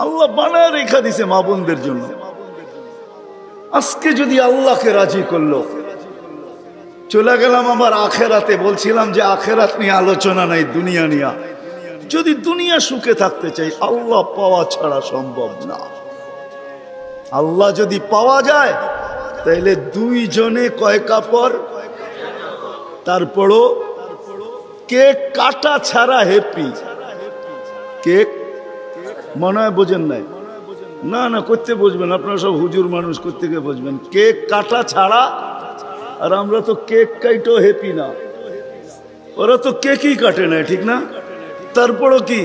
আল্লাহ বানায় রেখা দিছে মা বোনদের জন্য। আজকে যদি আল্লাহকে রাজি করলো, চলে গেলাম আবার আখেরাতে। বলছিলাম যে আখেরাত নিয়ে আলোচনা নাই, দুনিয়া নিয়ে। যদি দুনিয়া সুখে থাকতে চাই, আল্লাহ পাওয়া ছাড়া সম্ভব না। আল্লাহ যদি পাওয়া যায় তাহলে দুইজনে কয় কাপড়। তারপরও কেক কাটা ছাড়া হ্যাপি। কেক মনে হয় বোঝেন নাই? না না, করতে বুঝবেন আপনারা, সব হুজুর মানুষ, করতে গিয়ে বুঝবেন। কেক কাটা ছাড়া। আর আমরা তো কেক কাইটেও হ্যাপি না। ওরা তো কেকই কাটে না, ঠিক না? তারপরও কি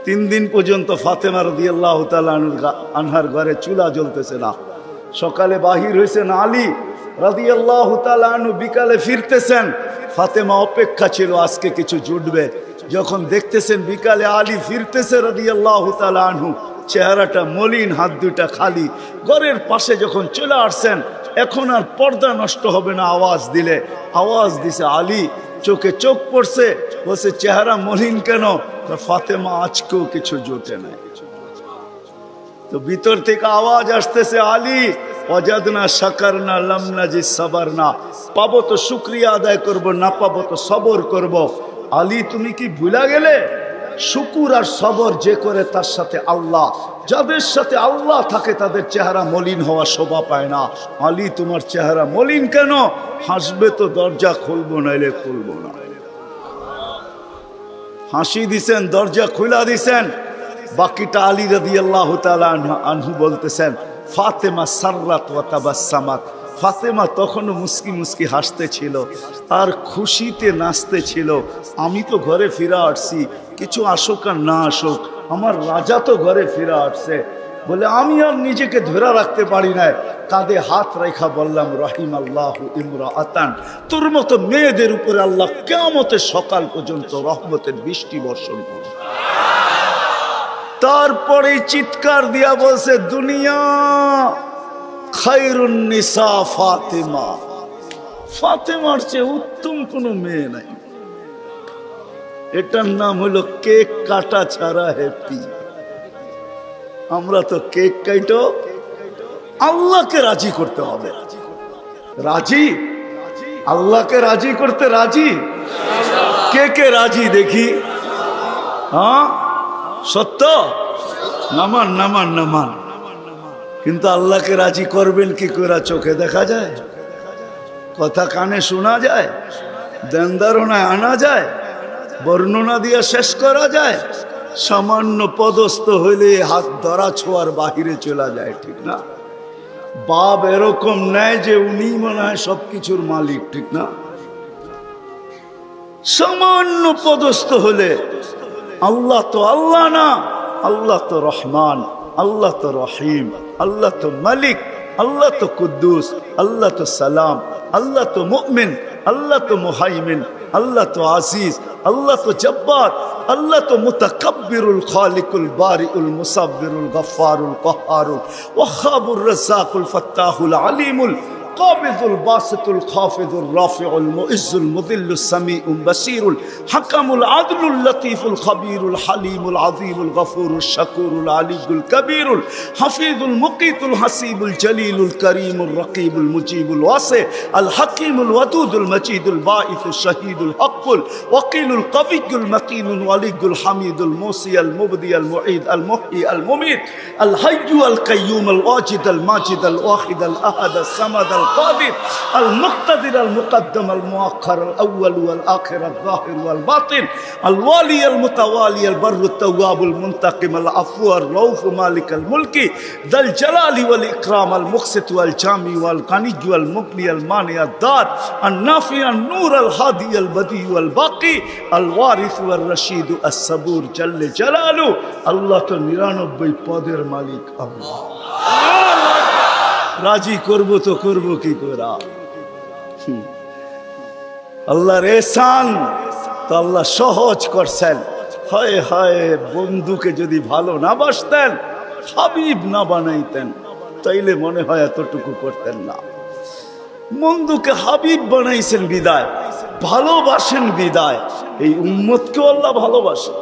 3 দিন পর্যন্ত ফাতেমা রাদিয়াল্লাহু তাআলা আনহার ঘরে চুলা জ্বলতেছে না। সকালে বাহির হয়েছেন আলী রাদিয়াল্লাহু তাআলা আনহু, বিকালে ফিরতেছেন। ফাতেমা অপেক্ষা ছিল আজকে কিছু জুটবে। যখন দেখতেছেন বিকালে আলী ফিরতেছে রাদিয়াল্লাহু তাআলা আনহু, চেহারাটা মলিন, হাত দুটা খালি। ঘরের পাশে যখন চলে আসছেন, এখন আর পর্দা নষ্ট হবে না আওয়াজ দিলে। আওয়াজ দিছে আলী, চোখে চোখ পড়ছে, বলছে চেহারা মলিন কেন? ফাতেমা আজকেও কিছু জোটে নাই। তো ভিতর থেকে আওয়াজ আসতেছে, আলী ওয়াজাদনা শাকারনা লাম নাজিদ সাবারনা। পাবো তো শুকরিয়া আদায় করব, না পাবো তো সবর করব। আলী তুমি কি ভুলা গেলে? শুকুর আর সবর যে করে তার সাথে আল্লাহ। যাদের সাথে আল্লাহ থাকে তাদের চেহারা মলিন হওয়া শোভা পায় না। আলী তোমার চেহারা মলিন কেন? হাসবে তো দরজা খুলবো, নাইলে খুলবো না। হাসি দিছেন, দরজা খুলা দিছেন। বাকিটা আলী রাদিয়াল্লাহু তাআলা আনহু বলতেছেন, ফাতেমা সাররাত ওয়া তাবাসসামাত। ফাতেমা তখনও মুস্কি মুস্কি হাসতে ছিল আর খুশিতে নাচতে ছিল। আমি তো ঘরে ফিরে আসছি, কিছু আসুক আর না আসুক, আমার রাজা তো ঘরে ফিরে আসছে। বলে আমি আর নিজেকে ধরে রাখতে পারি না, কাঁধে হাত রেখা বললাম, রাহিমাল্লাহু ইমরাআতান। তোর মতো মেয়েদের উপরে আল্লাহ কিয়ামতের সকাল পর্যন্ত রহমতের বৃষ্টি বর্ষণ করবে। তারপরে চিৎকার দিয়া বলছে, দুনিয়া খায়রুন নিসা ফাতেমা। ফাতেমার চেয়ে উত্তম কোনো মেয়ে নাই। এটার নাম হলো কেক কাটা ছাড়া হ্যাপি। আমরা তো কেক কাইটো, আল্লাহকে রাজি করতে হবে। রাজি? আল্লাহকে রাজি করতে রাজি? কে কে রাজি দেখি? হ্যাঁ সত্য? নামান নামান নামান। কিন্তু আল্লাহকে রাজি করবেন কি করে? চোখে দেখা যায়? কথা কানে শোনা যায়? ধ্যান ধারণায় আনা যায়? বর্ণনা দিয়ে শেষ করা যায়? সামান্য পদস্থ হইলে হাত ধরা ছোঁয়ার বাহিরে চলে যায়, ঠিক না? বাপ এরকম নেয় যে উনি মনে হয় সবকিছুর মালিক, ঠিক না? সামান্য পদস্থ হলে আল্লাহ তো আল্লাহ না, আল্লাহ তো রহমান, আল্লাহ তো রহিম, আল্লাহ তো মালিক, আল্লাহ তো কুদ্দুস, আল্লাহ তো সালাম, আল্লাহ তো মুমিন, আল্লাহ তো মুহাইমিন, আল্লাহ তো আজিজ, আল্লাহ তো জব্বার, আল্লাহ তো মুতাকাব্বিরুল খালিকুল বারিউল মুসাব্বিরুল গফফারুল কহ্হারুল ওয়াহাবুর রাজ্জাকুল ফাত্তাহুল আলিমুল القابض الباسط الخافض الرافع المعز المذل السميع البصير الحكم العدل اللطيف الخبير الحليم العظيم الغفور الشكور العلي الكبير الحفيظ المقيت الحسيب الجليل الكريم الرقيب المجيب الواسع الحكيم الودود المجيد الباعث الشهيد الحق الوكيل القوي المتين الولي الحميد الموصي المبدي المعيد المحيي المميت الحي القيوم الواجد الماجد الواحد الأحد الصمد القادر المقتدر المقدم المؤخر الأول والآخر الظاهر والباطن الوالي المتوالي البر التواب المنتقم العفو الرؤوف مالك الملك ذا الجلال والإكرام المقسط والجامع والغني والمغني المانع الدار النافع النور الهادي البديع والباقي الوارث والرشيد الصبور جل جلاله الله তো 99 পদের মালিক আল্লাহ। রাজি করবো তো করবো কি করে? আল্লাহর এহসান তো আল্লাহ সহজ করছেন। হায় হায়, বন্ধুকে যদি ভালো না বাসতেন, হাবিব না বানাইতেন, তাইলে মনে হয় এতটুকু করতেন না। বন্ধুকে হাবিব বানাইছেন বিদায়, ভালোবাসেন বিদায়, এই উম্মতকেও আল্লাহ ভালোবাসেন।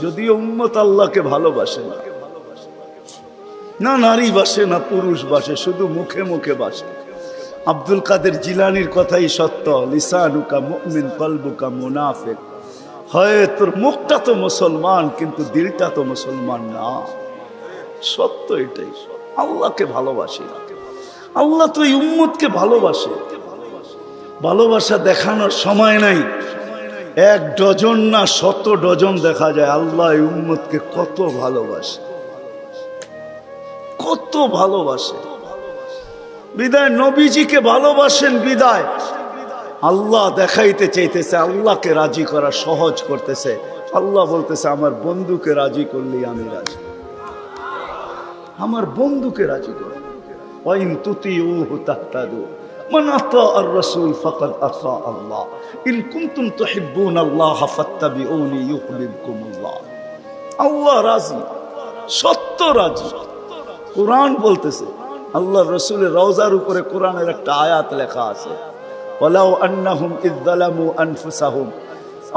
যদিও উম্মত আল্লাহকে ভালোবাসে না, না নারী বাসে না পুরুষ বাসে, শুধু মুখে মুখে বাসে। আব্দুল কাদের জিলানির কথাই সত্য, লিসানুকা মুমিন কলবুকা মুনাফিক। হয় তোর মুখটা তো মুসলমান কিন্তু দিলটা তো মুসলমান না। সত্য এটাই। আল্লাহকে ভালোবাসি, আল্লাহ তো এই উম্মতকে ভালোবাসে। ভালোবাসা দেখানোর সময় নাই, 1 ডজন না 100 ডজন দেখা যায় আল্লাহ এই উম্মতকে কত ভালোবাসে, কত ভালোবাসে। বিদায় নবীজিকে ভালোবাসেন, বিদায় আল্লাহ দেখাইতে চাইতেছে, আল্লাহকে রাজি করা সহজ করতেছে। আল্লাহ বলতেছে আমার বন্ধুকে রাজি করলেই আমি রাজি, আমার বন্ধুকে রাজি করো। ওয়াইন তুতিউহু তাহতাদু মান আতাআর রাসূল ফাকাদ আতা আল্লাহ ইন কুনতুম তুহিব্বুনাল্লাহ ফাত্তাবিউনি ইউহিব্বুকুমুল্লাহ। আল্লাহ রাজি, সত্য রাজি। কোরআন বলতেছে, আল্লাহ রাসূলের রওজার উপরে কোরআনের একটা আয়াত লেখা আছে, ওয়ালাউ আন্নাহুম ইয যালামু আনফুসাহুম।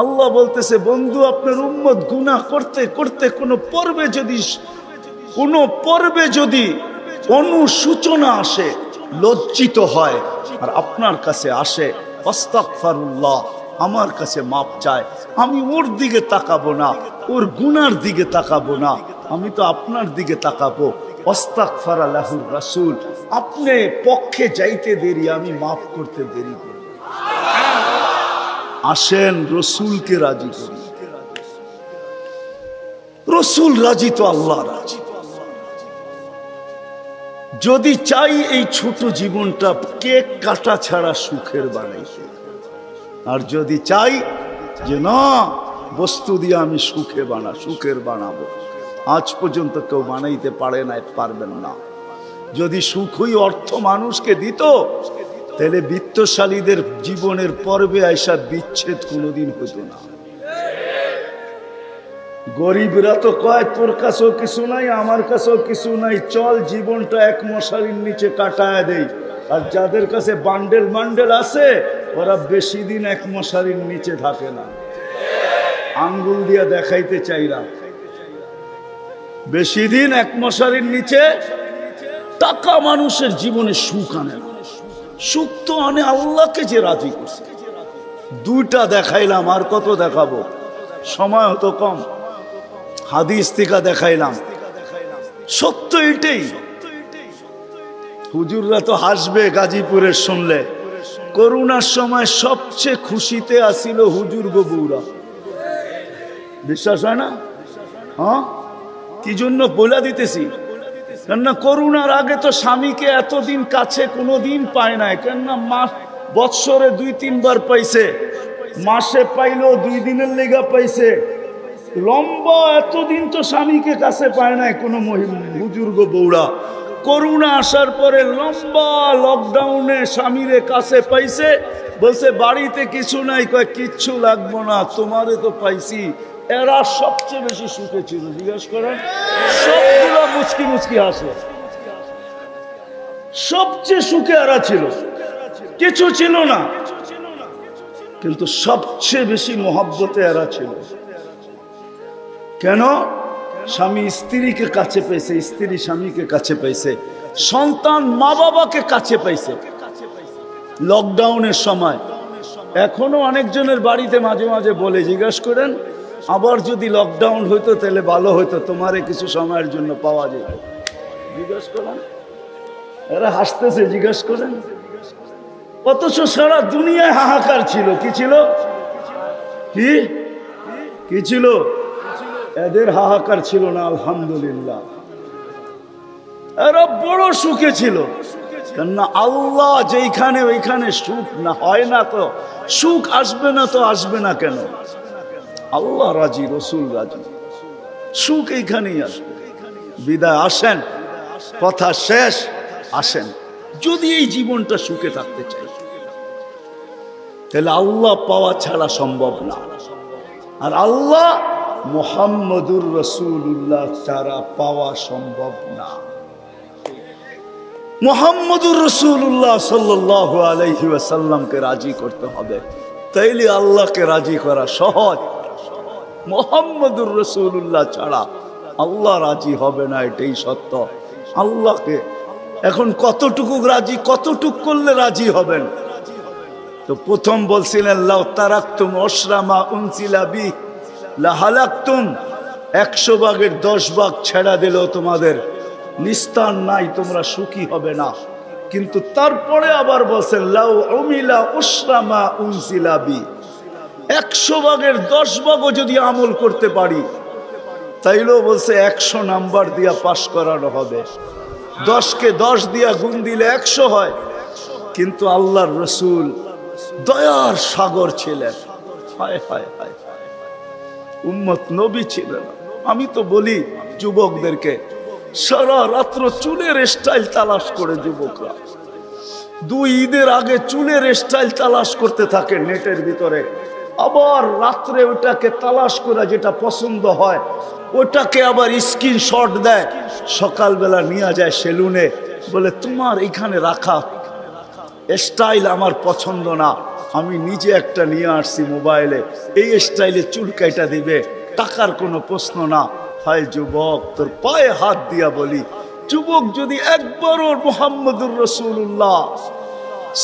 আল্লাহ বলতেছে বন্ধু আপনার উম্মত গুনাহ করতে করতে কোনো পর্বে যদি অনুসূচনা আসে, লজ্জিত হয় আর আপনার কাছে আসে, আস্তাগফিরুল্লাহ, আমার কাছে মাপ চায়, আমি ওর দিকে তাকাবো না, ওর গুনার দিকে তাকাবো না, আমি তো আপনার দিকে তাকাবো। আস্তাগফারা লাহুর রাসূল, আপনি পক্ষে যাইতে দেরি, আমি মাফ করতে দেরি করি। আসেন রসুলকে রাজি করি। রসুল রাজি তো আল্লাহ রাজি। যদি চাই এই ছোট জীবনটা কেক কাটা ছাড়া সুখের বানাইতে, আর যদি চাই যে না বস্তু দিয়ে আমি সুখের বানাবো, আজ পর্যন্ত কেউ বানাইতে পারে না, পারবেন না। যদি সুখই অর্থ মানুষকে দিত, তাহলে বিত্তশালীদের জীবনের পর্বে আইসা বিচ্ছেদ কোনোদিন হতো না। গরিবরা তো কয় তোর কাছেও কিছু নাই, আমার কাছেও কিছু নাই, চল জীবনটা এক মশারির নিচে কাটায় দেই। আর যাদের কাছে বান্ডেল আছে, ওরা বেশি দিন এক মশারির নিচে থাকে না। আঙ্গুল দিয়া দেখাইতে চাইলাম, বেশি দিন এক মশারির নিচে। টাকা মানুষের জীবনে সুখ আনে না, সুখ তো আনে আল্লাহকে যে রাজি করছে। 2টা দেখাইলাম, আর কত দেখাবো, সময় হতো কম। হাদিস থেকে দেখাইলাম, সত্য এটাই। হুজুররা তো হাসবে গাজীপুরের শুনলে, করোনার সময় সবচেয়ে খুশিতে আসিল হুজুর বউরা। বিশ্বাস হয় না? হ্যাঁ, কি জন্য বলে দিতেছি, কেননা করোনার আগে তো স্বামীকে এতদিন কাছে কোনোদিন পায় নাই। কেননা বৎসরে 2-3 বার পাইছে, মাসে পাইলো 2 দিনের লেগা পাইছে। লম্বা এতদিন তো স্বামীকে কাছে পায় নাই কোনো বুজুর্গ বউরা। করোনা আসার পরে লম্বা লকডাউনে স্বামীরে কাছে পাইছে, বলছে বাড়িতে কিছু নাই, কয় কিচ্ছু লাগবো না, তোমারে তো পাইছি। এরা সবচেয়ে বেশি সুখে ছিল, জিজ্ঞাসা করেন। সবগুলো মুচকি মুচকি হাসে, সবচেয়ে সুখে এরা ছিল, কিছু ছিল না, কিন্তু সবচেয়ে বেশি মহব্বতে এরা ছিল। কেন? স্বামী স্ত্রীকে কাছে পেয়েছে, স্ত্রী স্বামীকে কাছে পেয়েছে, সন্তান মা বাবাকে কাছে পাইছে লকডাউনের সময়। এখনো অনেকজনের বাড়িতে মাঝে মাঝে বলে, জিজ্ঞাসা করেন আবার যদি লকডাউন হইতো তাহলে ভালো হইতো, তোমারে কিছু সময়ের জন্য পাওয়া যেত। জিজ্ঞাসা করেন, এরা হাসতেছে, জিজ্ঞাসা করেন। অথচ সারা দুনিয়ায় হাহাকার ছিল। কি ছিল? কি ছিল? এদের হাহাকার ছিল না, আলহামদুলিল্লাহ। এরা বড় সুখে ছিল। কেননা আল্লাহ যেখানে ওইখানে সুখ না হয় না, তো সুখ আসবে না, তো আসবে না কেন? আল্লাহ রাজি, রসুল রাজি, সুখ এইখানেই আসবে। বিদায় আসেন, কথা শেষ। আসেন, যদি এই জীবনটা সুখে থাকতে চাই, তাহলে আল্লাহ পাওয়া ছাড়া সম্ভব না। আর আল্লাহ মুহাম্মদুর রাসূলুল্লাহ ছাড়া পাওয়া সম্ভব না। মুহাম্মদুর রাসূলুল্লাহ সাল্লাল্লাহু আলাইহি ওয়াসাল্লামকে রাজি করতে হবে, তাইলে আল্লাহকে রাজি করা সহজ। মুহাম্মদুর রাসূলুল্লাহ ছাড়া আল্লাহ রাজি হবে না, এটাই সত্য। আল্লাহকে এখন কতটুকু রাজি, কতটুকু করলে রাজি হবেন? তো প্রথম বলছিলেন লাউ তারাকতুম অশরামা উনসিলা বি লা হালাকতুম, 100 ভাগের 10 ভাগ ছেড়া দিলেও তোমাদের নিস্তার নাই, তোমরা সুখী হবে না। কিন্তু তারপরে আবার বলছেন লাউ উমিলা উশরামা উনসিলা বি, 100 ভাগের 10 ভাগও যদি আমল করতে পারি তাইলেও বলছে 100 নাম্বার দিয়া পাশ করানো হবে। 10কে 10 দিয়া গুণ দিলে 100 হয়। কিন্তু আল্লাহর রসুল দয়ার সাগর ছিলেন। হায় হায় হায়, উম্মত নবী ছিলেন। আমি তো বলি যুবকদেরকে, সারা রাত্র চুলের স্টাইল তালাশ করে যুবকরা 2 ঈদের আগে চুলের স্টাইল তালাশ করতে থাকে নেটের ভিতরে, আবার রাত্রে ওটাকে তালাশ করে যেটা পছন্দ হয় ওটাকে আবার স্ক্রিনশট দেয়, সকালবেলা নিয়ে যায় সেলুনে, বলে তোমার এখানে রাখা স্টাইল আমার পছন্দ না, আমি নিজে একটা নিয়ে আসছি মোবাইলে, এই স্টাইলে চুল কাইটা দিবে, টাকার কোনো প্রশ্ন না। হায় যুবক, তোর পায়ে হাত দিয়া বলি, যুবক যদি একবারও মুহাম্মদুর রাসূলুল্লাহ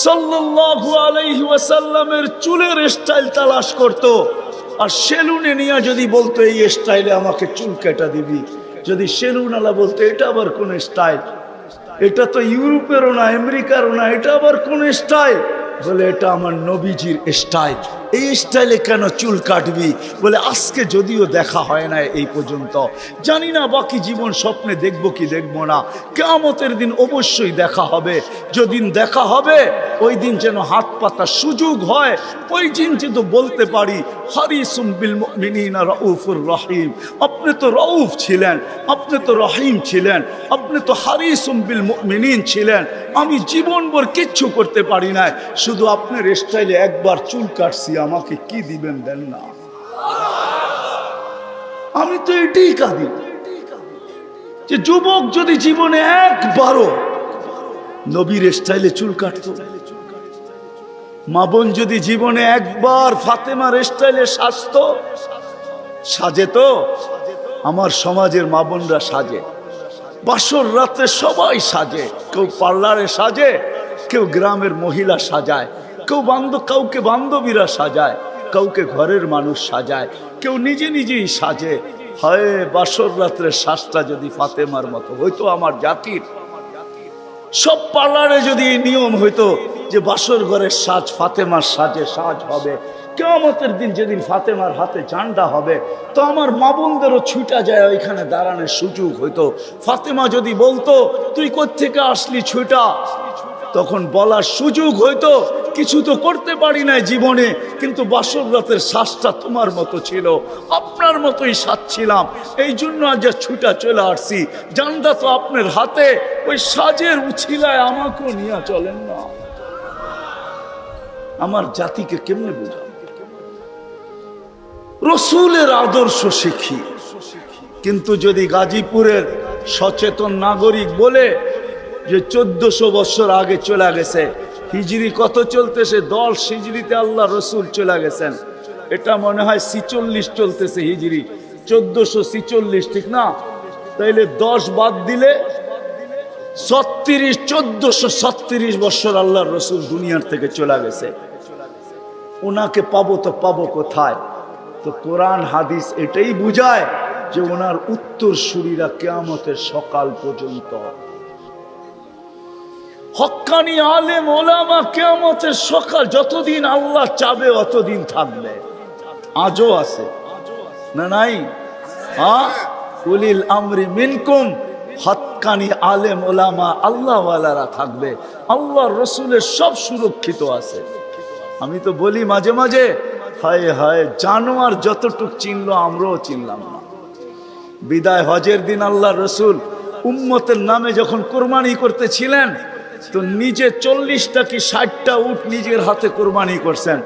সাল্লাল্লাহু আলাইহি ওয়াসাল্লামের চুলের স্টাইল তালাশ করত, আর সেলুনে নিয়ে যদি বলতো এই স্টাইলে আমাকে চুল কাটা দিবি, যদি সেলুনওয়ালা বলতো এটা আবার কোন স্টাইল, এটা তো ইউরোপেরও না আমেরিকারও না, এটা আবার কোন স্টাইল, বলে এটা আমার নবীজির স্টাইল, এই স্টাইলে কেন চুল কাটবি? বলে আজকে যদিও দেখা হয় না এই পর্যন্ত, জানি না বাকি জীবন স্বপ্নে দেখব কি দেখব না, কিয়ামতের দিন অবশ্যই দেখা হবে। যেদিন দেখা হবে ওই দিন যেন হাত পাতার সুযোগ হয়, ওই দিন যেন বলতে পারি হারিসুম বিল মুমিনিনা রাউফুর রহিম, আপনি তো রাউফ ছিলেন, আপনি তো রহিম ছিলেন, আপনি তো হারিসুম বিল মুমিনিন ছিলেন, আমি জীবনভর কিচ্ছু করতে পারি না, শুধু আপনার স্টাইলে একবার চুল কাটছি, আমাকে কি দিবেন দেন না। আমি তো এটাই কাঁদি যে যুবক যদি জীবনে একবারও নবীর স্টাইলে চুল কাটতো, মা বোন যদি জীবনে একবার ফাতেমার স্টাইলে সাজতো, সাজে তো আমার সমাজের মা বোনরা সাজে, বাসর রাতে সবাই সাজে, কেউ পার্লারে সাজে, কেউ গ্রামের মহিলা সাজায়, কেউ কাউকে বান্ধবীরা সাজায়, কাউকে ঘরের মানুষ সাজায়, কেউ নিজে নিজেই সাজে। হায় বাসর রাত্রের সাজটা যদি ফাতেমার মতো হইতো, আমার জাতির সব পার্লারে যদি এই নিয়ম হইতো যে বাসর ঘরের সাজ ফাতেমার সাজে সাজ হবে, কিয়ামতের দিন যেদিন ফাতেমার হাতে ঝান্ডা হবে তো আমার মা বোনদেরও ছুটা যায় ওইখানে দাঁড়ানোর সুযোগ হইতো। ফাতেমা যদি বলতো তুই কোত্থেকে আসলি ছুটা, তখন বলার সুযোগ হইতো কিছু তো করতে পারি না জীবনে, কিন্তু বাসর রাতের শ্বাসটা তোমার মতো ছিল, আপনার মতোই সাজছিলাম, এই জন্য আজ ছুটা চলে আসছি, জানটা তো আপনার হাতে, ওই সাজের উছিলায় আমাকেও নিয়ে চলেন না। আমার জাতিকে কেমনে বোঝা? রসুলের আদর্শ শিখি, কিন্তু যদি গাজীপুরের সচেতন নাগরিক বলে যে 1400 বছর আগে চলে গেছে, হিজরি কত চলতেছে, 10 হিজরিতে আল্লাহ রসুল চলে গেছেন, এটা মনে হয় 46 চলতেছে হিজরি, 1446 ঠিক না? তাইলে 10 বাদ দিলে 1436 বছর আল্লাহ রসুল দুনিয়ার থেকে চলে গেছে। ওনাকে পাবো তো পাবো কোথায়? তো কোরআন হাদিস এটাই বুঝায় যে ওনার উত্তরসূরিরা কিয়ামতের সকাল পর্যন্ত, হক্কানি আলেম ওলামা কিয়ামতের সকাল যতদিন আল্লাহ চাবে অতদিন থাকবে। আজও আছে না নাই? উলিল আমরি মিনকুম, হক্কানি আলেম ওলামা আল্লাহওয়ালারা থাকবে, আল্লাহর রসুলের সব সুরক্ষিত আছে। আমি তো বলি মাঝে মাঝে, হায় হায় জানোয়ার যতটুক চিনলো আমরাও চিনলাম না। বিদায় হজের দিন আল্লাহ রসুল উম্মতের নামে যখন কোরবানি করতেছিলেন তো নিজে 40টা কি 60টা উট নিজের হাতে কোরবানি করছেন,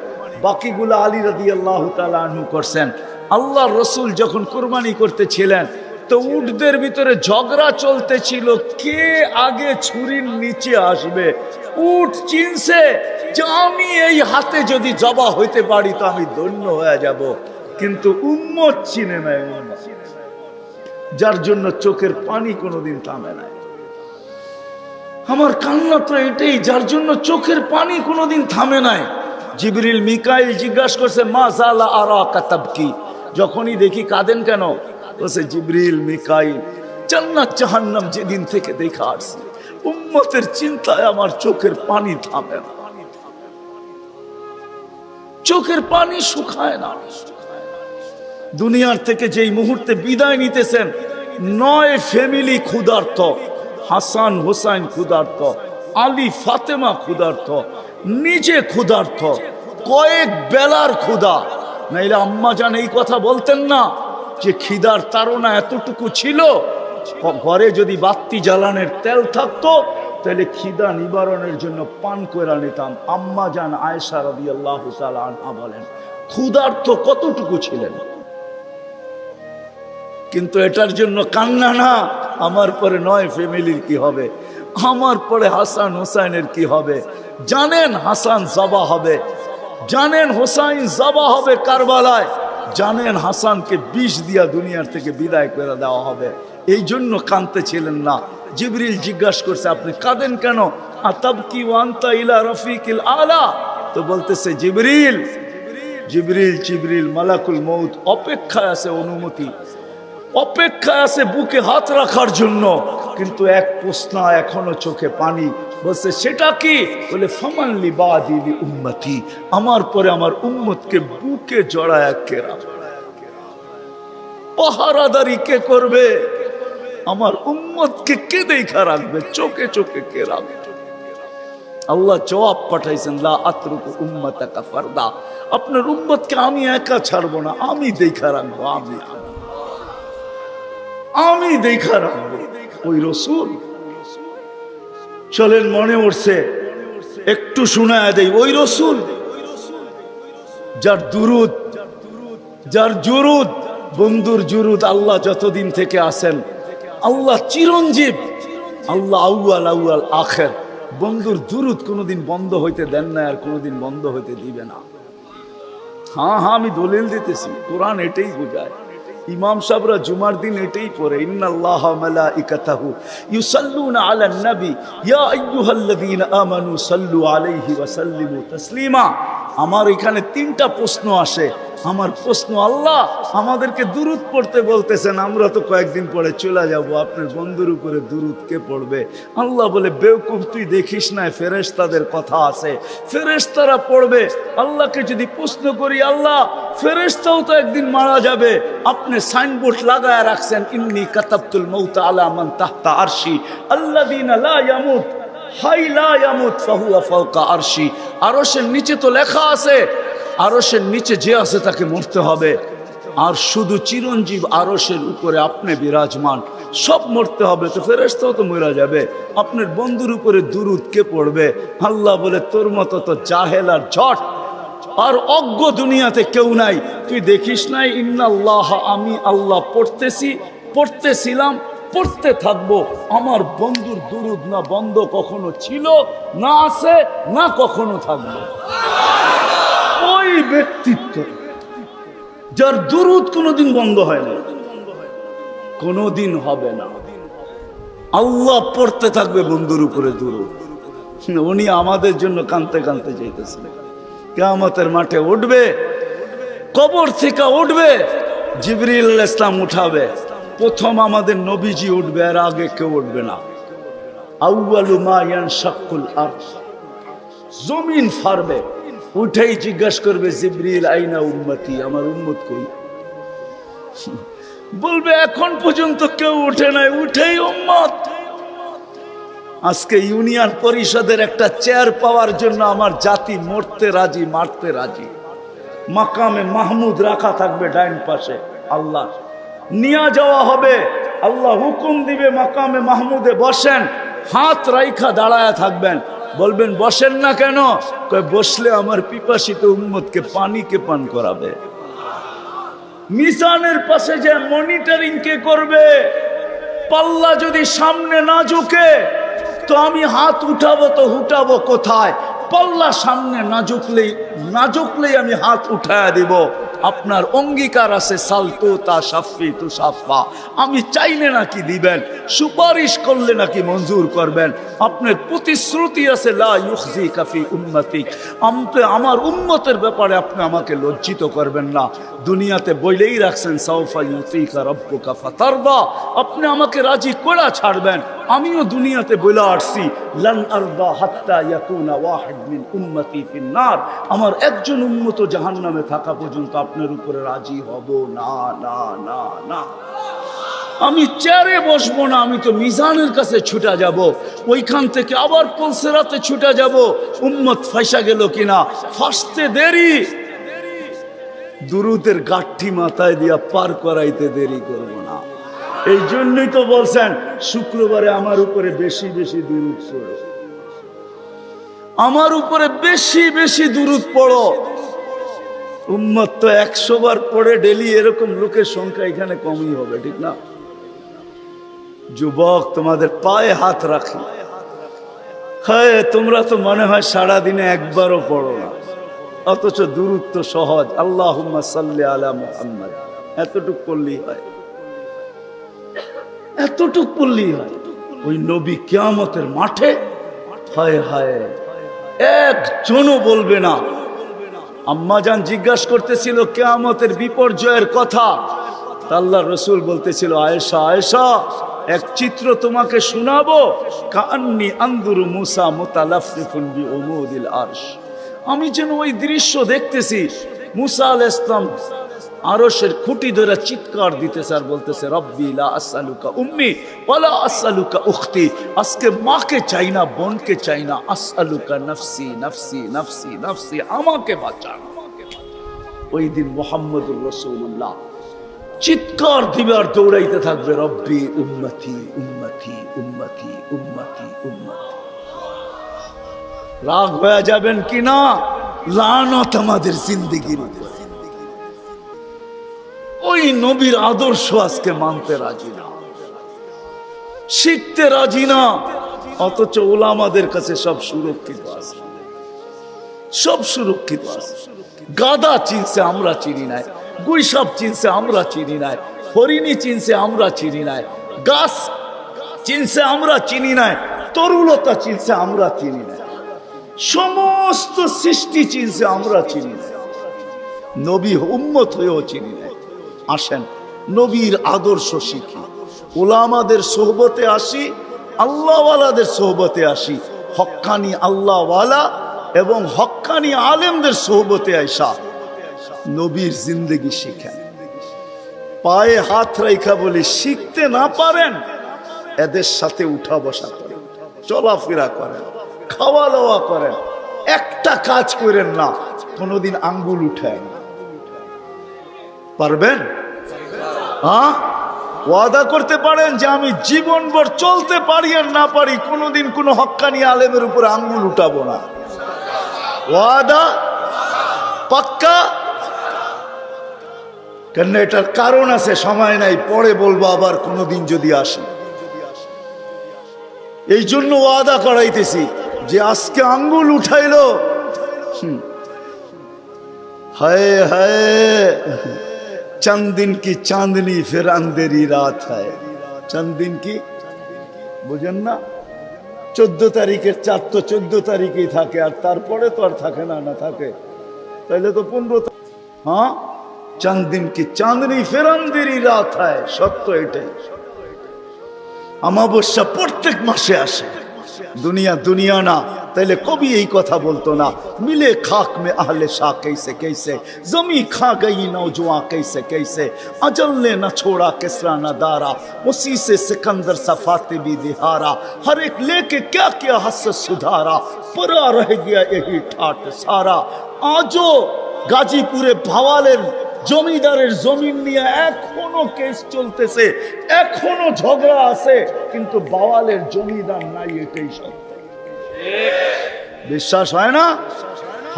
বাকিগুলো আলী রাদিয়াল্লাহু তাআলা আনহু করছেন। আল্লাহ রসুল যখন কোরবানি করতেছিলেন তো উটদের ভিতরে ঝগড়া চলতেছিল কে আগে ছুরির নিচে আসবে। উট চিনছে যে আমি এই হাতে যদি জবা হইতে পারি তো আমি ধন্য হয়ে যাব, কিন্তু উম্মত চিনে নাই উম্মত, যার জন্য চোখের পানি কোনোদিন থামে নাই। আমার কান্না তো এটাই, যার জন্য চোখের পানি কোনোদিন থামে নাই। জিবরিল মিকাইল জিজ্ঞাসা করছে মা জালা আরাকা তাবকি, যখনই দেখি কাঁদেন কেন? বলছে জিবরিল মিকাইল জান্নাত জাহান্নাম যেদিন থেকে দেখা আসছে উম্মতের চিন্তায় আমার চোখের পানি থামে না, চোখের পানি শুকায় না। দুনিয়ার থেকে যেই মুহূর্তে বিদায় নিতেছেন 9 ফ্যামিলি ক্ষুধার্ত, হাসান হোসাইন ক্ষুধার্ত, আলী ফাতেমা ক্ষুধার্ত, নিজে ক্ষুধার্ত, কয়েক বেলার ক্ষুধা। নাইলে আম্মা জান এই কথা বলতেন না যে খিদার তাড়না এতটুকু ছিল, ঘরে যদি বাতি জ্বালানোর তেল থাকতো তাহলে খিদা নিবারণের জন্য পান করে নিতাম। আম্মা জান আয়েশা রাদিয়াল্লাহু তাআলা আনহা বলেন ক্ষুধার্ত কতটুকু ছিলেন। কিন্তু এটার জন্য কান্না না, আমার পরে 9 ফ্যামিলির কি হবে, আমার পরে হাসান হোসাইনের কি হবে। জানেন হাসান জবা হবে, জানেন হোসাইন জবা হবে কারবালায়, জানেন হাসানকে বিষ দিয়া দুনিয়ার থেকে বিদায় করে দেওয়া হবে। এই জন্য কাঁদতে ছিলেন না। জিবরিল জিজ্ঞাসা করছে আপনি কাঁদেন কেন? আতাবকি ওয়া আনতা ইলা রাফিকিল আলা। তো বলতেছে জিবরিল জিবরিল জিবরিল মালাকুল মউত অপেক্ষায় আছে, অনুমতি অপেক্ষায় আছে বুকে হাত রাখার জন্য, কিন্তু এক প্রশ্ন এখনো চোখে পানি। বলছে সেটা কি? বলে ফামান লিবাদি লি উম্মতি, আমার পরে আমার উম্মতকে বুকে জড়ায় কে রাখবে, পাহারাদারি কে করবে, আমার উম্মতকে কে দেখা রাখবে, চোখে চোখে কে রাখবে। আল্লাহ জবাব পাঠাইছেন লা আতরুকু উম্মাতাকা ফারদা, আপনার উম্মতকে আমি একা ছাড়বো না, আমি দেখা রাখবো, আমি দেখা রাখবো। ওই রসুল চলেন মনে উঠছে একটু শোনায় দেই, ওই রসুল যার দুরুদ, যার জুরুদ, বন্ধুর জুরুদ আল্লাহ যতদিন থেকে আসেন, আল্লাহ চিরঞ্জীব, আল্লাহ আউয়াল আউয়াল আখের, বন্ধুর দুরুদ কোনোদিন বন্ধ হইতে দেন না, আর কোনোদিন বন্ধ হইতে দিবে না। হ্যাঁ হ্যাঁ আমি দলিল দিতেছি, কোরআন এটাই বোঝায়। ইমাম সাহেবরা জুমার দিন এটাই পড়ে ইন্নাল্লাহা মালাইকাতাহু ইউসাল্লুনা আলান নবী ইয়া আইয়ুহাল্লাযীনা আমানু সাল্লু আলাইহি ওয়া সাল্লিমু তাসলিমা। আমার এখানে 3টা প্রশ্ন আসে। আমার প্রশ্ন, আল্লাহ আমাদেরকে দুরুদ পড়তে বলতেছেন, আমরা তো কয়েকদিন পরে চলে যাব, আপনার বন্ধুর উপরে দুরুদ কে পড়বে? আল্লাহ বলে বেওকুফ তুই দেখিস না ফেরেশতাদের কথা আছে, ফেরেশতারা পড়বে। আল্লাহকে যদি প্রশ্ন করি, আল্লাহ ফেরেশতাও তো একদিন মারা যাবে, আপনি সাইনবোর্ড লাগায় রাখছেন ইন্নী কাতাবতুল মাউত আলা মান তাহতা আরশি আল্লাযীনা লা ইয়ামুত হাই লা ইয়ামুত ফাহুয়া ফাওকা আরশি। আরশের নিচে তো লেখা আছে, আরশের নিচে যে আছে তাকে মরতে হবে, আর শুধু চিরঞ্জীব আরশের উপরে আপনি বিরাজমান, সব মরতে হবে, তো ফেরেশতাও তো মরে যাবে, আপনার বন্ধুর উপরে দুরুদ কে পড়বে? আল্লাহ বলে তোর মতো তো জাহেল আর ঝট আর অজ্ঞ দুনিয়াতে কেউ নাই, তুই দেখিস নাই ইন্নাল্লাহ, আমি আল্লাহ পড়তেছি, পড়তেছিলাম, পড়তে থাকবো। আমার বন্ধুর দুরুদ না বন্ধ কখনো ছিল, না আছে, না কখনো থাকবে। ওই ব্যক্তিত্ব যার দুরুদ কোনোদিন বন্ধ হয় না, কোনোদিন হবে না। আল্লাহ পড়তে থাকবে বন্ধুর উপরে দুরুদ। উনি আমাদের জন্য কাঁদতে কাঁদতে যাইতেছেন। কিয়ামতের মাঠে উঠবে, কবর থেকে উঠবে, জিবরিল আলাইহিস সালাম উঠাবে, প্রথম আমাদের নবীজি উঠবে, আর আগে কেউ উঠবে না। আউয়ালু মা ইয়ানশাক্কুল আরদ, জমিন ফাড়বে, উঠেই জিজ্ঞাসা করবে জিবরিল আইনা উম্মতি, আমার উম্মত কই? বলবে এখন পর্যন্ত কেউ উঠে নাই, উঠেই উম্মত। আজকে ইউনিয়ন পরিষদের একটা চেয়ার পাওয়ার জন্য আমার জাতি মরতে রাজি, মারতে রাজি। মাকামে মাহমুদ রাখা থাকবে ডাইন পাশে, আল্লাহ নিয়ে যাওয়া হবে, আল্লাহ হুকুম দিবে মাকামে মাহমুদে বসেন, হাত রাইখা দাঁড়ায় থাকবেন, বলবেন বসেন না কেন? কয় বসলে আমার পিপাসিত উম্মতকে পানি কে পান করাবে। মিজানের পাশে যে মনিটরিং কে করবে? পাল্লা যদি সামনে না ঝুঁকে তো আমি হাত উঠাবো, তো উঠাবো কোথায়? পাল্লা সামনে না ঝুঁকলেই না ঝুঁকলেই আমি হাত উঠায়া দিব। আপনার অঙ্গীকার আছে সালতু তা সাফি তু সাফা, আমি চাইলে নাকি দিবেন, সুপারিশ করলে নাকি মঞ্জুর করবেন। আপনার প্রতিশ্রুতি আছে লা ইউখজিকা ফি উম্মতিক, আমার উম্মতের ব্যাপারে আপনি আমাকে লজ্জিত করবেন না। দুনিয়াতে বইলেই রাখছেন সাউফা ইউতিকা রাব্বুকা ফাতারদা, আপনি আমাকে রাজি করে ছাড়বেন। আমিও দুনিয়াতে বলে আসছি লান আরদা হাত্তা ইয়াকুনা ওয়াহিদ মিন উম্মতি ফিন নার, আমার একজন উম্মত জাহান্নামে থাকা পর্যন্ত আপনার উপরে রাজি হব না না না না। আমি চেয়ারে বসবো না, আমি তো মিজানের কাছে ছুটা যাব, ওইখান থেকে আবার পুলসেরাতে ছুটা যাব। উম্মত ফাঁসা গেল কিনা, ফাঁসতে দেরি, দুরুদের গাঠি মাথায় দিয়া পার করাইতে দেরি করব না। এই জন্যই তো বলছেন শুক্রবারে আমার উপরে বেশি বেশি দুরুদ পড়ো, আমার উপরে বেশি বেশি দুরুদ পড়ো। উম্মত তো 100 বার পড়ে ডেলি, এরকম লোকের সংখ্যা এখানে কমই হবে, ঠিক না? যুবক, তোমাদের পায়ে হাত রাখি। হ্যাঁ, তোমরা তো মনে হয় সারাদিনে একবারও পড়ো না, অথচ দুরূদ তো সহজ। আল্লাহুম্মা সাল্লি আলা মুহাম্মদ, এতটুক পড়লেই হয়, এতটুক পড়লেই হয়। ওই নবী কিয়ামতের মাঠে হায় হায় একজনও বলবে না। আম্মাজান জিজ্ঞাসা করতেছিল কিয়ামতের বিপর্যয়ের কথা, আল্লাহর রাসূল বলতেছিল আয়েশা আয়েশা, এক চিত্র তোমাকে শোনাবো, কান্নি আনদুরু মুসা মুতালাফফিফুন বিউমুদিল আরশ, আমি যেন ওই দৃশ্য দেখতেছি। মুসা আলাইহিস সালাম আরশের খুঁটি ধরে চিৎকার দিতেছে আর বলতেছে রব্বি লা আসআলুকা উম্মি ওয়ালা আসআলুকা উখতি, আজকে মাকে চাই না, বোনকে চাই না, আসআলুকা নফসি নফসি নফসি নফসি, আমাকে বাঁচান। ওই দিন মুহাম্মদুর রাসূলুল্লাহ চিৎকার দিবে আর দৌড়াইতে থাকবে রব্বি উম্মতি উম্মতি উম্মতি উম্মতি উম্মতি। রাগ হয়ে যাবেন কিনা, লানত আমাদের জিন্দেগির উপর। ওই নবীর আদর্শ আজকে মানতে রাজি না, শিখতে রাজি না, অথচ ওলামাদের কাছে সব সুরক্ষিত আছে, সব সুরক্ষিত আছে। গাদা চিনছে আমরা চিনি নাই, গুইসাপ চিনছে আমরা চিনি নাই, হরিণী চিনছে আমরা চিনি নাই, গাছ চিনছে আমরা চিনি নাই, তরুলতা চিনছে আমরা চিনি নাই, সমস্ত সৃষ্টি চিনছে আমরা চিনি নাই, নবী উম্মত হয়েও চিনি নাই। আসেন নবীর আদর্শ শিখি, ওলামাদের সোহবতে আসি, আল্লাহওয়ালাদের সোহবতে আসি, হক্কানি আল্লাহওয়ালা এবং হক্কানি আলেমদের সোহবতে আইসা নবীর জিন্দেগি শিখেন। পায়ে হাত রাইখা বলি, শিখতে না পারেন এদের সাথে উঠা বসা করেন, চলাফেরা করেন, খাওয়া দাওয়া করেন, একটা কাজ করেন না কোনোদিন আঙ্গুল উঠেন। পারবেন? হ্যাঁ, ওয়াদা করতে পারেন যে আমি জীবনভর চলতে পারি আর না পারি কোনোদিন কোনো হক্কানি আলেমের উপরে আঙ্গুল উঠাবো না? ওয়াদা পাক্কা? কেন, এটার কারণ আছে, সময় নাই, পরে বলবো আবার কোনোদিন যদি আসি। এই জন্য ওয়াদা করাইতেছি যে আজকে আঙ্গুল উঠাইলো, হায় হায় चंद दिन की चांदनी फिर अंधेरी रात है। चंद दिन की বুঝেন না, 14 তারিখের চাঁদ তো 14 তারিখেই থাকে, আর তারপরে তো আর থাকে না, না থাকে তাহলে তো 15। হ্যাঁ, चंद दिन की चांदनी फिर अंधेरी रात है, সত্য এটাই। অমাবস্যা প্রত্যেক মাসে আসে, दुनिया दुनिया ना, তাইলে কবি এই কথা বলতো না, মিলে খাক মে আহলে শাহ कैसे कैसे, जमी खा गई नौजवान कैसे कैसे, अजल ने न छोड़ा किसरा न दारा, उसी से सिकंदर सफाते भी दिहारा, हर एक लेके क्या क्या हस सुधारा, परा रह गया यही ठाट सारा। आजो গাজীপুরে ভাওয়ালের জমিদারের জমিন নিয়ে এখনো কেস চলতেছে, এখনো ঝগড়া আছে, কিন্তু ভাওয়ালের জমিদার নাই, এটাই সত্য। বিশ্বাস হয় না?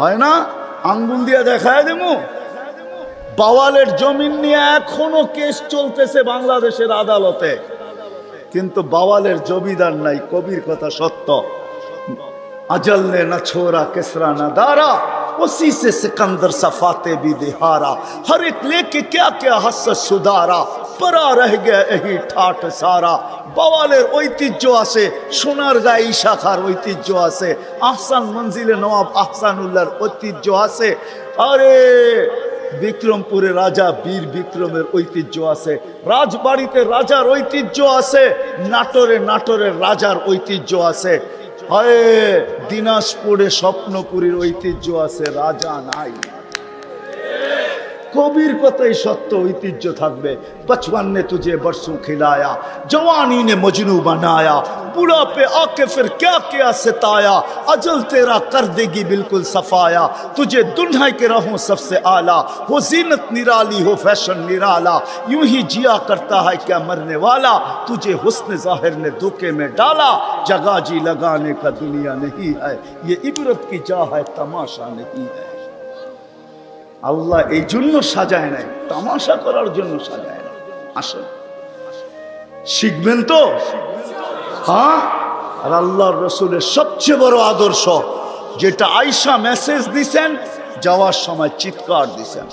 হয় না? আঙ্গুল দিয়ে দেখায় দেবো, ভাওয়ালের জমিন নিয়ে এখনো কেস চলতেছে বাংলাদেশের আদালতে, কিন্তু ভাওয়ালের জমিদার নাই। কবির কথা সত্য, আজল নে না ছোড়া কেসরা না দারা, उसी से सिकंदर सफाते भी दिहारा, हर एक लेके क्या क्या हसत सुधारा, परा रह गया यही ठाट सारा। বাওয়ালের ঐতিহ্য আছে, সোনারগাঁ এই শাখার ঐতিহ্য আছে, আহসান মঞ্জিলে নওয়াব আহসানুল্লাহর ঐতিহ্য আছে, আরে বিক্রমপুরে রাজা বীর বিক্রমের ঐতিহ্য আছে, রাজবাড়িতে রাজার ঐতিহ্য আছে, নাটোরের রাজার ঐতিহ্য আছে, হায় দিনাজপুরে স্বপ্নপুরীর ঐতিহ্য আছে, রাজা নাই। কবির কথাই সত্য, ঐতিহ্য থাকবে। बचपन ने तुझे बरसों खिलाया, जवानी ने मजनू बनाया, बुढ़ापे आके फिर क्या क्या सताया, अजल तेरा कर देगी बिल्कुल सफाया, तुझे दुल्हा के रहूं सबसे आला, हो जीनत निराली हो फैशन निराला, यूं ही जिया करता है क्या मरने वाला, तुझे हुस्न जाहिर ने धोखे में डाला, जगह जी लगाने का दुनिया नहीं है, ये इबरत की जा है तमाशा नहीं है। আল্লাহ এই জন্য সাজায় নাই, তামাশা করার জন্য সাজায় নাই। আসেন শিখবেন তো, হ্যাঁ। আর আল্লাহর রসুলের সবচেয়ে বড় আদর্শ যেটা আয়েশা মেসেজ দিছেন, যাওয়ার সময় চিৎকার দিছেন,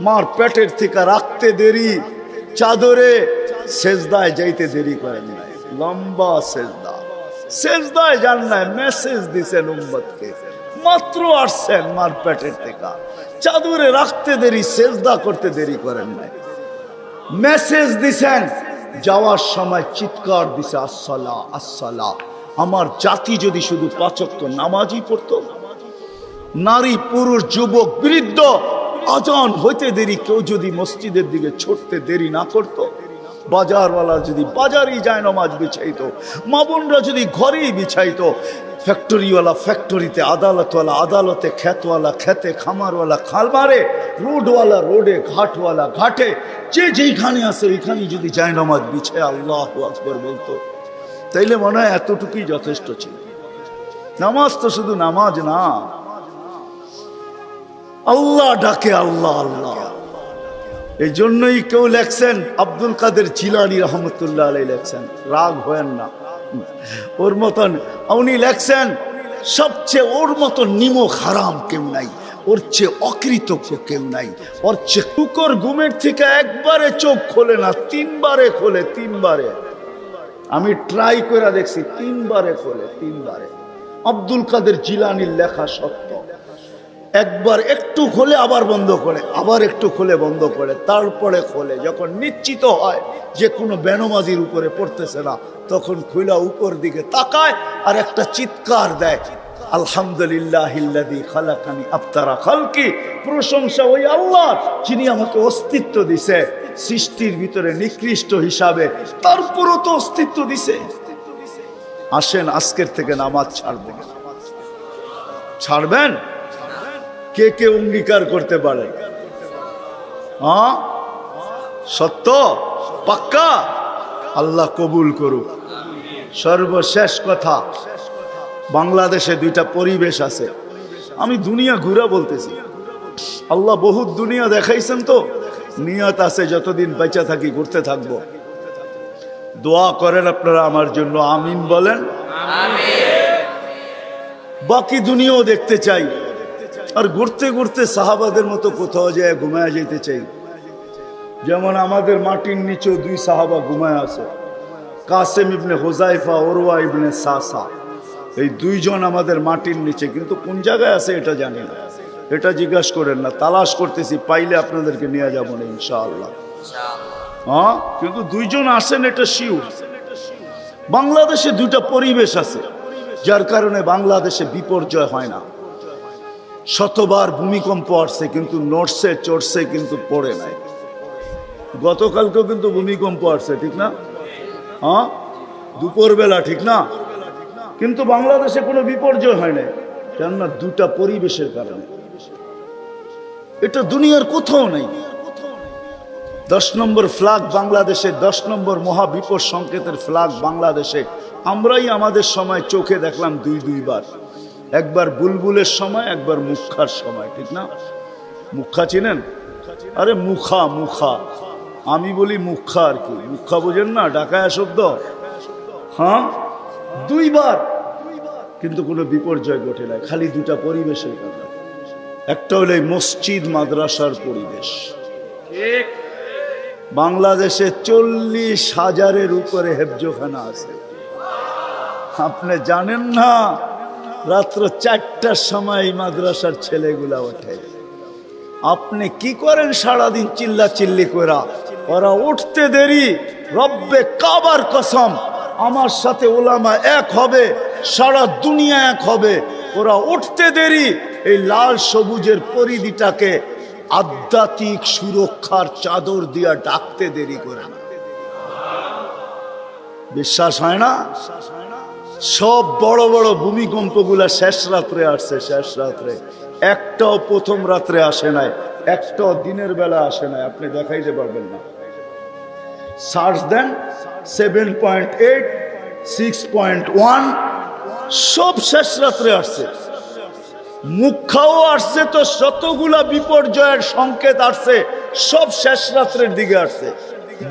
মার পেটের থেকে রাখতে দেরি, চাদরে সেজদায় যাইতে দেরি করেন নাই, লম্বা সেজদায় যান নাই, মেসেজ দিছেন উম্মতকে। মাত্র আসছেন মার পেটের থেকে, চাদরে রাখতে দেরি, সেজদা করতে দেরি করেন নাই, মেসেজ দিছেন। যাওয়ার সময় চিৎকার দিছে, আসসালা আসসালা। আমার জাতি যদি শুধু 5 ওয়াক্ত নামাজই পড়তো, নারী পুরুষ যুবক বৃদ্ধ, আজান হইতে দেরি কেউ যদি মসজিদের দিকে ছুটতে দেরি না করতো, বাজারওয়ালা যদি বাজারই যায় নামাজ বিছাইতো, মা বোনরা যদি ঘরেই বিছাইতো, ফ্যাক্টরিওয়ালা ফ্যাক্টরিতে, আদালতওয়ালা আদালতে, খেতওয়ালা খেতে, খামারওয়ালা খামারে, রোডওয়ালা রোডে, ঘাটওয়ালা ঘাটে, যে যেইখানে আছে ওইখানে যদি যায় নামাজ বিছায় আল্লাহু আকবার বলতো, তাইলে মনে হয় এতটুকুই যথেষ্ট ছিল। নামাজ তো শুধু নামাজ না, আল্লাহ ডাকে আল্লাহ আল্লাহ। এই জন্যই কেউ লেখছেন, আব্দুল কাদের জিলানী রহমতুল্লাহ আলাইহি লেখছেন, রাগ হয়েন না, ওর মতন উনি লেখছেন, সবচেয়ে ওর মতো নিমক হারাম কেউ নাই, ওর চেয়ে অকৃতজ্ঞ কেউ নাই, ওর চেয়ে কুকুর ঘুমের থেকে একবারে চোখ খোলে না, 3 বারে খোলে, 3 বারে। আমি ট্রাই করে দেখছি, 3 বারে খোলে, 3 বারে। আব্দুল কাদের জিলানীর লেখা সত্য, একবার একটু খোলে আবার বন্ধ করে, আবার একটু খোলে বন্ধ করে, তারপরে খোলে। যখন নিশ্চিত হয় যে কোনো বেনমাজির উপরে পড়তেছে না, তখন খুলা উপর দিকে তাকায় আর একটা চিৎকার দেয়, আলহামদুলিল্লাহিল্লাযী খালাকানি আফতারা খালকি। প্রশংসা ওই আল্লাহ যিনি আমাকে অস্তিত্ব দিছে সৃষ্টির ভিতরে নিকৃষ্ট হিসাবে, তারপরও তো অস্তিত্ব দিছে। আসেন আজকের থেকে নামাজ ছাড়বেন, ছাড়বেন? কে কে অঙ্গীকার করতে পারে? হ্যাঁ, সত্য পাক্কা? আল্লাহ কবুল করুক। সর্বশেষ কথা, বাংলাদেশে 2টা পরিবেশ আছে। আমি দুনিয়া ঘুরা বলতেছি, আল্লাহ বহুত দুনিয়া দেখাইছেন, তো নিয়ত আছে যতদিন বেঁচে থাকি ঘুরতে থাকবো। দোয়া করেন আপনারা আমার জন্য, আমিন বলেন। বাকি দুনিয়াও দেখতে চাই, আর ঘুরতে ঘুরতে সাহাবাদের মতো কোথাও যায় ঘুমায় যেতে চাই। যেমন আমাদের মাটির নিচেও 2 সাহাবা ঘুমায় আছে, কাসেম ইবনে হুজাইফা, উরওয়া ইবনে সাসা। এই 2 জন আমাদের মাটির নিচে, কিন্তু কোন জায়গায় আছে এটা জানি না, এটা জিজ্ঞাসা করেন না, তালাশ করতেছি, পাইলে আপনাদেরকে নিয়ে যাবো না ইনশাআল্লাহ। হ্যাঁ, কিন্তু 2 জন আসেন এটা শিওর। বাংলাদেশে 2টা পরিবেশ আছে, যার কারণে বাংলাদেশে বিপর্যয় হয় না। শতবার ভূমিকম্প আসছে, কিন্তু নড়ছে চড়ছে, কিন্তু পড়ে নাই। গতকালকেও কিন্তু ভূমিকম্প আসছে, ঠিক না? হ্যাঁ, দুপুরবেলা, ঠিক না? কিন্তু বাংলাদেশে কোনো বিপর্যয় হয় নাই, কেননা 2টা পরিবেশের কারণে। এটা দুনিয়ার কোথাও নেই। 10 নম্বর ফ্ল্যাগ বাংলাদেশে, 10 নম্বর মহাবিপদ সংকেতের ফ্ল্যাগ বাংলাদেশে। আমরাই আমাদের সময় চোখে দেখলাম 2 বার, একবার বুলবুলের সময়, একবার মুখার সময়, ঠিক না? মুখা চিনেন? আরে মুখা, মুখা, আমি বলি মুখা, আর কি মুখা বোঝেন না, ঢাকায় শব্দ। হ্যাঁ, 2 বার, কিন্তু কোনো বিপর্যয় ঘটে নাই, খালি 2টা পরিবেশের কারণে। একটা হলো এই মসজিদ মাদ্রাসার পরিবেশ। বাংলাদেশে 40,000-এর উপরে হেফজোখানা আছে। আপনি জানেন না, রাত্র 4টার সময় এই মাদ্রাসার ছেলেগুলা ওঠে। আপনি কি করেন সারাদিন চিল্লা চিল্লি করা? ওরা উঠতে দেরি, রব্বে কাবার কসম আমার সাথে ওলামা এক হবে, সারা দুনিয়া এক হবে। ওরা উঠতে দেরি, এই লাল সবুজের পরিধিটাকে আধ্যাত্মিক সুরক্ষার চাদর দিয়া ডাকতে দেরি করে না। বিশ্বাস হয় না? সব বড় বড় ভূমিকম্পগুলা শেষ রাত্রে আসছে, শেষ রাত্রে। একটাও প্রথম রাত্রে আসে নাই, একটাও দিনের বেলা আসে নাই। আপনি দেখাইতে পারবেন না। সার্চ দেন 7.8, 6.1 সব শেষ রাত্রে আসছে। মুখাও আসছে তো শতগুলা বিপর্যয়ের সংকেত আসছে, সব শেষ রাত্রের দিকে আসছে।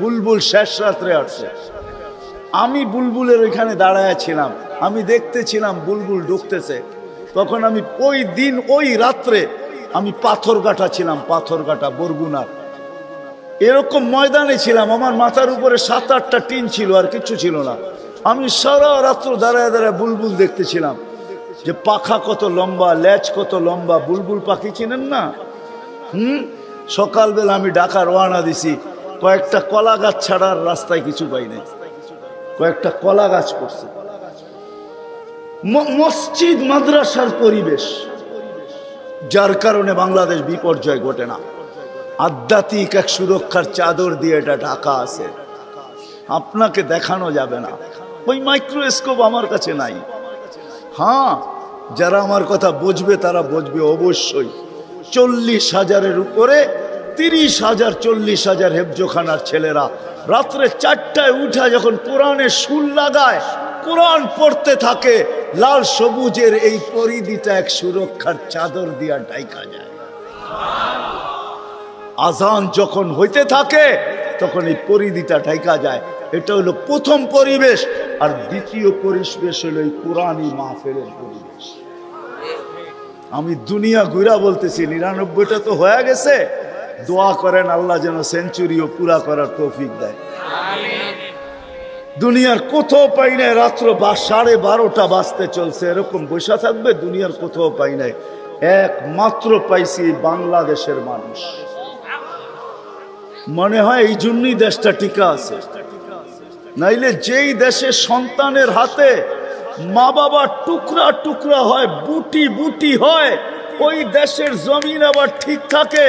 বুলবুল শেষ রাত্রে আসছে। আমি বুলবুলের ওইখানে দাঁড়ায় ছিলাম, আমি দেখতেছিলাম বুলবুল ঢুকতেছে। তখন আমি ওই দিন ওই রাত্রে আমি পাথরঘাটা ছিলাম, পাথরঘাটা বরগুনার এরকম ময়দানে ছিলাম। আমার মাথার উপরে 7-8টা টিন ছিল, আর কিচ্ছু ছিল না। আমি সারা রাত্র দাঁড়ায় দাঁড়ায় বুলবুল দেখতেছিলাম, যে পাখা কত লম্বা, লেজ কত লম্বা। বুলবুল পাখি চিনেন না? সকালবেলা আমি ঢাকা রওনা দিছি, কয়েকটা কলা গাছ ছাড়ার রাস্তায় কিছু পাই নাই, কয়েকটা কলা গাছ পড়ছে। মসজিদ মাদ্রাসার পরিবেশ, যার কারণে বাংলাদেশ বিপর্যয় ঘটে না। আধ্যাত্মিক এক সুরক্ষার চাদর দিয়ে এটা ঢাকা আছে, আপনাকে দেখানো যাবে না। ওই মাইক্রোস্কোপ আমার কাছে নাই। হ্যাঁ, যারা আমার কথা বুঝবে তারা বুঝবে অবশ্যই। 40,000-এর উপরে 30,000, 40,000 হেফজোখানার ছেলেরা রাত্রে 4টায় উঠা যখন কোরআনের সুর লাগায়, কোরআন পড়তে থাকে, লাল সবুজের এই পরিধিটা এক সুরক্ষার চাদর দিয়া ঢাকা যায়। আজান যখন হইতে থাকে তখন এই পরিধিটা ঢাকা যায়। এটা হলো প্রথম পরিবেশ। আর দ্বিতীয় পরিবেশ হলো এই কোরআনী মাহফিলের পরিবেশ। আমি দুনিয়া ঘুরা বলতেছি, 99টা তো হয়ে গেছে। দোয়া করেন আল্লাহ যেন সেঞ্চুরিও পুরা করার তৌফিক দেয়। দুনিয়ার কোথাও পাই নাই, রাত্র 12:30 বাজতে চলছে, এরকম বসে থাকবে। দুনিয়ার কোথাও পাই নাই, একমাত্র পাইছি বাংলাদেশের মানুষ। মনে হয় এই জন্যই দেশটা টিকা আছে। নাইলে যেই দেশে সন্তানের হাতে মা বাবা টুকরা টুকরা হয়, বুটি বুটি হয়, ওই দেশের জমিন আবার ঠিক থাকে।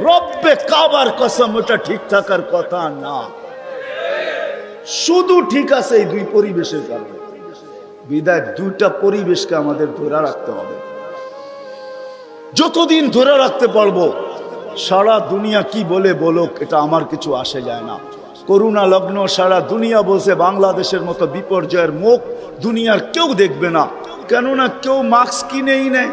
রব্বে কাবার কসম ওটা ঠিক থাকার কথা না। শুধু ঠিক আছে এই দুই পরিবেশের কারণে। বিদায় দুইটা পরিবেশকে আমাদের ধরে রাখতে হবে। যতদিন ধরে রাখতে পারবো, সারা দুনিয়া কি বলে বলুক, এটা আমার কিছু আসে যায় না। করোনা লগ্ন সারা দুনিয়া বলছে বাংলাদেশের মতো বিপর্যয়ের মুখ দুনিয়ার কেউ দেখবে না। কেননা কেউ মাস্ক কিনেই নেয়,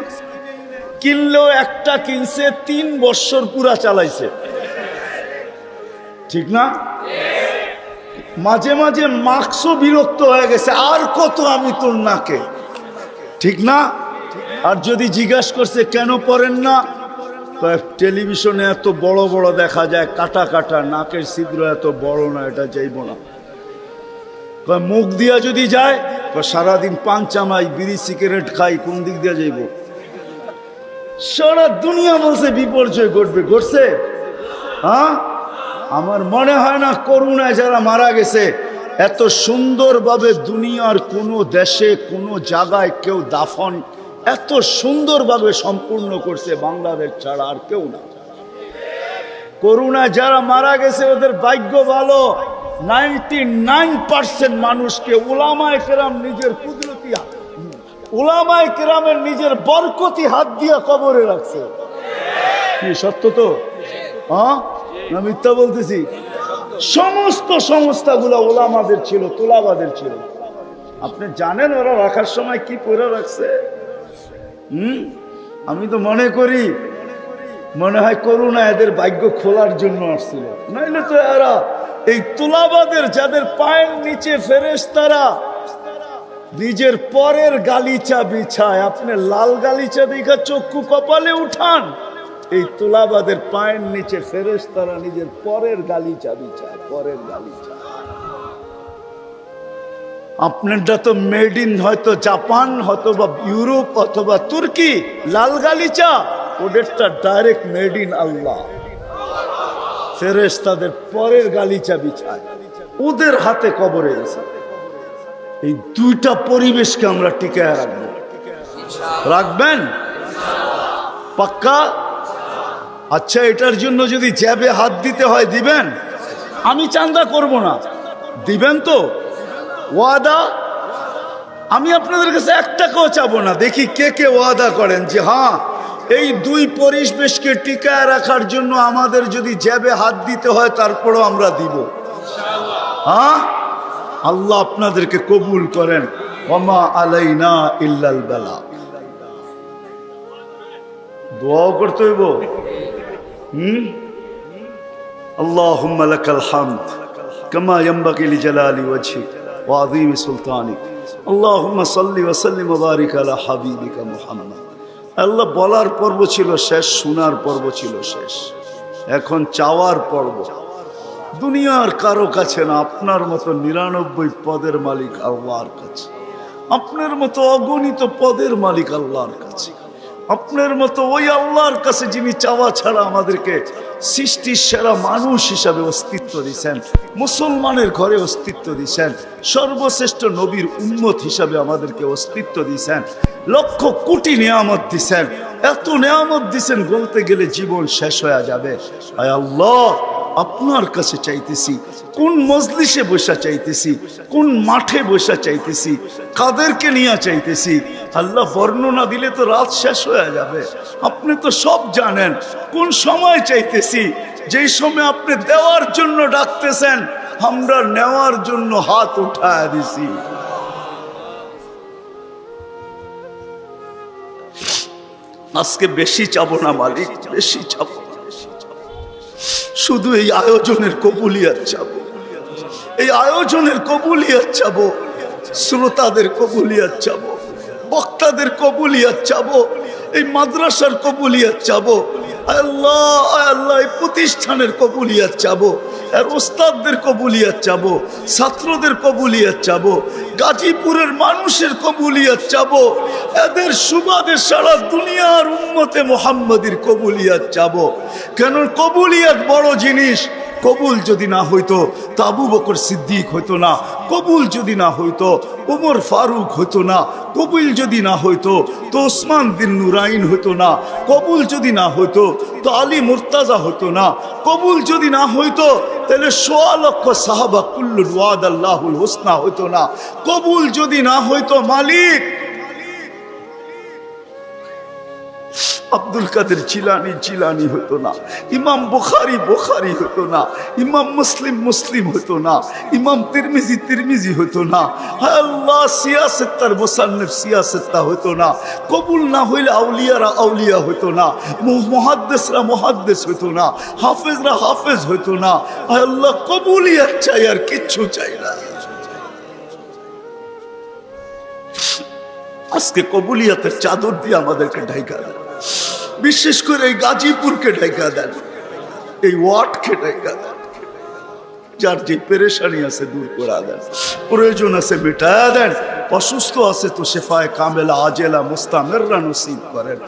কিনলেও একটা কিনছে 3 বছর পুরা চালাইছে, ঠিক না? মাঝে মাঝে মাস্কও বিরক্ত হয়ে গেছে, আর কত আমি তোর নাকে, ঠিক না? আর যদি জিজ্ঞাসা করছে কেন পড়েন না, টেলিভিশনে এত বড় বড় দেখা যায়, কাটা কাটা, নাকের ছিদ্র এত বড় না, এটা যাইব না। মুখ দিয়া যদি যায়, সারাদিন পান চামাই, বিড়ি সিগারেট খাই, কোন দিক দিয়া যাইব? সারা দুনিয়া বলছে বিপর্যয় ঘটবে, ঘটছে? হ্যাঁ, আমার মনে হয় না করোনায় যারা মারা গেছে এত সুন্দরভাবে দুনিয়ার কোনো দেশে কোনো জায়গায় কেউ দাফন এত সুন্দরভাবে সম্পূর্ণ করছে বাংলাদেশ ছাড়া আর কেউ না। করোনায় যারা মারা গেছে ওদের ভাগ্য ভালো। 99% মানুষকে উলামায়ে কেরাম নিজের কুদরতি, উলামায়ে কেরামের নিজের বরকতি হাত দিয়া কবরে রাখছে। কি সত্য তো? হ্যাঁ না মিথ্যা বলতেছি? সমস্ত সংস্থাগুলো ওলামাদের ছিল, তোলাবাদের ছিল। আপনি জানেন ওরা রাখার সময় কি করে রাখছে? আমি তো মনে করি মনে হয় করোনা এদের ভাগ্য খোলার জন্য আসছিল, নাইলে তো এরা এই তোলাবাদের যাদের পায়ের নিচে ফেরেশতারা নিজের পরের গালিচা বিছায়, আপনি লাল গালিচা দেখা চক্ষু কপালে উঠান। এই তোলাবাদের পায়ের নিচে ফেরেশতারা নিজের পরের গালিচা বিছায়, পরের গালিচা। আপনারটা তো মেড ইন হয়তো জাপান, অথবা ইউরোপ, অথবা তুর্কি, লাল গালিচা। ওদেরটা ডাইরেক্ট মেড ইন আল্লাহ। ফেরেশতাদের পরের গালিচা বিছায়, ওদের হাতে কবরে গেছে। এই দুইটা পরিবেশকে আমরা টিকায় রাখবো। রাখবেন পাক্কা? আচ্ছা, এটার জন্য যদি জ্যাবে হাত দিতে হয় দিবেন? আমি চান্দা করব না, দিবেন তো? ওয়াদা? আমি আপনাদের কাছে 1 টাকাও চাবো না। দেখি কে কে ওয়াদা করেন যে হ্যাঁ, এই দুই পরিবেশকে টিকায় রাখার জন্য আমাদের যদি জ্যাবে হাত দিতে হয় তারপরও আমরা দিব। হ্যাঁ, আল্লাহ আপনাদেরকে কবুল করেন। ওমা আলাইনা ইল্লাল বালা। দোয়াও করতে হইব। আল্লাহুম্মা লাকাল হামদ কামা ইয়ানবাগি লিজালালি ওয়াজহিক ওয়া আযীমি সুলতানিক। আল্লাহুম্মা সাল্লি ওয়া সাল্লিম ওয়া বারিক আলা হাবিবিকা মুহাম্মদ। আল্লাহ বলার পর্ব ছিল শেষ, শোনার পর্ব ছিল শেষ, এখন চাওয়ার পর্ব। দুনিয়ার কারো কাছে না, আপনার মতো 99 পদের মালিক আল্লাহর কাছে, আপনার মতো অগণিত পদের মালিক আল্লাহর কাছে, আপনার মতো ওই আল্লাহর কাছে যিনি চাওয়া ছাড়া আমাদেরকে সৃষ্টির সেরা মানুষ হিসাবে অস্তিত্ব দিয়েছেন, মুসলমানের ঘরে অস্তিত্ব দিয়েছেন, সর্বশ্রেষ্ঠ নবীর উম্মত হিসাবে আমাদেরকে অস্তিত্ব দিয়েছেন, লক্ষ কোটি নিয়ামত দিয়েছেন। এত নিয়ামত দিয়েছেন বলতে গেলে জীবন শেষ হয়ে যাবে। আয় আল্লাহ, আপনার কাছে চাইতেছি, কোন মজলিসে বসা চাইতেছি, কোন মাঠে বসা চাইতেছি, কাদেরকে নিয়ে চাইতেছি। আল্লাহ বর্ণনা দিলে তো রাত শেষ হয়ে যাবে। আপনি তো সব জানেন। কোন সময় চাইতেছি, যেই সময় আপনি দেওয়ার জন্য ডাকতেছেন, আমরা নেওয়ার জন্য হাত উঠায় দিছি। আজকে বেশি চাবো না মালিক, বেশি চাবো না। শুধু এই আয়োজনের কবুলিয়াত চাবো, এই আয়োজনের কবুলিয়াত চাবো, শ্রোতাদের কবুলিয়াত চাবো, বক্তাদের কবুলিয়াত চাবো, এই মাদ্রাসার কবুলিয়াত চাবো। আল্লাহ আল্লাহ, এই প্রতিষ্ঠানের কবুলিয়াত চাবো, আর ওস্তাদদের কবুলিয়াত চাবো, ছাত্রদের কবুলিয়াত চাবো, গাজীপুরের মানুষের কবুলিয়াত চাবো, এদের সুবাদে সারা দুনিয়ার উম্মতে মুহাম্মাদির কবুলিয়াত চাবো। কেন কবুলিয়াত বড় জিনিস। কবুল যদি না হইতো তো আবু বকর সিদ্দিক হইতো না, কবুল যদি না হইতো উমর ফারুক হইতো না, কবুল যদি না হইতো তো ওসমান বিন নুরাইন হইতো না, কবুল যদি না হইতো তো আলী মুর্তাজা হইতো না, কবুল যদি না হইতো তাহলে ১৬ লক্ষ সাহাবা কুল্লুল ওয়াদাল্লাহুল হুসনা হইতো না, কবুল যদি না হইতো মালিক আব্দুল কাদের জিলানি জিলানি হতো না, ইমাম বুখারী বুখারী হতো না, ইমাম মুসলিম মুসলিম হতো না, ইমাম তিরমিজি তিরমিজি হতো না, হায় আল্লাহ সিয়াসেত্তার মুসান্নিফ সিয়াসেত্তা হতো না। কবুল না হইলে আউলিয়ারা আউলিয়া হতো না, মুহাদ্দিসরা মুহাদ্দিস হতো না, হাফেজরা হাফেজ হতো না। হায় আল্লাহ, কবুলিয়াত চাই, আর কিচ্ছু চাই না। আজকে কবুলিয়াতের চাদর দিয়ে আমাদেরকে ঢাকা দেন, বিশেষ করে এই গাজীপুরকে ঢাকা দেন, এই ওয়ার্ডকে ঢাকা দেন। যার যে পেরেশানি আছে দূর করে দেন, প্রয়োজন আছে মেটায়া দেন, অসুস্থ আছে তো শেফায়ে কামেলা আজেলা মুস্তামেররা নসিব করেন।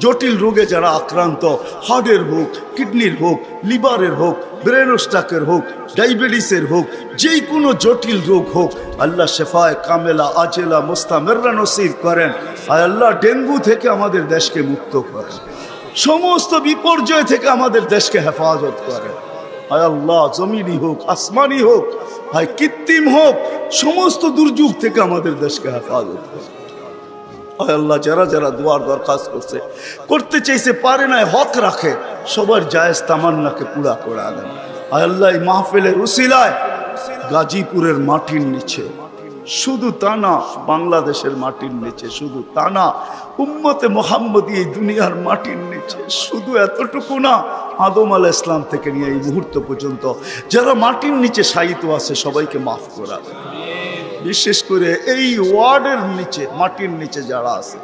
জটিল রোগে যারা আক্রান্ত, হার্টের হোক, কিডনির হোক, লিভারের হোক, ব্রেন স্ট্রোকের হোক, ডায়াবেটিসের হোক, যে কোনো জটিল রোগ হোক, আল্লাহ শেফায়ে কামেলা আজেলা মুস্তামেররা নসিব করেন। আর আল্লাহ ডেঙ্গু থেকে আমাদের দেশকে মুক্ত করেন, সমস্ত বিপর্যয় থেকে আমাদের দেশকে হেফাজত করেন। হায় আল্লাহ, জমিনি হোক, আসমানি হোক, হায় কৃত্রিম হোক, সমস্ত দুর্যোগ থেকে আমাদের দেশকে হেফাজত করেন। হায় আল্লাহ, যারা যারা দোয়ার দরখাস্ত করছে, করতে চাইছে, পারে না, হক রাখে, সবার জায়েজ তামান্নাকে পুরা করে দেন। হায় আল্লাহ, এই মাহফিলের উসিলায় গাজীপুরের মাটির নিচে, শুধু তা না বাংলাদেশের মাটির নিচে, শুধু তা না উম্মতে মুহাম্মদী এই দুনিয়ার মাটির নিচে, শুধু এতটুকু না, আদম আলাইহিস সালাম থেকে নিয়ে এই মুহূর্ত পর্যন্ত যারা মাটির নিচে শায়িত আছে সবাইকে মাফ করা দেন। বিশেষ করে এই ওয়ার্ডের নিচে, মাটির নিচে যারা আছে,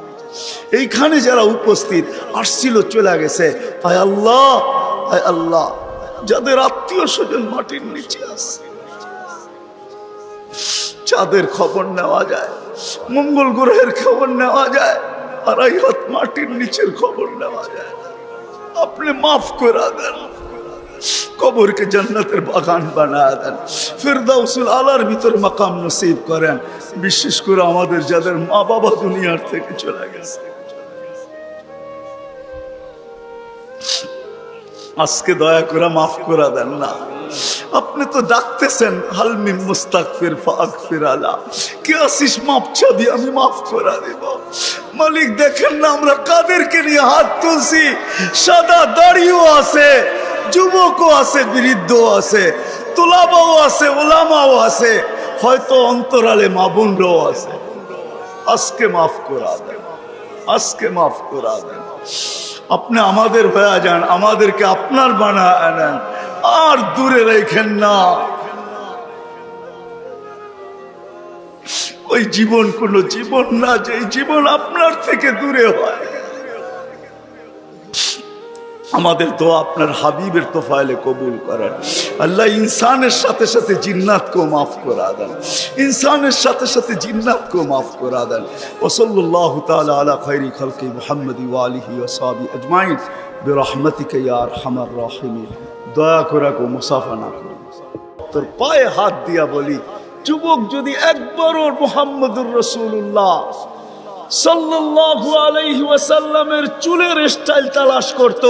এইখানে যারা উপস্থিত আসছিল, চলে গেছে, আয় আল্লাহ, আয় আল্লাহ, যাদের আত্মীয় স্বজন মাটির নিচে আছে, চাঁদের খবর নেওয়া যায়, মঙ্গল গ্রহের খবর নেওয়া যায়, আর এই হাত মাটির নিচের খবর নেওয়া যায়, আপনি মাফ করে দেন, কবরকে জান্নাতের বাগান বানায় দেন, ফিরদাউসুল আলার ভিতর মাকাম নসিব করেন। বিশেষ করে আমাদের যাদের মা বাবা দুনিয়ার থেকে চলে গেছে, আজকে দয়া করে মাফ করে দেন না। আপনি তো ডাকতেছেন, হালমি মুস্তাগফির ফাগফির আলা, কে আসিস মাফ চাবি, আমি মাফ করে দেব। মালিক দেখেন না আমরা কাদেরকে নিয়ে হাত তুলছি, সাদা দাড়িও আছে, যুবকও আছে, বৃদ্ধও আছে, তোলাবাও আছে, ওলামাও আছে, হয়তো অন্তরালে মা বোনরাও আছে। আজকে মাফ করা দেন, আজকে মাফ করা দেন। আপনি আমাদের হয়ে যান, আমাদেরকে আপনার বানায় আনেন, আর দূরে রেখেন না। ওই জীবন কোন জীবন না, যে জীবন আপনার থেকে দূরে হয়। আমাদের দোয়া আপনার হাবিবের তোফায়েলে কবুল করেন। আল্লাহ ইনসানের সাথে সাথে জিন্নাতকেও মাফ করা দেন, ইনসানের সাথে সাথে জিন্নাতকেও মাফ করা দেন। ওয়াসাল্লাল্লাহু তাআলা আলা খায়রি খালকি মুহাম্মাদি ওয়া আলিহি ওয়া সাহবিহি আজমাইন বিরহমাতিকা ইয়া আরহামার রাহিমিন। দয়া করে কো মুসাফা না করি, তোর পায়ে হাত দিয়া বলি, যুবক যদি একবারও মুহাম্মদুর রাসূলুল্লাহ সাল্লাল্লাহু আলাইহি ওয়াসাল্লামের চুলের স্টাইল তালাশ করত,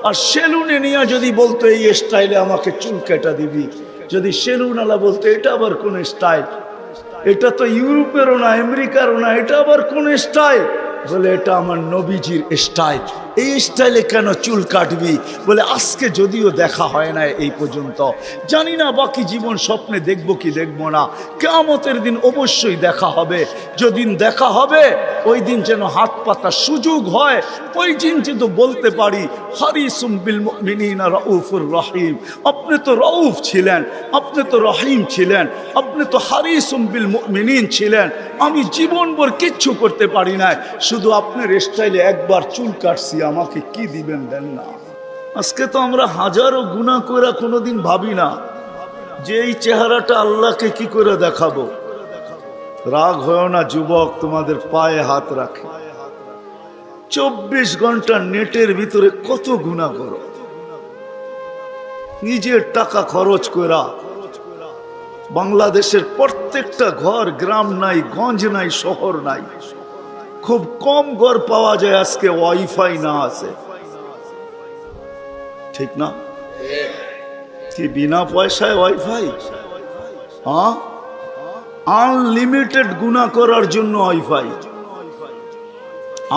আর সেলুনে নিয়ে যদি বলতো এই স্টাইলে আমাকে চুল কেটে দিবি, যদি সেলুন আলা বলতো এটা আবার কোন স্টাইল, এটা তো ইউরোপেরও না, আমেরিকারও না, এটা আবার কোন স্টাইল, বলে এটা আমার নবীজির স্টাইল, এই স্টাইলে কেন চুল কাটবি? বলে আজকে যদিও দেখা হয় না এই পর্যন্ত, জানি না বাকি জীবন স্বপ্নে দেখবো কি দেখবো না, কিয়ামতের দিন অবশ্যই দেখা হবে। যেদিন দেখা হবে ওই দিন যেন হাত পাতার সুযোগ হয়, ওই দিন যেন বলতে পারি হারিসুম বিল মুমিনিনা রাউফুর রহিম। আপনি তো রাউফ ছিলেন, আপনি তো রহিম ছিলেন, আপনি তো হারিসুম বিল মুমিনিন ছিলেন। আমি জীবনভর কিচ্ছু করতে পারি না, শুধু আপনার স্টাইলে একবার চুল কাটছি, আমাকে কি দিবেন দেন না। আজকে তো আমরা হাজারো গুনাহ করে কোনোদিন ভাবি না যে এই চেহারাটা আল্লাহকে কি করে দেখাবো। রাগ হয় না যুবক, তোমাদের পায়ে হাত রাখে, 24 ঘন্টা নেটের ভিতরে কত গুনাহ করো, নিজের টাকা খরচ করা। বাংলাদেশের প্রত্যেকটা ঘর, গ্রাম নাই, গঞ্জ নাই, শহর নাই, খুব কম ঘর পাওয়া যায় আজকে ওয়াইফাই না আছে, ঠিক না? কি বিনা পয়সায় ওয়াইফাই? হ্যাঁ, আনলিমিটেড গুনাহ করার জন্য ওয়াইফাই,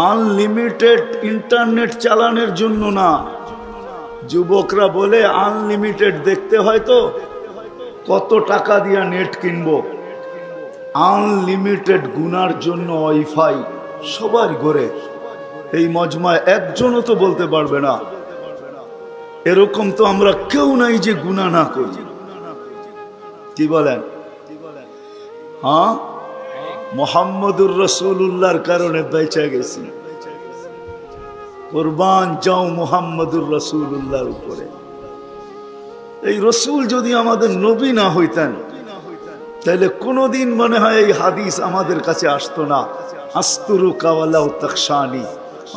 আনলিমিটেড ইন্টারনেট চালানোর জন্য না। যুবকরা বলে আনলিমিটেড দেখতে হয় তো কত টাকা দিয়া নেট কিনবো, আনলিমিটেড গুনার জন্য ওয়াইফাই সবার ঘরে। এই মজমায় একজনও তো বলতে পারবে না এরকম তো আমরা কেউ নাই যে গুনাহ না করি। কি বলেন? হ্যাঁ, মুহাম্মদুর রাসূলুল্লাহর কারণে বেঁচে গেছি। কুরবান যাও মুহাম্মদুর রাসূলুল্লাহর উপরে। এই রসুল যদি আমাদের নবী না হইতেন তাহলে কোনোদিন মনে হয় এই হাদিস আমাদের কাছে আসতো না। আস্তুরুকা ওয়ালাউ তাখশানি,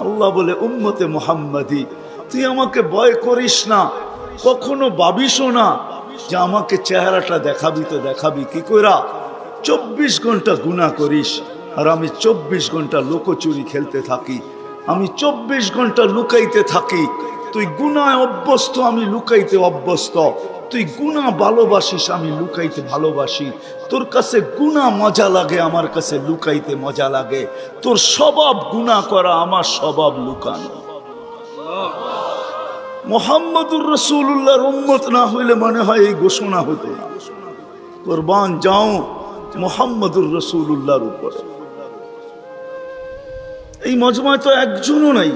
আল্লাহ বলে উম্মতে মুহাম্মাদি তুই আমাকে ভয় করিস না, কখনো ভাবিসও না যে আমাকে চেহারাটা দেখাবি, তো দেখাবি কি কইরা? 24 ঘন্টা গুনাহ করিস, আর আমি 24 ঘন্টা লুকোচুরি খেলতে থাকি, আমি 24 ঘন্টা লুকাইতে থাকি। তুই গুনায় অভ্যস্ত, আমি লুকাইতে অভ্যস্ত। তুই গুনাহ ভালোবাসিস, আমি লুকাইতে ভালোবাসি। তোর কাছে গুনাহ মজা লাগে, আমার কাছে লুকাইতে মজা লাগে। তোর স্বভাব গুনাহ করা, আমার স্বভাব লুকানো। মুহাম্মদুর রাসূলুল্লাহর উম্মত না হইলে মনে হয় এই ঘোষণা হতো না। কুরবান যাও মুহাম্মদুর রাসূলুল্লাহর উপরে। এই মজমায় তো একজনও নাই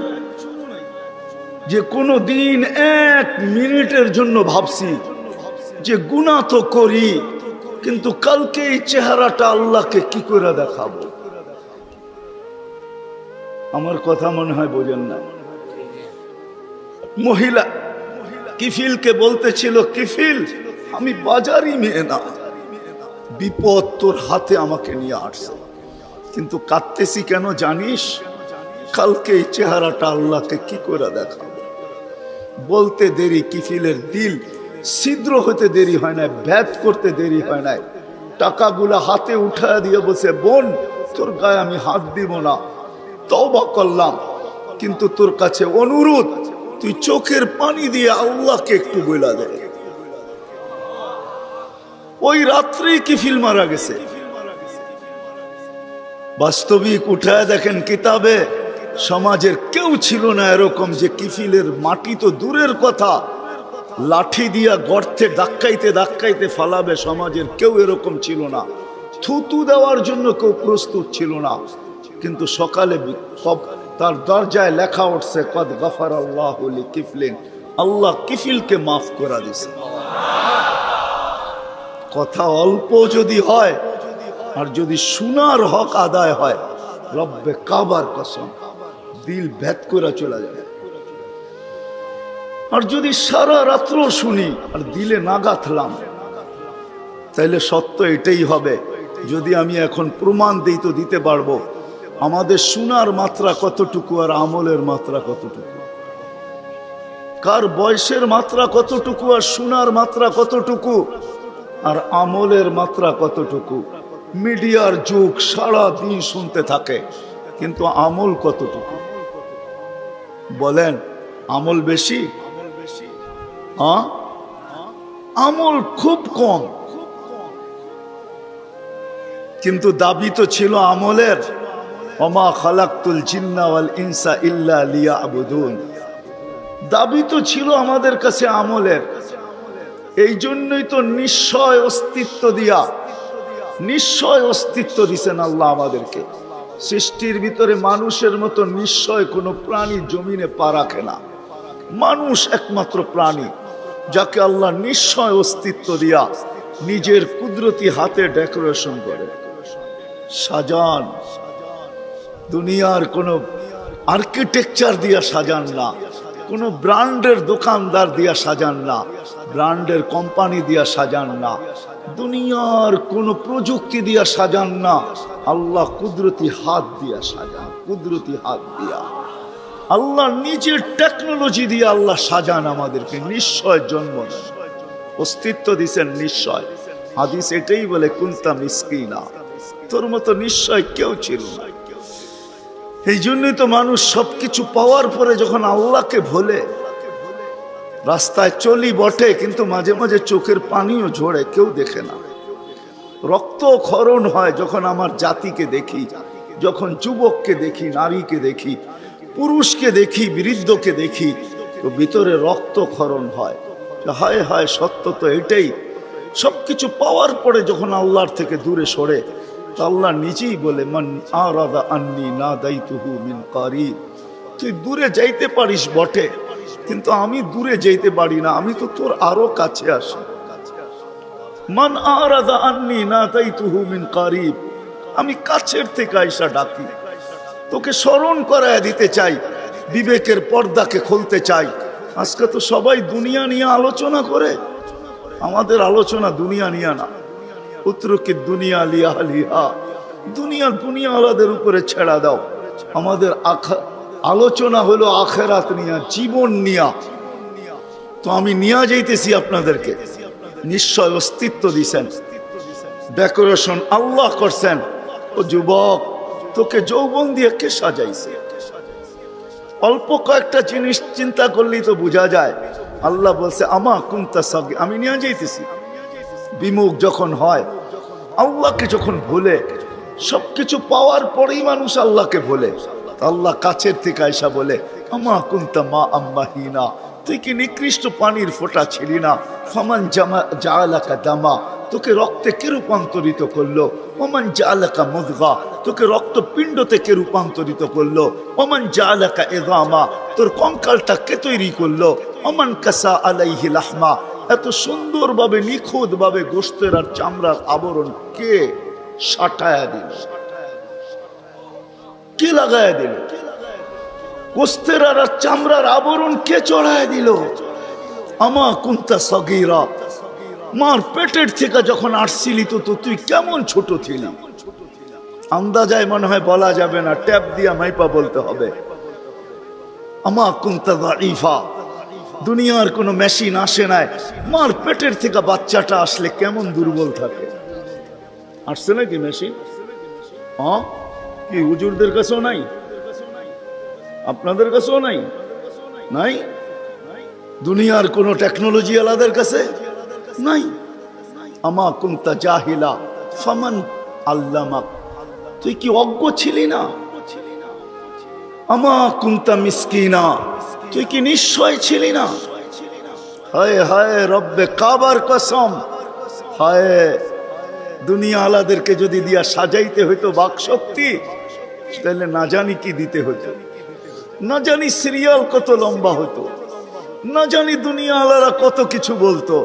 যে কোনো দিন 1 মিনিটের জন্য ভাবছি যে গুনাহ তো করি, কিন্তু কালকে এই চেহারাটা আল্লাহকে কি করে দেখাবো? আমার কথা মনে হয় বোঝেন না। মহিলা কিফিলকে বলতেছিল, কিফিল আমি বাজারি মেয়ে না, বিপদ তোর হাতে আমাকে নিয়ে আসছে, কিন্তু কাঁদতেছি কেন জানিস? কালকে এই চেহারাটা আল্লাহকে কি করে দেখাবো? বলতে দেরি কিফিলের দিল ছিদ্র হতে দেরি হয় না, ভেদ করতে দেরি হয় না। টাকাগুলা হাতে উঠায় দিয়ে বসে, বোন তোর গায়ে আমি হাত দিব না, তওবা করলাম, কিন্তু তোর কাছে অনুরোধ তুই চোখের পানি দিয়ে আল্লাহকে একটু বইলা দে। ওই রাত্রেই কিফিল মারা গেছে। বাস্তবিক উঠায় দেখেন কিতাবে, সমাজের কেউ ছিল না এরকম যে কিফিলের মাটি তো দূরের কথা, লাঠি দিয়া গর্তে ধাক্কাইতে ধাক্কাইতে ফালাবে, সমাজের কেউ এরকম ছিল না। থুতু দেওয়ার জন্য কেউ প্রস্তুত ছিল না। কিন্তু সকালে তার দরজায় লেখা উঠছে, কদ গফারাল্লাহু লিকিফলিন, আল্লাহ কিফিলকে মাফ করে দিয়েছে। কথা অল্প যদি হয় আর যদি শোনার হক আদায় হয়, রব্বে কাবার কসম দিল ভেদ করে চলে যায়। আর যদি সারা রাত্র শুনি আর দিলে না গাঁথলাম, তাইলে সত্য এটাই হবে। যদি আমি এখন প্রমাণ দিই তো দিতে পারবো আমাদের শোনার মাত্রা কতটুকু আর আমলের মাত্রা কতটুকু, কার বয়সের মাত্রা কতটুকু আর শোনার মাত্রা কতটুকু আর আমলের মাত্রা কতটুকু। মিডিয়ার যুগ, সারা দিন শুনতে থাকে, কিন্তু আমল কতটুকু বলেন? আমল বেশি? আমল খুব কম, কিন্তু দাবি তো ছিল আমলের। ওমা খালাকতুল জিন্না ওয়াল ইনসা ইল্লা লিয়াবুদুন, দাবি তো ছিল আমাদের কাছে আমলের। এই জন্যই তো নিশ্চয় অস্তিত্ব দিয়া, নিশ্চয় অস্তিত্ব দিছেন আল্লাহ আমাদেরকে। সৃষ্টির ভিতরে মানুষের মতো নিশ্চয় কোনো প্রাণী জমিনে পা রাখে না। মানুষ একমাত্র প্রাণী যাকে আল্লাহ নিশ্চয় অস্তিত্ব দিয়া নিজের কুদরতি হাতে ডেকোরেশন করে সাজান। দুনিয়ার কোনো আর্কিটেকচার দিয়া সাজান না, কোনো ব্র্যান্ডের দোকানদার দিয়া সাজান না, ব্র্যান্ডের কোম্পানি দিয়া সাজান না, দুনিয়ার কোনো প্রযুক্তি দিয়া সাজান না, আল্লাহ কুদরতি হাত দিয়া সাজান। কুদরতি হাত দিয়া আল্লাহ নিজের টেকনোলজি দিয়ে আল্লাহ সাজান আমাদেরকে। নিশ্চয় জন্ম দেন, অস্তিত্ব দিছেন নিশ্চয়। হাদিস এটাই বলে, কুনতা মিসকিনা, তোর মতো নিশ্চয় কেউ ছিল না। এই জন্যই তো মানুষ সবকিছু পাওয়ার পরে যখন আল্লাহকে ভোলে, রাস্তায় চলি বটে কিন্তু মাঝে মাঝে চোখের পানিও ঝরে, কেউ দেখে না। রক্ত ক্ষরণ হয় যখন আমার জাতিকে দেখি, যখন যুবককে দেখি, নারীকে দেখি, পুরুষকে দেখি, বৃদ্ধকে দেখি, তো ভিতরে রক্ত ক্ষরণ হয়। হায় হায়, সত্য তো এটাই। সবকিছু পাওয়ার পরে যখন আল্লাহর থেকে দূরে সরে, তো আল্লাহ নিজেই বলে, মান আরাদা আন্নি নাদাইতুহু মিন কারিব, তুই দূরে যাইতে পারিস বটে, কিন্তু আমি দূরে যাইতে পারি না, আমি তো তোর আরো কাছে আসি। মান আরাদা আন্নি নাদাইতুহু মিন কারিব, আমি কাছের থেকে আইসা ডাকি, তোকে স্মরণ করায় দিতে চাই, বিবেকের পর্দাকে খুলতে চাই। আজকে তো সবাই দুনিয়া নিয়ে আলোচনা করে, আমাদের আলোচনা দুনিয়া নিয়ে না। উত্তরকে দুনিয়া লিয়া লিহা, দুনিয়া আলাদের উপরে ছেড়া দাও। আমাদের আলোচনা হলো আখেরাত নিয়া, জীবন নিয়া। তো আমি নিয়ে যাইতেছি আপনাদেরকে। নিশ্চয় অস্তিত্ব দিছেন, ডেকোরেশন আল্লাহ করছেন। ও যুবক, তোকে যৌবন দিয়ে কে সাজাইছে? অল্প কয়েকটা জিনিস চিন্তা করলেই তো বোঝা যায়। আল্লাহ বলছে, আমা কুনতা সাগী, আমি নিয়ে যাইতেছি। বিমুখ যখন হয়, আল্লাহকে যখন ভুলে, সবকিছু পাওয়ার পরেই মানুষ আল্লাহকে ভুলে, আল্লাহ কাছের থেকে আয়সা বলে, আমা কুনতা মা আম্মাহিনা, তুই কি নিকৃষ্ট পানির ফোঁটা ছিলি না? ফামান জাআলাকা দামা, তোকে রক্তে কে রূপান্তরিত করলো? ওমান জাআলাকা মুদগা, তোকে রক্তপিণ্ডতে কে রূপান্তরিত করলো? ওমান জাআলাকা ইযামা, তোর কঙ্কালটা কে তৈরি করলো? ওমান কাসা আলাইহি লাহমা, এত সুন্দরভাবে নিখুঁতভাবে গোশতের আর চামড়ার আবরণ কে সাটায়া দিল? কে লাগায়া দিল? গোশতের আর চামড়ার আবরণ কে চড়ায় দিল? আমা কুনতা সগীরা, মার পেটের থেকে যখন আসছিলি তো তুই কেমন ছোট ছিলি? আন্দাজায় মনে হয় বলা যাবে না, ট্যাপ দিয়া মাইপা বলতে হবে। আমা কুনতা দাঈফা, দুনিয়ার কোনো মেশিন আসে নাই, মার পেটের থেকে বাচ্চাটা আসলে কেমন দুর্বল থাকে। আসছে নাকি মেশিন? হ্যাঁ, কি হুজুরদের কাছেও নাই? আপনাদের কাছেও নাই? নাই? দুনিয়ার কোনো টেকনোলজি আলাদের কাছে নাই। আমা কুনতা জাহিলা ফামান আল্লামাক, তুই কি অজ্ঞ ছিলি না? আমা কুনতা মিসকিনা, তুই কি নিশ্চয় ছিলি না? হায় হায় রব্বে কাবার কসম, হায় দুনিয়া আলাদেরকে যদি দিয়া সাজাইতে হইতো বাক শক্তি, তাহলে না জানি কি দিতে হতো, না জানি সিরিয়াল কত লম্বা হতো, না জানি দুনিয়া আলারা কত কিছু বলতো।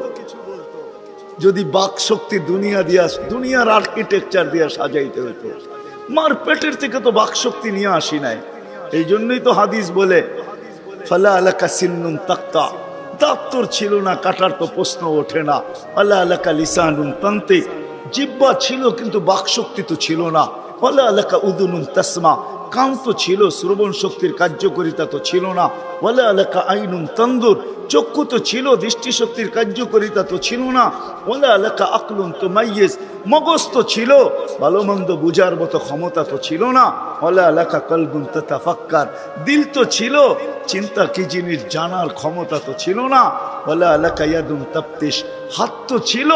যদি বাক শক্তি দুনিয়া দিয়া, দুনিয়ার আর্কিটেকচার দিয়া সাজাইতে হইতো। মার পেটের থেকে তো বাক শক্তি নিয়ে আসি নাই। এই জন্যই তো হাদিস বলে ফালা আলাকা সিন্নুন তাক্তা, দাঁত তোর ছিল না, কাটার তো প্রশ্ন ওঠে না। আলা আলাকা লিসানুন তান্তিক, জিহ্বা ছিল কিন্তু বাক শক্তি তো ছিল না। আলা আলাকা উদুনুন তাসমা, কান তো ছিল, শ্রবণ শক্তির কার্যকারিতা তো ছিল না। ওয়ালা আলাকা আইনুন তানদুর, চক্ষু তো ছিল, দৃষ্টিশক্তির কার্যকারিতা তো ছিল না। ওয়ালা আলাকা আকলুন তুমাইয়িজ, মগজ তো ছিল, ভালো মন্দ বুঝার মতো ক্ষমতা তো ছিল না। ওয়ালা আলাকা কলবুন তাতাফাক্কার, দিল তো ছিল, চিন্তা কি জিনিস জানার ক্ষমতা তো ছিল না। ওয়ালা আলাকা ইয়াদুন তাফতিশ, হাত তো ছিল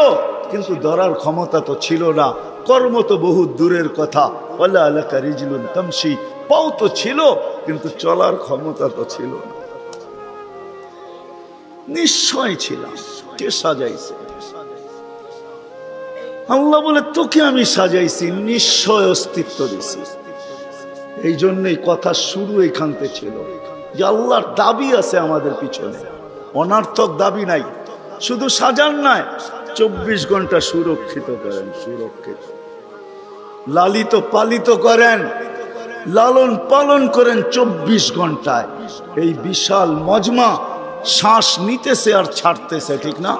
কিন্তু ধরার ক্ষমতা তো ছিল না। কর্ম তো বহু দূরের কথা। ওয়ালা আলাকা রিজলুন তামশি, পাও তো ছিল কিন্তু চলার ক্ষমতা তো ছিল না। নিশ্চয় ছিলাম। কে সাজাইছে? আল্লাহ বলে তোকে আমি সাজাইছি, নিশ্চয় অস্তিত্ব দিছি। এই জন্যই কথা শুরু এখানতে ছিল যে আল্লাহর দাবি আছে আমাদের পিছনে, অনার্থক দাবি নাই। শুধু সাজান নাই, 24 ঘন্টা সুরক্ষিত করেন, সুরক্ষিত লালিত পালিত করেন, লালন পালন করেন 24 ঘন্টায়। এই বিশাল মজমা শ্বাস নিতেছে আর ছাড়তেছে, ঠিক না?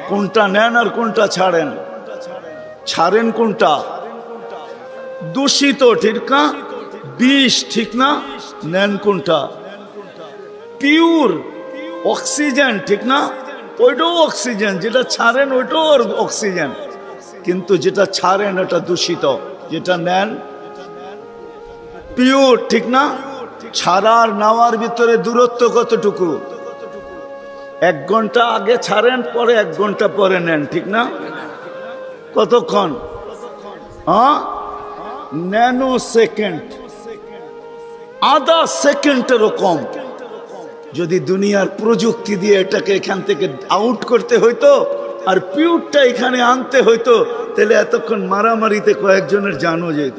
কোনটা নেন আর কোনটা ছাড়েন? ছাড়েন কোনটা? দূষিত, ঠিক না? বিষ, ঠিক না? নেন কোনটা? পিওর অক্সিজেন, ঠিক না? ওইটাও অক্সিজেন, যেটা ছাড়েন ওইটাও অক্সিজেন, কিন্তু যেটা ছাড়েন এটা দূষিত, যেটা নেন পিওর, ঠিক না? ছাড়ার নেওয়ার ভিতরে দূরত্ব কতটুকু? 1 ঘন্টা আগে ছাড়েন, পরে 1 ঘন্টা পরে নেন, ঠিক না? কতক্ষণ? ন্যানো সেকেন্ড, আধা সেকেন্ডেরও কম। যদি দুনিয়ার প্রযুক্তি দিয়ে এটাকে এখান থেকে আউট করতে হইতো আর পিওরটা এখানে আনতে হইতো, তাহলে এতক্ষণ মারামারিতে কয়েকজনের জানও যেত।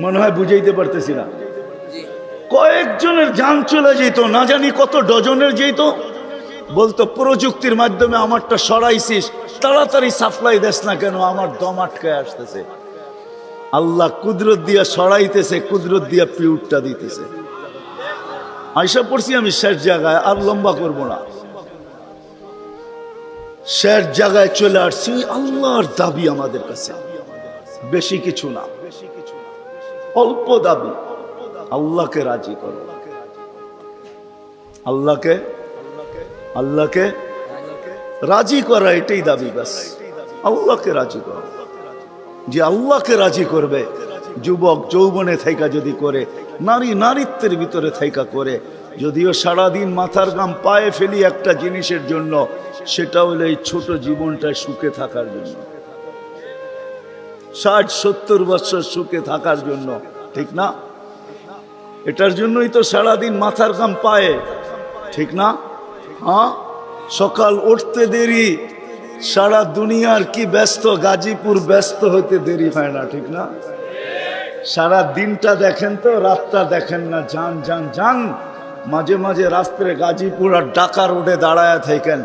মনে হয় বুঝাইতে পারতেছি না। কয়েকজনের জান চলে যেত, না জানি কত ডজনের যেত। বলতো প্রযুক্তির মাধ্যমে আমারটা সরাইছিস, তাড়াতাড়ি সাপ্লাই দেস না কেন, আমার দম আটকে আসতেছে। আল্লাহ কুদরত দিয়া সরাইতেছে, কুদরত দিয়া পিউরটা দিতেছে। আয়সা পড়ছি আমি শেষ জায়গায়, আর লম্বা করব না। শেষ জায়গায় চলে আসছি। আল্লাহর দাবি আমাদের কাছে বেশি কিছু না, অল্প দাবি। আল্লাহকে রাজি করো, আল্লাহকে আল্লাহকে রাজি করা, এটাই দাবি। ব্যাস আল্লাহকে রাজি করো। যে আল্লাহকে রাজি করবে, যুবক যৌবনে থাইকা যদি করে, নারী নারীত্বের ভিতরে থাইকা করে, যদিও সারাদিন মাথার গাম পায়ে ফেলি একটা জিনিসের জন্য, সেটা হলো এই ছোট জীবনটায় সুখে থাকার জন্য, 60-70 বছর সুখে থাকার জন্য, ঠিক না? এটার জন্যই তো সারাদিন মাথার গাম পায়ে, ঠিক না? সকাল উঠতে দেরি, সারা দুনিয়ার কি ব্যস্ত, গাজীপুর ব্যস্ত হতে দেরি হয় না, ঠিক না? সারা দিনটা দেখেন তো, রাতটা দেখেন না। যান যান যান, মাঝে মাঝে রাস্তায় গাজীপুর আর ঢাকা রোডে দাঁড়ায় থাকেন,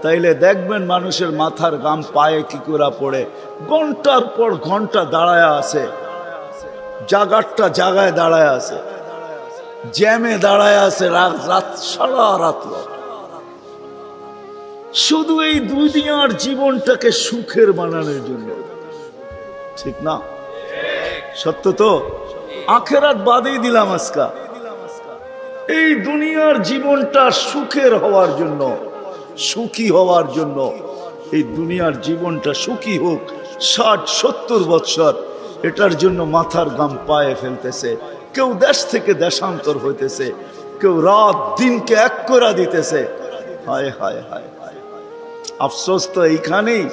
তাইলে দেখবেন মানুষের মাথার গাম পায়ে কি করে পড়ে। ঘন্টার পর ঘন্টা দাঁড়ায় আছে, জাগারটা জাগায় দাঁড়ায় আছে, জ্যামে দাঁড়ায় আছে, রাত সারা রাত। শুধু এই দুনিয়ার জীবনটাকে সুখের বানানোর জন্য, ঠিক না? সত্য তো? আখেরাত বাদেই দিলাম আজকা, এই দুনিয়ার জীবনটা সুখের হওয়ার জন্য, সুখী হওয়ার জন্য। এই দুনিয়ার জীবনটা সুখী হোক 60-70 বৎসর, এটার জন্য মাথার গাম পায়ে ফেলতেছে। কেউ দেশ থেকে দেশান্তর হইতেছে, কেউ রাত দিনকে এক করে দিতেছে। হায় হায় হায় হায়, আফসোস তো এইখানেই,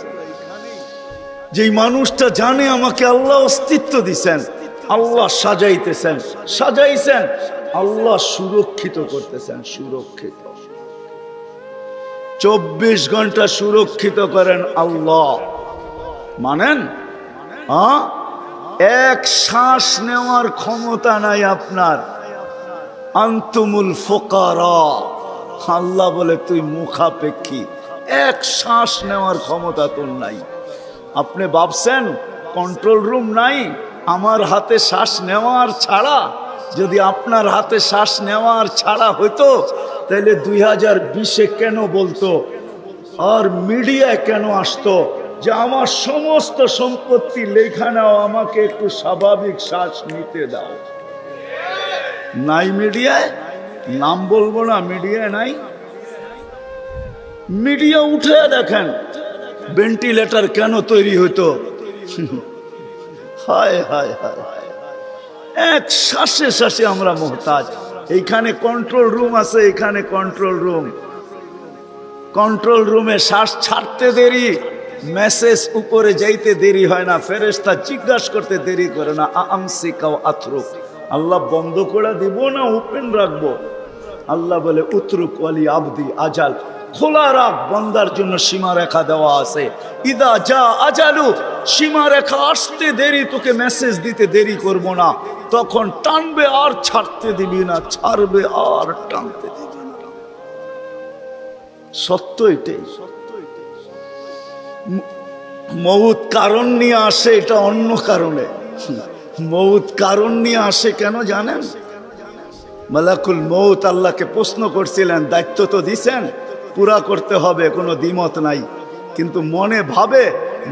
যেই মানুষটা জানে আমাকে আল্লাহ অস্তিত্ব দিছেন, আল্লাহ সাজাইতেছেন, সাজাইছেন, আল্লাহ সুরক্ষিত করতেছেন, সুরক্ষিত 24 ঘন্টা সুরক্ষিত করেন আল্লাহ। মানেন? হ্যাঁ, এক শ্বাস নেওয়ার ক্ষমতা নাই আপনার। আনতুমুল ফুকারা, আল্লাহ বলে তুই মুখাপেক্ষী, এক শ্বাস নেওয়ার ক্ষমতা তোর নাই। আপনি ভাবছেন কন্ট্রোল রুম নাই? আমার হাতে শ্বাস নেওয়ার ছাড়া, যদি আপনার হাতে শ্বাস নেওয়ার ছাড়া হইতো, তাহলে 2020-এ কেন বলতো আর মিডিয়ায় কেন আসতো যে আমার সমস্ত সম্পত্তি লেখা নাও, আমাকে একটু স্বাভাবিক শ্বাস নিতে দাও? নাই মিডিয়ায়, নাম বলবো না, মিডিয়ায় নাই। মিডিয়া উঠে দেখেন ভেন্টিলেটর কেন তৈরি হইতো। হায় হায় হায়, এক শ্বাসে শ্বাসে আমরা মোহতাজ। এইখানে কন্ট্রোল রুম আছে, এখানে কন্ট্রোল রুম, কন্ট্রোল রুমে শ্বাস ছাড়তে দেরি, মেসেজ উপরে যাইতে দেরি হয় না, ফেরেশতা জিজ্ঞাসা করতে দেরি করে না। আমসিকাও আতরুক, আল্লাহ বন্ধ করে দিব না ওপেন রাখবো? আল্লাহ বলে উতরুক ওয়ালি আবদি আজাল, খোলা রাখ, বন্দার জন্য সীমা রেখা দেওয়া আছে। ইদা যা আজালু, সীমা রেখা আসতে দেরি, তোকে মেসেজ দিতে দেরি করব না, তখন টানবে আর ছাড়তে দিবি না, ছাড়বে আর টানতে দিবি না। সত্য এটাই। মউত কারণ নিয়ে আসে, এটা অন্য কারণে। মউত কারণ নিয়ে আসে কেন জানেন? মালাকুল মউত আল্লাহকে প্রশ্ন করছিলেন, দায়িত্ব তো দিছেন, পুরা করতে হবে, কোনো দ্বিমত নাই। কিন্তু মনে ভাবে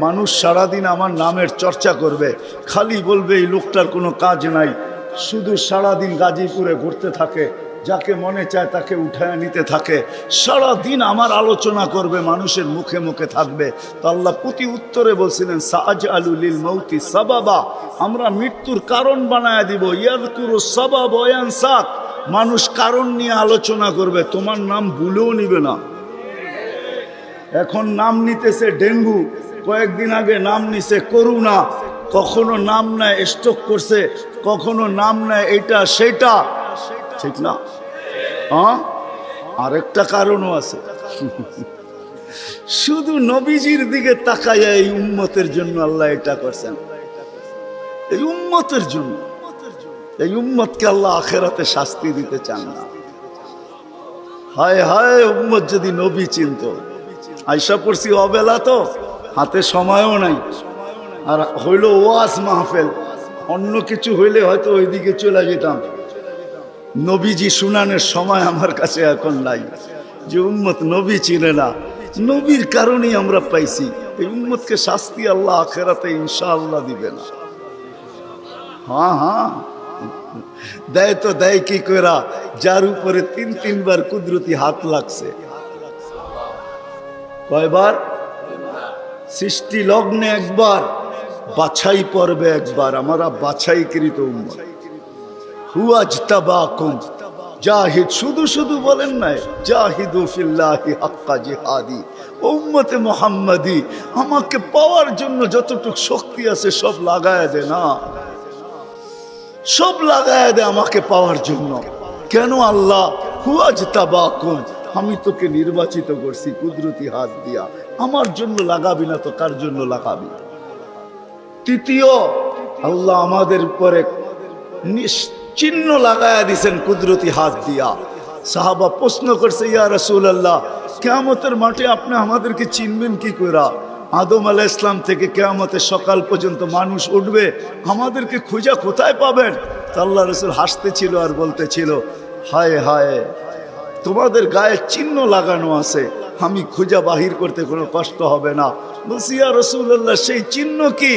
মানুষ সারাদিন আমার নামের চর্চা করবে, খালি বলবে এই লোকটার কোনো কাজ নাই, শুধু সারাদিন গাজীপুরে ঘুরতে থাকে, যাকে মনে চায় তাকে উঠায় নিতে থাকে, সারাদিন আমার আলোচনা করবে, মানুষের মুখে মুখে থাকবে। তো আল্লাহ প্রতি উত্তরে বলছিলেন সাআজআলু লিল মাউতি সাবাবা, আমরা মৃত্যুর কারণ বানায় দিব। ইয়াযকুরু সাবাব ওয়া ইয়ানসাক, মানুষ কারণ নিয়ে আলোচনা করবে, তোমার নাম ভুলেও নিবে না। এখন নাম নিতেছে ডেঙ্গু, কয়েকদিন আগে নাম নিছে করোনা, কখনো নাম নেয় স্ট্রোক করছে, কখনো নাম নেয় এটা সেটা, ঠিক না? হ্যাঁ, আরেকটা কারণও আছে। শুধু নবীজির দিকে তাকাইয়া এই উম্মতের জন্য আল্লাহ এটা করছেন, এই উম্মতের জন্য। এই উম্মতকে আল্লাহ আখেরাতে শাস্তি দিতে চান না। হায় হায়, উম্মত যদি নবী চিনত। আয়সা পড়ছি অবেলা, তো হাতে সময়ও নাই, আর হইল ওয়াজ মাহফিল, অন্য কিছু হইলে হয়তো ওইদিকে চলে যেতাম। নবীজি শুনানের সময় আমার কাছে এখন নাই। যে উম্মত নবী চিনে না, নবীর কারণেই আমরা পাইছি। এই উম্মতকে শাস্তি আল্লাহ আখেরাতে ইনশাআল্লাহ দিবে না। হ্যাঁ হ্যাঁ, দেয় তো দেয় কি করা, যার উপরে 3 বার কুদরতি হাত লাগছে। কয়বার? সৃষ্টি লগ্নে একবার, বাছাই পর্বে একবার। আমরা বাছাইকৃত উম্মত। হুয়াজতাবাকুম, জাহিদ, শুধু শুধু বলেন নাই, জাহিদু ফিল্লাহি হাক্কা জিহাদি। উম্মতে মুহাম্মাদি, আমাকে পাওয়ার জন্য যতটুকু শক্তি আছে সব লাগায় দে না, সব লাগায় দে আমাকে পাওয়ার জন্য। কেন আল্লাহ? হুয়াজতাবাকুম, আমি তোকে নির্বাচিত করছি কুদরতি হাত দিয়া, আমার জন্য লাগাবি না তো কার জন্য লাগাবি? তৃতীয়, আল্লাহ আমাদের উপরে চিহ্ন লাগায়া দিছেন কুদরতি হাত দিয়া। সাহাবা প্রশ্ন করছে, ইয়া রাসূলুল্লাহ, কিয়ামতের মাঠে আপনি আমাদেরকে চিনবেন কি করে? আদম আলাইহিস সালাম থেকে কিয়ামতের সকাল পর্যন্ত মানুষ উঠবে, আমাদেরকে খুঁজা কোথায় পাবেন? তো আল্লাহ রাসূল হাসতেছিল আর বলতেছিল, হায় হায়, তোমাদের গায়ে চিহ্ন লাগানো আছে, আমি খুঁজা বাহির করতে কোনো কষ্ট হবে না। বলছি, ইয়া রাসূলুল্লাহ, সেই চিহ্ন কি?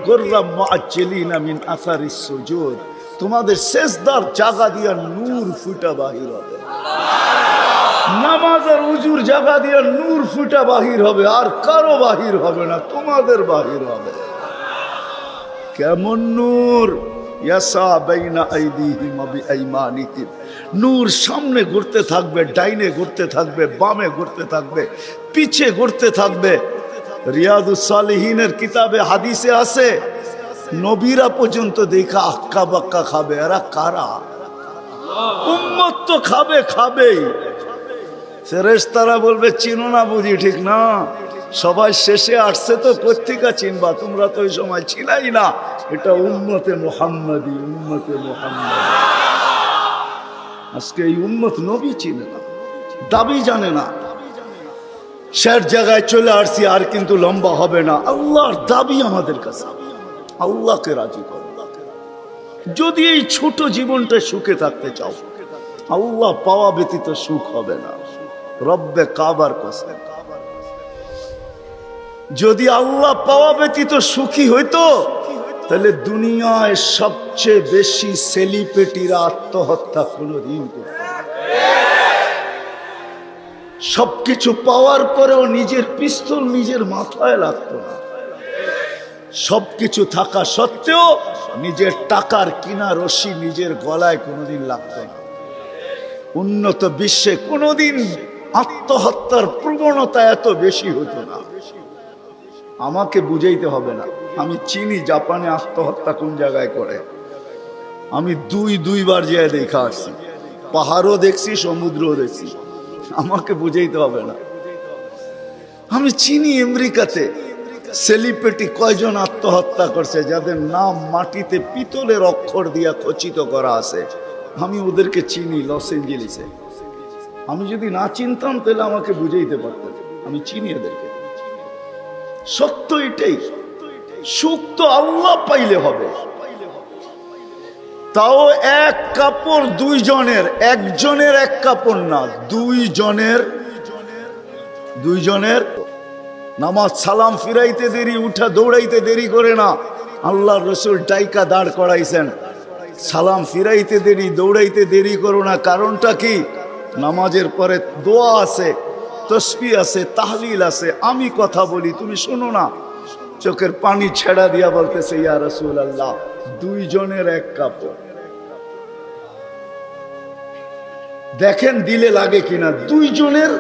গোররাম মুআজ্জিলিনা মিন আসারিস সুজুদ, তোমাদের সেজদার জায়গা দিয়া নূর ফুটা বাহির হবে, নামাজ আর উজুর জায়গা দিয়া নূর ফুটা বাহির হবে, আর কারো বাহির হবে না, তোমাদের বাহির হবে। কেমন নূর? ইয়াসা বাইনা আইদিহিম ওয়া বিআইমানিহিম, নূর সামনে ঘুরতে থাকবে, ডাইনে ঘুরতে থাকবে, বামে ঘুরতে থাকবে, পিছে ঘুরতে থাকবে। রিয়াদুস সালিহিনের কিতাবে হাদিসে আছে, নবীরা পর্যন্ত দেখা আক্কা বাক্কা খাবে। এরা কারা? উম্মত তো খাবে, খাবেই। ফেরেশতারা বলবে, চিনো না বুঝি? ঠিক না, সবাই শেষে আসছে তো কোত্থেকে চিনবা, তোমরা তো ওই সময় ছিলাই না। এটা উম্মতে মুহাম্মাদি, উম্মতে মুহাম্মাদি। আজকে এই উম্মত নবী চিনে না, দাবি জানে না। শেষ জায়গায় চলে আসছি, আর কিন্তু লম্বা হবে না। আল্লাহর দাবি আমাদের কাছে, আল্লাহকে রাজি করো। যদি এই ছোট জীবনটা সুখে থাকতে চাও, আল্লাহ পাওয়া ব্যতীত সুখ হবে না। রব্বে কাবার কসম, যদি আল্লাহ পাওয়া ব্যতীত সুখী হইতো, তাহলে দুনিয়ায় সবচেয়ে বেশি সেলিব্রিটিরা আত্মহত্যা কোনদিন করত না। সবকিছু পাওয়ার পরেও নিজের পিস্তল নিজের মাথায় লাগতো না। সবকিছু থাকা সত্ত্বেও নিজের টাকার কিনা রশি নিজের গলায় কোনোদিন লাগতো না। উন্নত বিশ্বে কোনোদিন আত্মহত্যার প্রবণতা এত বেশি হতো না। আমাকে বুঝাইতে হবে না, আমি চিনি জাপানে আত্মহত্যা কোন জায়গায় করে। আমি দুইবার যেয়ে দেখা আসছি, পাহাড়ও দেখছি, সমুদ্রও দেখছি। আমাকে বুঝাইতে হবে না, আমি চিনি আমেরিকাতে সেলিব্রিটি কয়জন আত্মহত্যা করছে, যাদের নাম মাটিতে পিতলের অক্ষর দিয়া খচিত করা আছে। আমি ওদেরকে চিনি লস এঞ্জেলিসে। আমি যদি না চিনতাম তাহলে আমাকে বুঝাইতে পারতেন, আমি চিনি এদেরকে। সত্য এটাই, সুখ তো আল্লাহ পাইলে হবে। তাও এক কাপড় দুইজনের, একজনের এক কাপড় না, দুইজনের। নামাজ সালাম ফিরাইতে দেরি, উঠা দৌড়াইতে দেরি করে না। আল্লাহর রাসূল ডাইকা দাঁড় করাইছেন, সালাম ফিরাইতে দেরি, দৌড়াইতে দেরি করো না। কারণটা কি? নামাজের পরে দোয়া আছে, তসবিহ আছে, তাহলিল আছে। আমি কথা বলি, তুমি শোনো না। চোখের পানি ছেড়া দিয়া বলতেছে, ইয়া রাসূলুল্লাহ, দুইজনের এক কাপড়। দেখেন দিলে লাগে কিনা। দুইজনের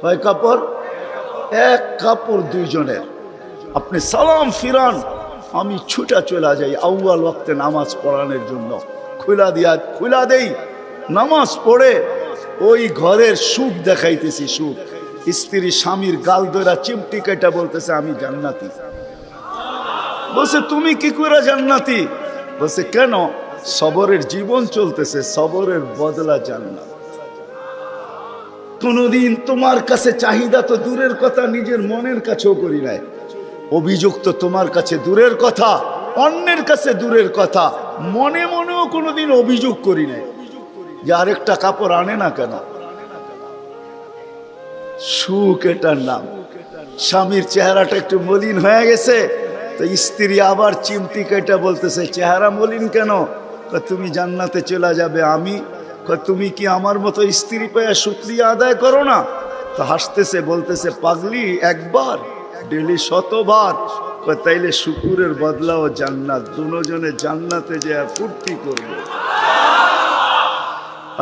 কয় কাপড়? এক কাপড় দুইজনের। আপনি সালাম ফিরান, আমি ছুটা চলে যাই আউয়াল ওয়াক্তে নামাজ পড়ানোর জন্য। খুলা দেই, নামাজ পড়ে ওই ঘরের সুখ দেখাইতেছি। সুখ, স্ত্রী স্বামীর গাল ধরা চিমটি কেটে বলতেছে, আমি জান্নাতি। বলছে, তুমি কি করে জান্নাতি? বলছে, কেন? সবরের জীবন চলতেছে, সবরের বদলা জান্নাত। কোনদিন তোমার কাছে চাহিদা তো দূরের কথা, নিজের মনের কাছেও করি নাই। অভিযোগ তো তোমার কাছে দূরের কথা, অন্যের কাছে দূরের কথা, মনে মনেও কোনোদিন অভিযোগ করি নাই যে আরেকটা কাপড় আনে না কেন। সুখ এটার নাম। স্বামীর চেহারাটা একটু মলিন হয়ে গেছে, তো স্ত্রী আবার চিমটি কেটে বলতেছে, চেহারা মলিন কেন? তুমি জান্নাতে চলে যাবে। আমি তুমি কি আমার মতো স্ত্রী পেয়ে শুকরিয়া আদায় করো না? তো হাসতেছে, বলতেছে, পাগলি, একবার ডেলি 100 বার। তাইলে শুকুরের বদলাও জান্নাত। দুজনে জান্নাতে যে ফুর্তি করবে।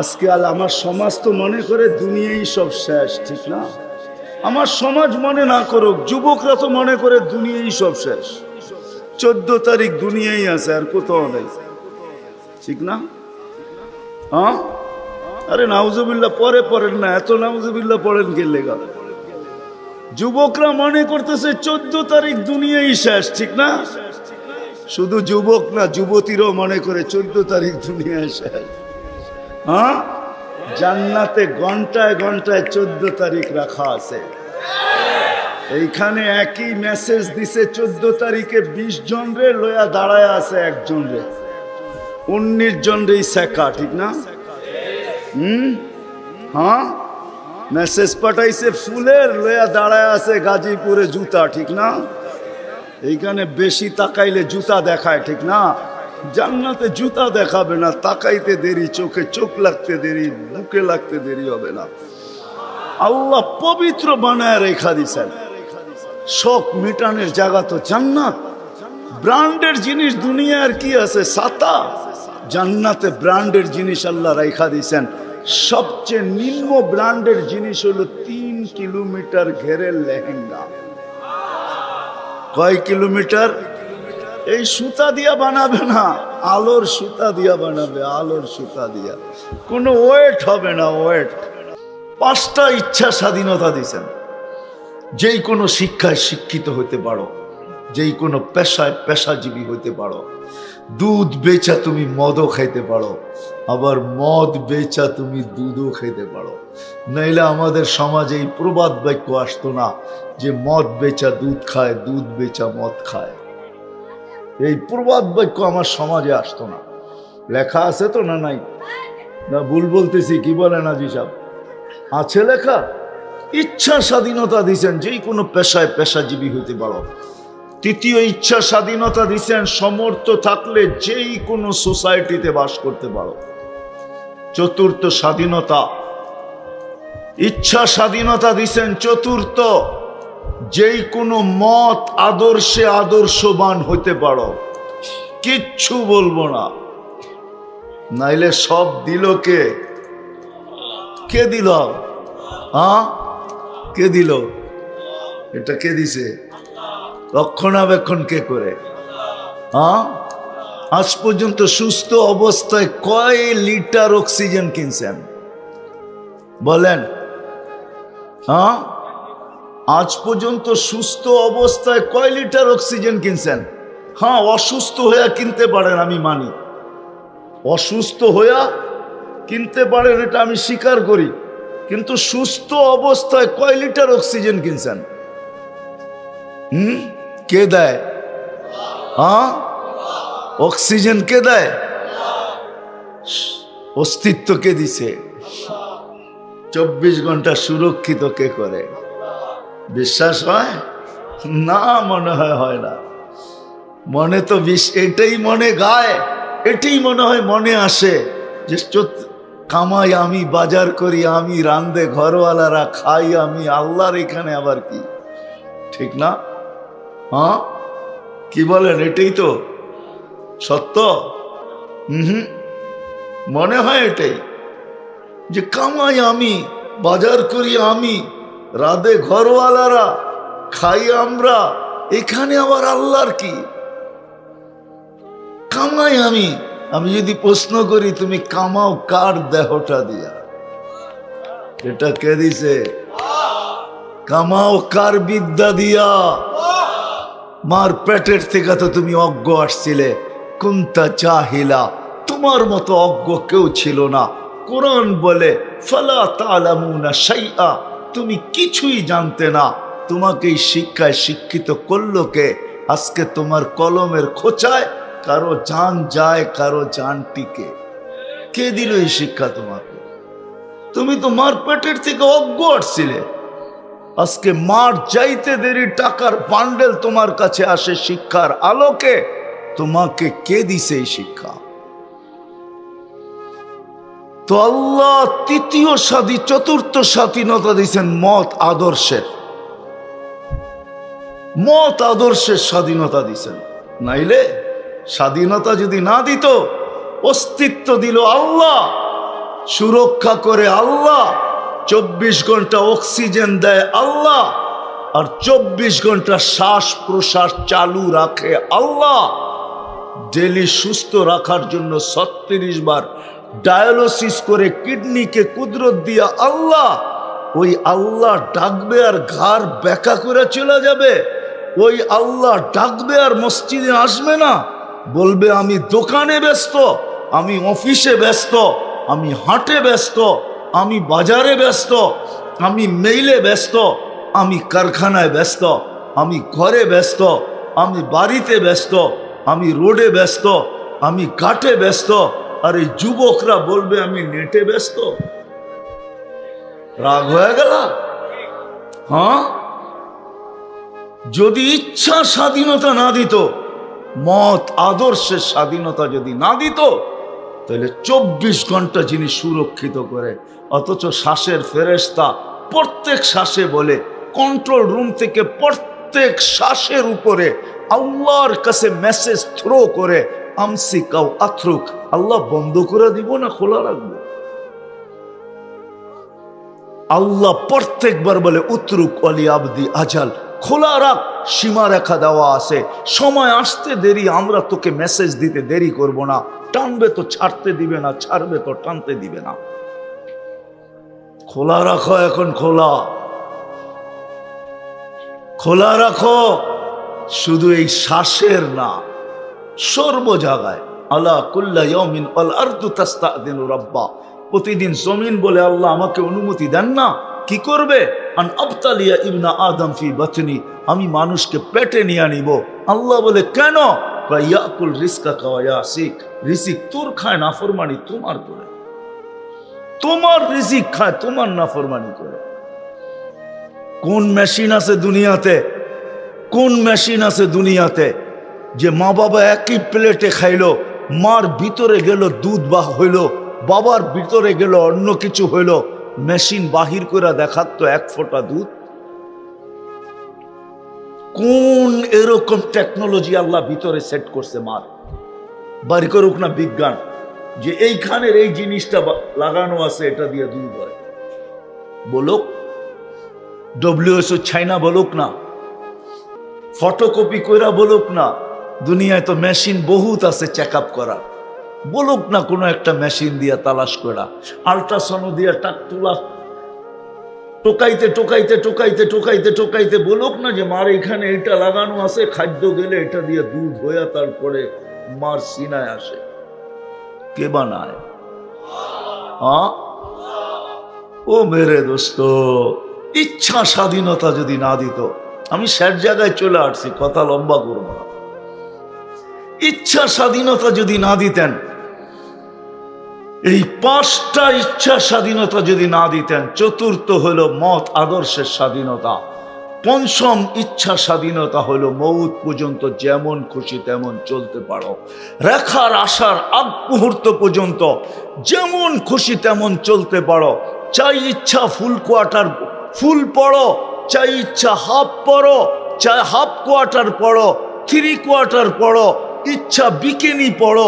আজকে আমার সমাজ তো মনে করে দুনিয়াই সব শেষ, ঠিক না? আমার সমাজ মনে না করুক, যুবকরা তো মনে করে দুনিয়াই সব শেষ। 14 তারিখ দুনিয়াই আছে, আর কোথাও নেই, ঠিক না? হ্যাঁ, আরে নাউজুবিল্লাহ পরে পড়েন না, এত নাউজুবিল্লাহ পড়েন কে লেগা? যুবকরা মনে করতেছে 14 তারিখ দুনিয়াই শেষ, ঠিক না? শুধু যুবক না, যুবতীরাও মনে করে 14 তারিখ দুনিয়ায় শেষ। হ্যাঁ, জান্নাতে ঘন্টায় ঘন্টায় 14 তারিখ রাখা আছে। এইখানে একই মেসেজ দিছে 14 তারিখে 20 জন রে লয়া দাঁড়ায় আছে একজন রে, 19 জন রে শেখা, ঠিক না? হ্যাঁ, মেসেজ পাঠাইছে ফুলের, লয়া দাঁড়ায় আছে গাজীপুরে জুতা, ঠিক না? এইখানে বেশি তাকাইলে জুতা দেখায়, ঠিক না? জান্নাতে জুতা দেখাবে না, তাকাইতে দেরি, চোখে চোখ লাগতে দেরি, বুকে লাগতে দেরি হবে না। আল্লাহ পবিত্র বানায় রেখা দিছেন। শখ মিটানের জায়গা তো জান্নাত। ব্র্যান্ডের জিনিস দুনিয়ার কি আছে? ছাতা। জান্নাতে ব্র্যান্ডের জিনিস আল্লাহ রেখা দিছেন। সবচেয়ে নিম্ন ব্র্যান্ডের জিনিস হলো 3 কিলোমিটার ঘেরের লেহেঙ্গা। কয় কিলোমিটার? এই সুতা দিয়া বানাবে না, আলোর সুতা দিয়া বানাবে, আলোর সুতা দিয়া। কোনো ওয়েট হবে না, ওয়েট। 5টা ইচ্ছা স্বাধীনতা দিছেন। যেই কোনো শিক্ষায় শিক্ষিত হতে পারো, যেই কোনো পেশায় পেশাজীবী হতে পারো। দুধ বেচা তুমি মদও খাইতে পারো, আবার মদ বেচা তুমি দুধও খাইতে পারো। নাইলে আমাদের সমাজে এই প্রবাদ বাক্য আসতো না যে মদ বেচা দুধ খায়, দুধ বেচা মদ খায়। এই প্রবাদ বাক্য আমার সমাজে আসতো না। লেখা আছে তো না? নাই না, ভুল বলতেছি? কি বলেন আজি সাহেব? আছে লেখা। ইচ্ছা স্বাধীনতা দিছেন, যেই কোনো পেশায় পেশাজীবী হইতে পারো। তৃতীয় ইচ্ছা স্বাধীনতা দিছেন, সমর্থ থাকলে যেই কোনো সোসাইটিতে বাস করতে পারো। চতুর্থ স্বাধীনতা, ইচ্ছা স্বাধীনতা দিছেন। চতুর্থ, যেই কোনো মত আদর্শে আদর্শবান হইতে পারো, কিচ্ছু বলবো না। নাইলে সব দিল কে? কে দিল? হ্যাঁ, কে দিল? এটা কে দিছে? রক্ষণাবেক্ষণ কে করে? হ্যাঁ, আজ পর্যন্ত সুস্থ অবস্থায় কয় লিটার অক্সিজেন কিনছেন বলেন? হ্যাঁ, আজ পর্যন্ত সুস্থ অবস্থায় কয় লিটার অক্সিজেন কিনছেন? হ্যাঁ, অসুস্থ হইয়া কিনতে পারেন, আমি মানি। অসুস্থ হইয়া কিনতে পারেন, এটা আমি স্বীকার করি। কিন্তু সুস্থ অবস্থায় কয় লিটার অক্সিজেন কিনছেন? কে দেয়? হ্যাঁ, অক্সিজেন কে দেয়? অস্তিত্ব কে দিছে? 24 ঘন্টা সুরক্ষিত কে করে? বিশ্বাস হয় না? মনে হয় না। মনে তো এটাই মনে গায়, এটাই মনে হয় মনে আসে যে কামাই আমি, বাজার করি আমি, রান্দে ঘরওয়ালারা খাই আমি, আল্লাহর এখানে আবার কি? ঠিক না? হ্যাঁ, কি বলেন? এটাই তো সত্য। মনে হয় এটাই যে কামাই আমি, বাজার করি আমি, রাধে ঘরওয়ালারা খাই আমরা, এখানে আবার আল্লাহর কি? কামাই আমি। আমি যদি প্রশ্ন করি তুমি কামাও কার দেহটা দিয়া? এটা কে দিছে? কামাও কার বিদ্যা দিয়া? মার পেটের থেকে তো তুমি অজ্ঞ আসছিলে। কুন্তা জাহিলা, তোমার মতো অজ্ঞ কেউ ছিল না। কোরআন বলে ফালা তা'লামুনা শাইআ, তুমি কিছুই জানতে না। তোমাকে এই শিক্ষায় শিক্ষিত করলো কে? আজকে তোমার কলমের খোঁচায় কারো জান যায়, কারো জান টিকে। কে দিল এই শিক্ষা তোমাকে? তুমি তো মার পেটের থেকে অজ্ঞ আসছিলে। আজকে মার যাইতে দেরি টাকার বান্ডেল তোমার কাছে আসে শিক্ষার আলোকে। তোমাকে কে দিছে এই শিক্ষা? তো আল্লাহ তৃতীয় চতুর্থ স্বাধীনতা দিয়েছেন মত আদর্শের। মত আদর্শের স্বাধীনতা দিয়েছেন। নাইলে স্বাধীনতা যদি না দিত, অস্তিত্ব দিল আল্লাহ, সুরক্ষা করে আল্লাহ, 24 ঘন্টা অক্সিজেন দেয় আল্লাহ, আর 24 ঘন্টা শ্বাস প্রশ্বাস চালু রাখে আল্লাহ। ডেলি সুস্থ রাখার জন্য 36 বার ডায়ালিসিস করে কিডনিকে কুদরত দিয়া আল্লাহ। ওই আল্লাহ ডাকবে আর ঘাড় বেঁকা করে চলে যাবে। ওই আল্লাহ ডাকবে আর মসজিদে আসবে না, বলবে আমি দোকানে ব্যস্ত, আমি অফিসে ব্যস্ত, আমি হাটে ব্যস্ত, আমি বাজারে ব্যস্ত, আমি মেইলে ব্যস্ত, আমি কারখানায় ব্যস্ত, আমি ঘরে ব্যস্ত, আমি বাড়িতে ব্যস্ত, আমি রোডে ব্যস্ত, আমি ঘাটে ব্যস্ত। আর এই যুবকরা বলবে আমি নেটে ব্যস্ত। রাগ হয়ে গেল? হ্যাঁ, যদি ইচ্ছা স্বাধীনতা না দিত, মত আদর্শের স্বাধীনতা যদি না দিত, তাহলে 24 ঘন্টা যিনি সুরক্ষিত করে, অথচ শ্বাসের ফেরেশতা প্রত্যেক শ্বাসে বলে, কন্ট্রোল রুম থেকে প্রত্যেক শ্বাসের উপরে আল্লাহর কাছে মেসেজ থ্রো করে, আমসিকাও আথরুক, আল্লাহ বন্ধ করে দিব না খোলা রাখবো? আল্লাহ প্রত্যেকবার বলে উতরুক অলি আবদি আজাল, খোলা রাখ, সীমারেখা দেওয়া আছে, সময় আসতে দেরি, আমরা তোকে মেসেজ দিতে দেরি করব না। টানবে তো ছাড়তে দিবে না, ছাড়বে তো টানতে দিবে না। খোলা রাখো, এখন খোলা খোলা রাখো, শুধু এই শ্বাসের না, সর্ব জায়গায়। আলা কুল্লা ইয়াউমিন আল আরদু তাস্তাদিনু রাব্বা, প্রতিদিন জমিন বলে আল্লাহ আমাকে অনুমতি দেন না। কি করবে? আন আবতালিয়া ইবনা আদম ফি বাতনি, আমি মানুষকে পেটে নিয়ে নিব। আল্লাহ বলে কেন? ইয়াকুল রিজকাকা ওয়া ইয়াসিক, রিজিক তোর খায়, নাফরমানি তোমার করে। তোমার রিজিক খায়, তোমার নাফরমানি করে। কোন মেশিন আছে দুনিয়াতে, কোন মেশিন আছে দুনিয়াতে যে মা বাবা একই প্লেটে খাইলো, মার ভিতরে গেল দুধ বা হইল, বাবার ভিতরে গেল অন্য কিছু হইল, মেশিন বাহির করে দেখাতো এক ফোঁটা দুধ? কোন এরকম টেকনোলজি আল্লাহ ভিতরে সেট করছে মার? বাড়ি করুক না বিজ্ঞান, যে এইখানের এই জিনিসটা লাগানো আছে, এটা দিয়ে দুধ হয়। বলুক WHO চাইনা, বলুক না ফটোকপি কইরা, বলুক না দুনিয়ায় তো মেশিন বহুত আছে চেক আপ করার, বলুক না কোনো একটা মেশিন দিয়া তালাশ করা, আল্ট্রাসাউন্ড দিয়া টাক তুলা টোকাইতে টোকাইতে টোকাইতে টোকাইতে টোকাইতে বলুক না যে মার এখানে এটা লাগানো আছে, খাদ্য গেলে এটা দিয়ে দুধ হইয়া তারপরে মার সিনায় আসে। কে বানায়? ও মেরে দোস্ত, ইচ্ছা স্বাধীনতা যদি না দিত, আমি শেষ জায়গায় চলে আসছি, কথা লম্বা করব না। ইচ্ছা স্বাধীনতা যদি না দিতেন, এই 5টা ইচ্ছা স্বাধীনতা যদি না দিতেন, চতুর্থ হলো মত আদর্শের স্বাধীনতা, পঞ্চম ইচ্ছা স্বাধীনতা হলো মৌত পর্যন্ত যেমন খুশি তেমন চলতে পারো, রেখার আসার আগ মুহূর্ত পর্যন্ত যেমন খুশি তেমন চলতে পারো। চাই ইচ্ছা ফুল কোয়ার্টার ফুল পড়ো, চাই ইচ্ছা হাফ পড়ো, চাই হাফ কোয়ার্টার পড়ো, 3 কোয়ার্টার পড়ো, ইচ্ছা বিকিনি পড়ো,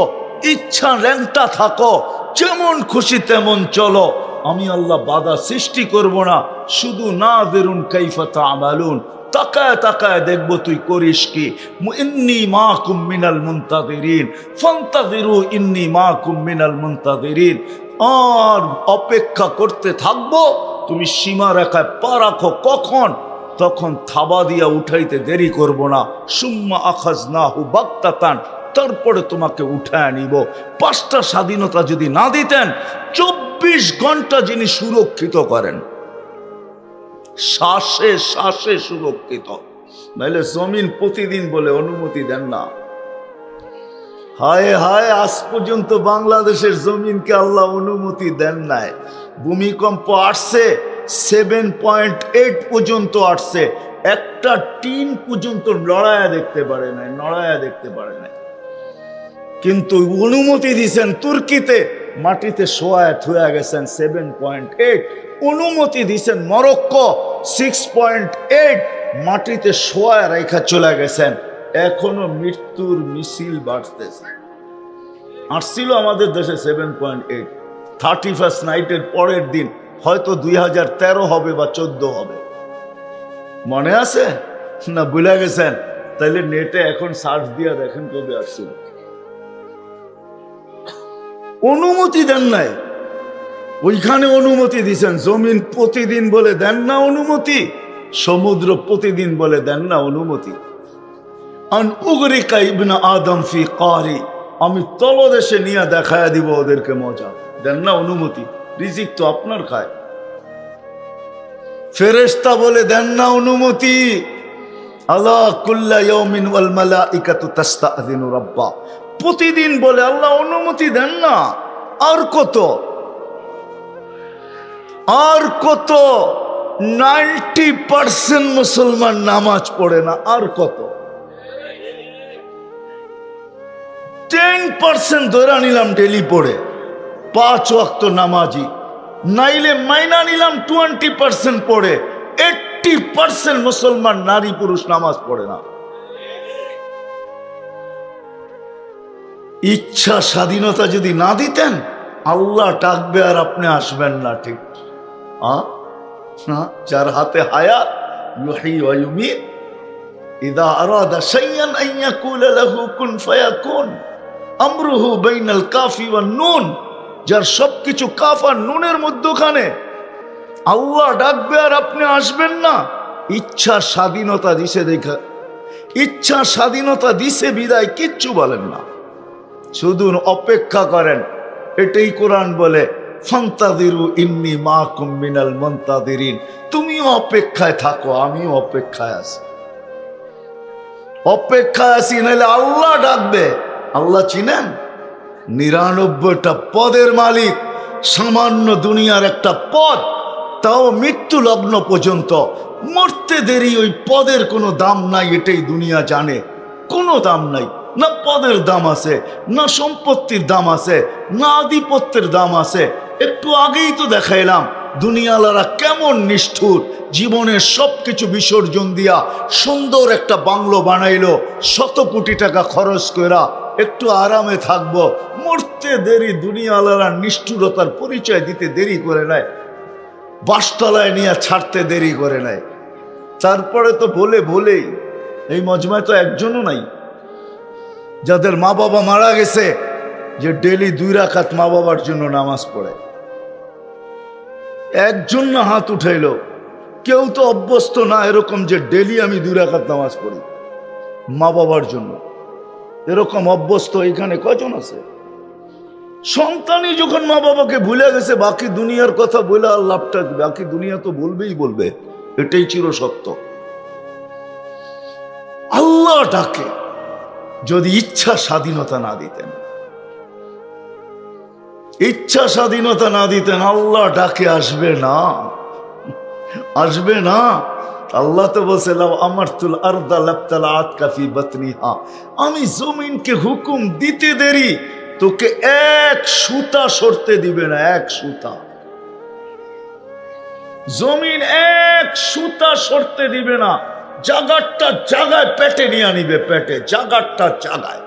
ইচ্ছা ল্যাংটা থাকো, যেমন খুশি তেমন চলো। আমি আল্লাহ বাধা সৃষ্টি করব না, শুধু না বেরুন কাইফা তা'মালুন, তাকায় তাকায় দেখবো তুই করিস কি। ইন্নী মাকুম মিনাল মুনতাযিরিন ফান্তাযিরু ইন্নী মাকুম মিনাল মুনতাযিরিন, আর অপেক্ষা করতে থাকবো, তুমি সীমা রেখায় পা রাখো, কখন? তখন থাবা দিয়া উঠাইতে দেরি করব না। সুম্মা আখাযনাহু বাগতাতান, তারপরে তোমাকে উঠায় নিব। 5টা স্বাধীনতা যদি না দিতেন, 24 ঘন্টা যিনি সুরক্ষিত করেন, শ্বাসে শ্বাসে সুরক্ষিত, নাইলে জমিন প্রতিদিন বলে অনুমতি দেন না। হায় হায়, আজ পর্যন্ত বাংলাদেশের জমিনকে আল্লাহ অনুমতি দেন নাই। ভূমিকম্প আসছে 7.8 পর্যন্ত আসছে, একটা টিন পর্যন্ত নড়ায়া দেখতে পারে নাই, নড়ায়া দেখতে পারে নাই। কিন্তু অনুমতি দিয়েছেন তুর্কিতে, মাটিতে শোয়া থুয়া গেছেন 7.8। অনুমতি দিয়েছেন মরক্কো 6.8, মাটিতে শোয়া রেখা চলে গেছেন। এখনো মৃত্যুর মিছিল বাড়তেছে। আসছিল আমাদের দেশে 7.8, 31st নাইটের পরের দিন হয়তো 2013 হবে বা 14 হবে, মনে আছে না? ভুলে গেছেন? তাইলে নেটে এখন সার্চ দিয়া দেখেন কবে আসছিল। অনুমতি দেন নাই, ওইখানে অনুমতি দিছেন। জমিন প্রতিদিন বলে দেন না অনুমতি, সমুদ্র প্রতিদিন বলে দেন না অনুমতি। আন উগরিকা ইবনা আদম ফি কারি, আমি তলদেশে নিয়ে দেখায় দিব ওদেরকে মজা, দেন না অনুমতি। রিজিক তো আপনার খায়। ফেরেশতা বলে দেন না অনুমতি, আল্লাহ কুল্লা ইয়াউমিন ওয়াল মালাইকাতু তাস্তাযিনু রাব্বা, প্রতিদিন বলে আল্লাহ অনুমতি দেন না। আর কত, আর কত, 90% মুসলমান নামাজ পড়ে না, আর কত 10% ধরে নিলাম ডেলি পড়ে, 5 ওয়াক্ত নামাজি, নাইলে মাইনা নিলাম 20% পড়ে, 80% মুসলমান নারী পুরুষ নামাজ পড়ে না। ইচ্ছা স্বাধীনতা যদি না দিতেন, আল্লাহ ডাকবে আর আপনি আসবেন না। ঠিক যার হাতে হায়াত, ইউহয়ী ওয়া ইউমীত, ইযা আরাদা শাইআন আন ইয়াকুলা লাহু কুন ফায়াকুন, আমরুহু বাইনাল কাফি ওয়ান নুন, যার সবকিছু কাফ আর নুনের মধ্যখানে। আল্লাহ ডাকবে আর আপনি আসবেন না। ইচ্ছা স্বাধীনতা দিছে দেখা, ইচ্ছা স্বাধীনতা দিছে বিদায় কিচ্ছু বলেন না, শুধু অপেক্ষা করেন। এটাই কোরআন বলে, ফান্তাযিরু ইন্নী মাকুম মিনাল মুনতাযিরিন, তুমিও অপেক্ষায় থাকো, আমিও অপেক্ষায় আছি, অপেক্ষায় আছি, নাহলে আল্লাহ ডাকবে। আল্লাহ চিনেন? 99টা পদের মালিক, সামান্য দুনিয়ার একটা পদ, তাও মৃত্যু লগ্ন পর্যন্ত, মরতে দেরি ওই পদের কোনো দাম নাই, এটাই দুনিয়া জানে। কোনো দাম নাই, না পদের দাম আছে, না সম্পত্তির দাম আছে, না আধিপত্যের দাম আছে। একটু আগেই তো দেখাইলাম দুনিয়ালারা কেমন নিষ্ঠুর, জীবনের সবকিছু বিসর্জন দিয়া সুন্দর একটা বাংলো বানাইলো, 100 কোটি টাকা খরচ কইরা, একটু আরামে থাকবো, মরতে দেরি। দুনিয়ালারা নিষ্ঠুরতার পরিচয় দিতে দেরি করে নেয়, বাসতলায় নিয়ে ছাড়তে দেরি করে নেয়। তারপরে তো বলেই এই মজমায় তো একজনও নাই যাদের মা বাবা মারা গেছে যে ডেলি 2 রাকাত মা বাবার জন্য নামাজ পড়ে। একজন না হাত উঠাইল, কেউ তো অভ্যস্ত না এরকম যে ডেলি আমি 2 রাকাত নামাজ পড়ি মা বাবার জন্য। এরকম অভ্যস্ত এখানে কজন আছে? সন্তানই যখন মা বাবাকে ভুলে গেছে, বাকি দুনিয়ার কথা বলে আর লাভটা, বাকি দুনিয়া তো বলবেই বলবে, এটাই চির সত্য। আল্লাহ ডাকে, যদি ইচ্ছা স্বাধীনতা না দিতেন, ইচ্ছা স্বাধীনতা না দিতেন, আল্লাহ ডাকে আসবে না, আসবে না। আল্লাহ তো বলছে, লাউ আমারতুল আরদা লাবতালাআত কাফি বাতনিহা, আমি জমিনকে হুকুম দিতে দেরি, তোকে এক সুতা সরতে দিবে না, এক সুতা। জমিন এক সুতা সরতে দিবে না, জাগারটা জাগায় পেটে নিয়ে নিবে, পেটে জাগারটা জাগায়।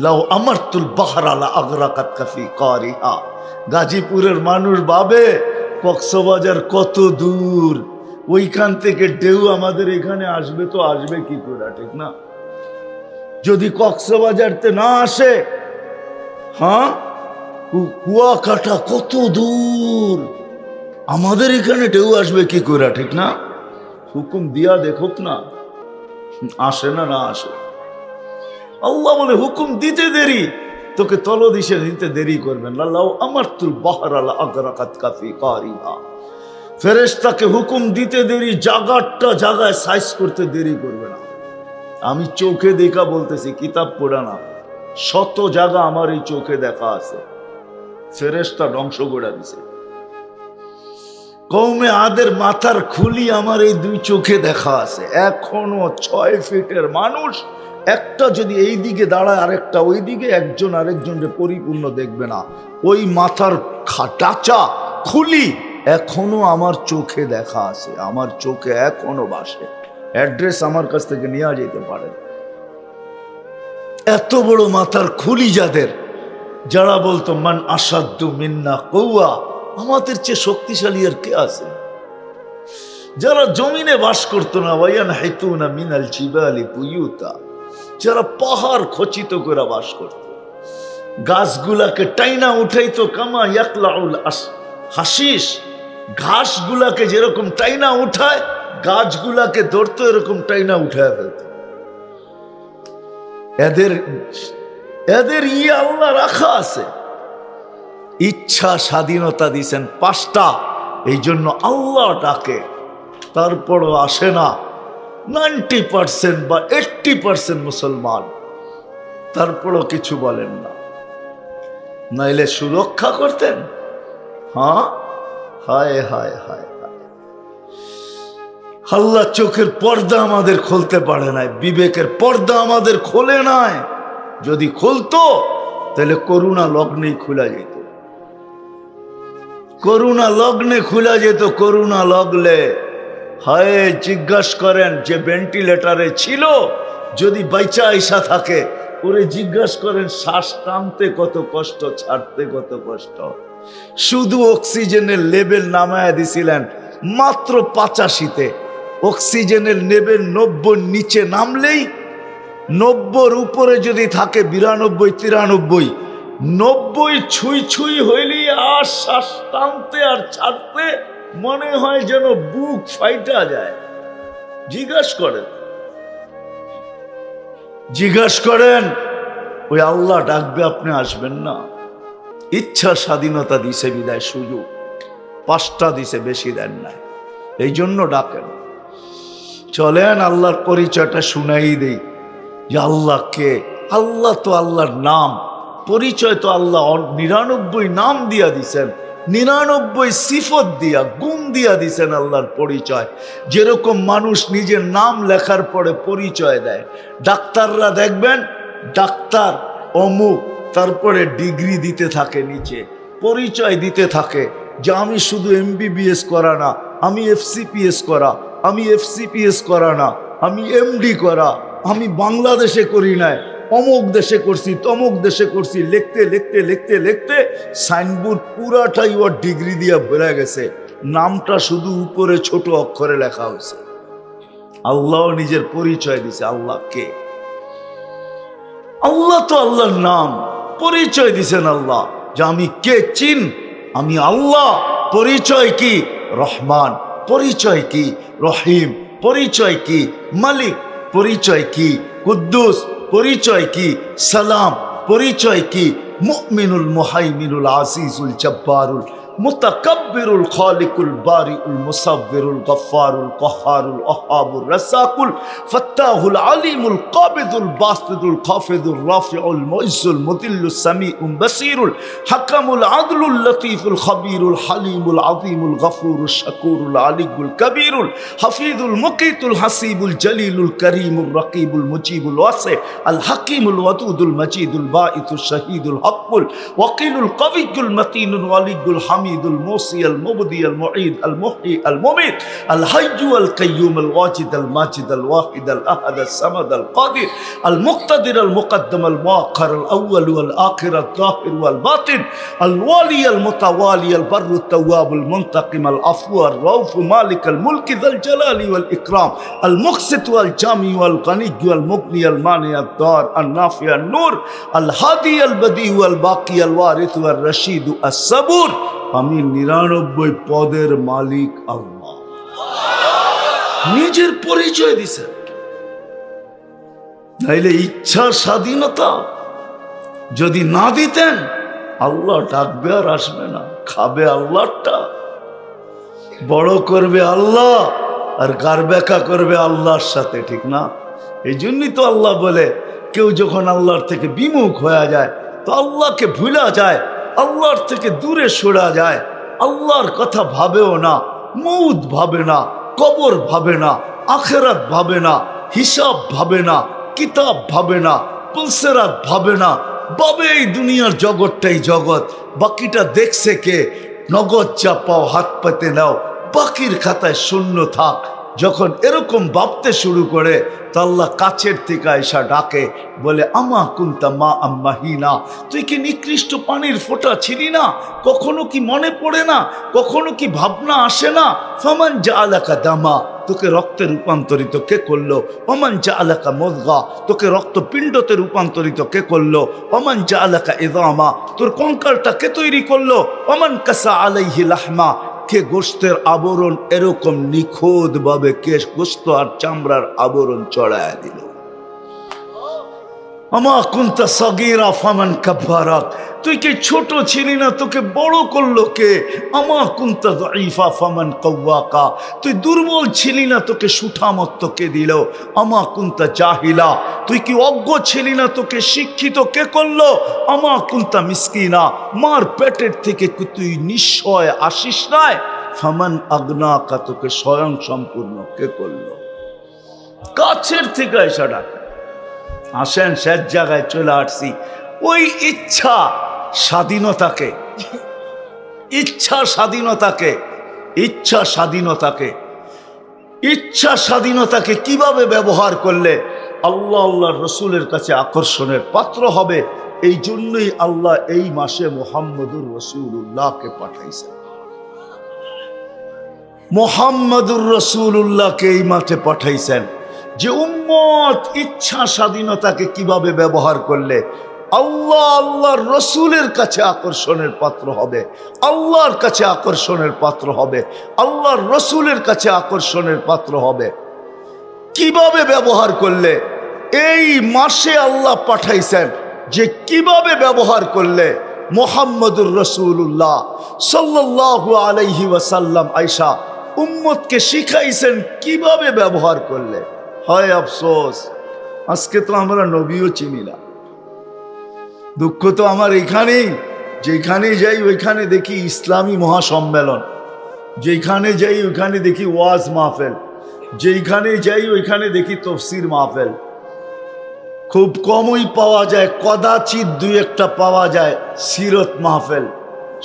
লাউ আমারতুল বাহরা লা আগরাকাত কাফি কারিহা। গাজীপুরের মানুষ ভাবে কক্সবাজার কত দূর, ওইখান থেকে ঢেউ আমাদের এখানে আসবে, তো আসবে কি করে? ঠিক না? যদি কক্সবাজারতে না আসে, হ্যাঁ, কুয়াকাটা কত দূর, আমাদের এখানে ঢেউ আসবে কি করে? ঠিক না? হুকুম দিয়া দেখুক না, আসে না, না আসে। আল্লাহ বলে হুকুম দিতে দেরি, তোকে তলদিশে দিতে দেরি করবেন না। লাউ আমারতুল বাহরা লা আগরাকাত কাফি কারিহা। ফেরেশতাকে হুকুম দিতে দেরি, জাগারটা জাগায় সাইজ করতে দেরি করবে না। আমি চোখে দেখা বলতেছি, কিতাব পড়া না, 100 জায়গা আমার এই চোখে দেখা আছে। ফেরেশতা ধ্বংস করে দিছে। কওমে আদের মাথার খুলি আমার এই 2 চোখে দেখা আছে। এখনো 6 ফিটের মানুষ একটা যদি এই দিকে দাঁড়ায়, আরেকটা ওই দিকে, একজন আরেকজনকে পরিপূর্ণ দেখবে না। ওই মাথার টাচা খুলি এখনো আমার চোখে দেখা আছে, আমার চোখে এখনো বাসে। অ্যাড্রেস আমার কাছ থেকে নিয়ে যেতে পারেন। এত বড় মাথার খুলি যাদের, যারা বলতো মান আসাদ্দু মিন্না কওয়া, আমাদের চেয়ে শক্তিশালী আর কে আছে? যারা জমিনে বাস করতো না, ওয়ায়ান হাইতুনা মিনাল জিবালি বুয়ুতা, যারা পাহাড় খচিত করে বাস করত, গাছগুলাকে টাইনা উঠাইতো, কামা ইয়াকলাউল হাসিস, ঘাসগুলাকে যেরকম টাইনা উঠায়, গাছগুলাকে ধরতো এরকম টাইনা উঠায় ফেলত। এদের আল্লাহ রাখা আছে। ইচ্ছা স্বাধীনতা দিছেন 5টা, এই জন্য আল্লাহ ডাকে, তারপরও আসে না 90% বা 80% মুসলমান, তারপরও কিছু বলেন না। নাইলে সুরক্ষা করতেন। হ্যাঁ, হায় হায় হায় হায়, আল্লাহ চোখের পর্দা আমাদের খুলতে পারে নাই, বিবেকের পর্দা আমাদের খোলে নাই। যদি খুলতো তাহলে করুণা লগ্নেই খুলা যেত, করুণা লগ্নে খুলা যেত। করুণা লগলে হায়, জিজ্ঞাসা করেন যে ভেন্টিলেটারে ছিল, যদি বাইচা আইসা থাকে, ওরে জিজ্ঞাসা করেন শ্বাস টানতে কত কষ্ট, ছাড়তে কত কষ্ট। শুধু অক্সিজেনের লেভেল নামায়া দিছিলেন মাত্র 85-তে। অক্সিজেনের লেভেল 90 নিচে নামলেই, 90 উপরে যদি থাকে 92, 93, 90 ছুঁই ছুঁই হইলেই আর শ্বাস টানতে আর ছাড়তে মনে হয় যেন বুক ফাইটা যায়। জিজ্ঞাসা করেন, জিজ্ঞাসা করেন, ওই আল্লাহ ডাকবে, আপনি আসবেন না? ইচ্ছা স্বাধীনতা দিছে বিদায় সুযোগ 5টা দিছে, বেশি দেন নাই, এই জন্য ডাকেন। চলেন আল্লাহর পরিচয়টা শুনাই দেই যে আল্লাহ কে। আল্লাহ তো আল্লাহর নাম, পরিচয় তো আল্লাহ 99 নাম দিয়া দিছেন, 99 সিফত দিয়া, গুণ দিয়া দিছেন আল্লাহর পরিচয়। যেরকম মানুষ নিজের নাম লেখার পরে পরিচয় দেয়, ডাক্তাররা দেখবেন ডাক্তার অমুক, তারপরে ডিগ্রি দিতে থাকে নিচে, পরিচয় দিতে থাকে যে আমি শুধু MBBS করা না, আমি FCPS করা, আমি FCPS করা না, আমি MD করা, আমি বাংলাদেশে করি নাই, অমুক দেশে করছি, তমুক দেশে করছি। লিখতে লিখতে লিখতে লিখতে সাইনবোর্ড পুরাটাই ওর ডিগ্রি দিয়ে ভরে গেছে, নামটা শুধু উপরে ছোট অক্ষরে লেখা হয়েছে। আল্লাহ নিজের পরিচয় দিছে। আল্লাহ কে? আল্লাহ তো আল্লাহর নাম, পরিচয় দিছেন আল্লাহ যে আমি কে, চিন, আমি আল্লাহ। পরিচয় কি? রহমান। পরিচয় কি? রহিম। পরিচয় কি? মালিক। পরিচয় কি? কুদ্দুস। পরিচয় কি? সালাম। পরিচয় কি? মুমিনুল মুহাইমিনুল আজিজুল জব্বারুল মুতাকাব্বিরুল খালিকুল বারিউল মুসাব্বিরুল গফফারুল কহ্হারুল ওহাবুর রাসাকুল ফাত্তাহুল আলিমুল কাবিদুল বাসিতুল খাফিদুল রাফিউল মুইজ্জুল মুদিল্লুস সামিউল বাসিরুল হাকামুল আদলুল লতীফুল খবীরুল হালিমুল আযীমুল গফুরুশ শাকুরুল আলিয়ুল কবীরুল হাফিজুল মুকিতুল হাসিবুল জলিলুল করিমুর রকিবুল মুজিবুল ওয়াসি আল হাকিমুল ওয়াদুদুল মজিদুল বাঈতুশ শাহীদুল হকুল ওয়াকিলুল কবিয়ুল মতিনুল ওয়ালিয়ুল হামিদুল মুসি আল মুবদি আল মুঈদ আল মুহয়ি আল মুমিত আল হাইয়্যু আল কাইয়্যুম আল ওয়াজিদ আল মাজিদ আল ওয়াহিদ আল আহাদ আল সামাদ আল কাদির আল মুক্তাদির আল মুকদ্দম আল মুআখ্খার আল আউয়াল ওয়াল আখির আল যাহির ওয়াল বাতিন আল ওয়ালি আল মুতাওয়ালি আল বাররু তাওয়াব আল মুনতাকিম আল আফু আর রাউফ মালিক আল মুলক যাল জালালি ওয়াল ইকরাম আল মুকসিত ওয়াল জামি ওয়াল গনি ওয়াল মুগনি আল মানি আল দার আল নাফি আল নূর আল হাদি আল বদি ওয়াল বাকি আল ওয়ারিস ওয়াল রশিদ আস সাবুর। আমি 99 পদের মালিক আল্লাহ। নিজের পরিচয় দিছেন। তাইলে ইচ্ছার স্বাধীনতা যদি না দিতেন, আল্লাহ ডাকবে আর আসবে না, খাবে আল্লাহটা, বড় করবে আল্লাহ আর গারবেকা করবে আল্লাহর সাথে, ঠিক না? এই জন্যই তো আল্লাহ বলে কেউ যখন আল্লাহর থেকে বিমুখ হয়ে যায় তো আল্লাহকে ভুলা যায়, আল্লাহর থেকে দূরে সরা যায়, আল্লাহর কথা ভাবেও না, মউত ভাবে না, কবর ভাবে না, আখেরাত ভাবে না, হিসাব ভাবে না, কিতাব ভাবে না, পুলসেরাত ভাবে না, ভাবে এই দুনিয়ার জগৎটাই জগৎ, বাকিটা দেখছে কে? নগদ যা পাও হাত পেতে নাও, বাকির খাতায় শূন্য থাক। যখন এরকম ভাবতে শুরু করে তো আল্লাহ কাছের থেকে আয়সা ডাকে, বলে আমা কুনতা মা আম্মাহিনা, তুই কি নিকৃষ্ট পানির ফোঁটা ছিলি না? কখনো কি মনে পড়ে না? কখনো কি ভাবনা আসে না? ফামান জাআলাকা দামা, তোকে রক্তে রূপান্তরিত কে করলো? ওমান জাআলাকা মুদগা, তোকে রক্তপিণ্ডতে রূপান্তরিত কে করলো? ওমান জাআলাকা ইযামা, তোর কঙ্কালটা কে তৈরি করলো? ওমান কাসা আলাইহি লাহমা, কে গোশতের আবরণ এরকম নিখুঁত ভাবে কে গোশত আর চামড়ার আবরণ চড়ায় দিল? আমা কুনতা সগীরা ফামান কাব্বারাক, তুই কি ছোট ছিলি না, তোকে বড় করলো কে? আমা কুনতা যায়ীফা ফামান কাওয়াকা, তুই দুর্বল ছিলি না, তোকে সুঠামত্ব কে দিল? আমা কুনতা জাহিলা, তুই কি অজ্ঞ ছিলি না, তোকে শিক্ষিত কে করলো? আমা কুনতা মিসকিনা, মার পেটের থেকে তুই নিঃস্বয় আসিস নাই? ফামান আগনাকা, তোকে স্বয়ং সম্পূর্ণ কে করলো? কাছের থেকে এসে ডাকে, আসেন শেষ জায়গায় চলে আসছি। ওই ইচ্ছা স্বাধীনতাকে, ইচ্ছা স্বাধীনতাকে, ইচ্ছা স্বাধীনতাকে, ইচ্ছা স্বাধীনতাকে কিভাবে ব্যবহার করলে আল্লাহ আল্লাহর রসুলের কাছে আকর্ষণের পাত্র হবে, এই জন্যই আল্লাহ এই মাসে মুহাম্মদুর রাসূলুল্লাহকে পাঠাইছেন। মুহাম্মদুর রাসূলুল্লাহকে এই মাঠে পাঠাইছেন যে উম্মত ইচ্ছা স্বাধীনতাকে কিভাবে ব্যবহার করলে আল্লাহ আল্লাহর রসুলের কাছে আকর্ষণের পাত্র হবে, আল্লাহর কাছে আকর্ষণের পাত্র হবে, আল্লাহর রসুলের কাছে আকর্ষণের পাত্র হবে। কিভাবে ব্যবহার করলে এই মাসে আল্লাহ পাঠাইছেন যে কিভাবে ব্যবহার করলে মুহাম্মদুর রাসূলুল্লাহ সাল্লাল্লাহু আলাইহি ওয়াসাল্লাম আয়েশা উম্মতকে শিখাইছেন কিভাবে ব্যবহার করলে। হয় আফসোস, আজকে তো আমরা নবীও চিনি না। দুঃখ তো আমার এখানেই, যেখানে যাই ওইখানে দেখি ইসলামী মহাসম্মেলন, যেখানে যাই ওইখানে দেখি ওয়াজ মাহফিল, যেখানে যাই ওইখানে দেখি তফসির মাহফিল। খুব কমই পাওয়া যায়, কদাচিৎ দুই একটা পাওয়া যায় সিরত মাহফিল,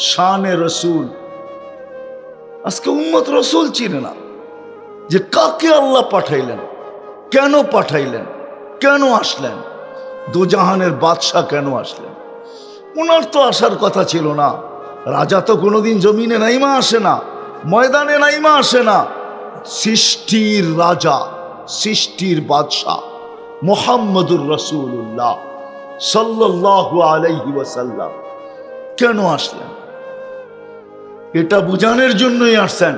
শানে রসুল। আজকে উম্মত রসুল চিনে না যে কাকে আল্লাহ পাঠাইলেন, কেন পাঠাইলেন, কেন আসলেন, দুজাহানের বাদশাহ কেন আসলেন। ওনার তো আসার কথা ছিল না। রাজা তো কোনোদিন জমিনে নাইমা আসে না, ময়দানে নাইমা আসে না। সৃষ্টির রাজা, সৃষ্টির বাদশাহ মুহাম্মদুর রাসূলুল্লাহ সাল্লাল্লাহু আলাইহি ওয়াসাল্লাম কেন আসলেন? এটা বুঝানোর জন্যই আসছেন,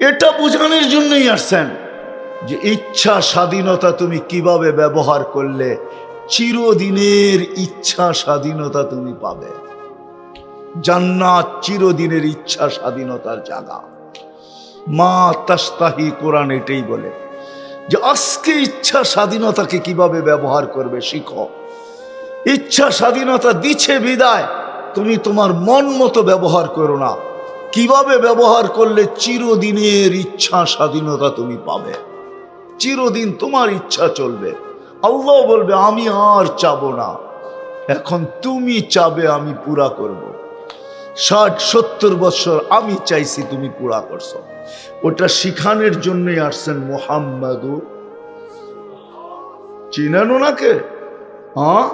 এটা বুঝানোর জন্যই আসছেন যে ইচ্ছা স্বাধীনতা তুমি কিভাবে ব্যবহার করলে চিরদিনের ইচ্ছা স্বাধীনতা তুমি পাবে। জান্নাত চিরদিনের ইচ্ছা স্বাধীনতার জায়গা। মা তাস্তাহি, কোরআন এটাই বলে যে আজকে ইচ্ছা স্বাধীনতাকে কিভাবে ব্যবহার করবে শিখো। ইচ্ছা স্বাধীনতা দিচ্ছে বিদায়, তুমি তোমার মন মতো ব্যবহার করো না। কিভাবে ব্যবহার করলে চিরদিনের ইচ্ছা স্বাধীনতা তুমি পাবে, চিরদিন তোমার ইচ্ছা চলবে। আল্লাহ বলবে আমি আর চাবো না, এখন তুমি চাবে, আমি পুরা করব। 60-70 বছর আমি চাইছি, তুমি পুরা করছো। ওটা শিখানোর জন্যই আসছেন মুহাম্মাদুর। চিনেন ওনাকে? হ্যাঁ,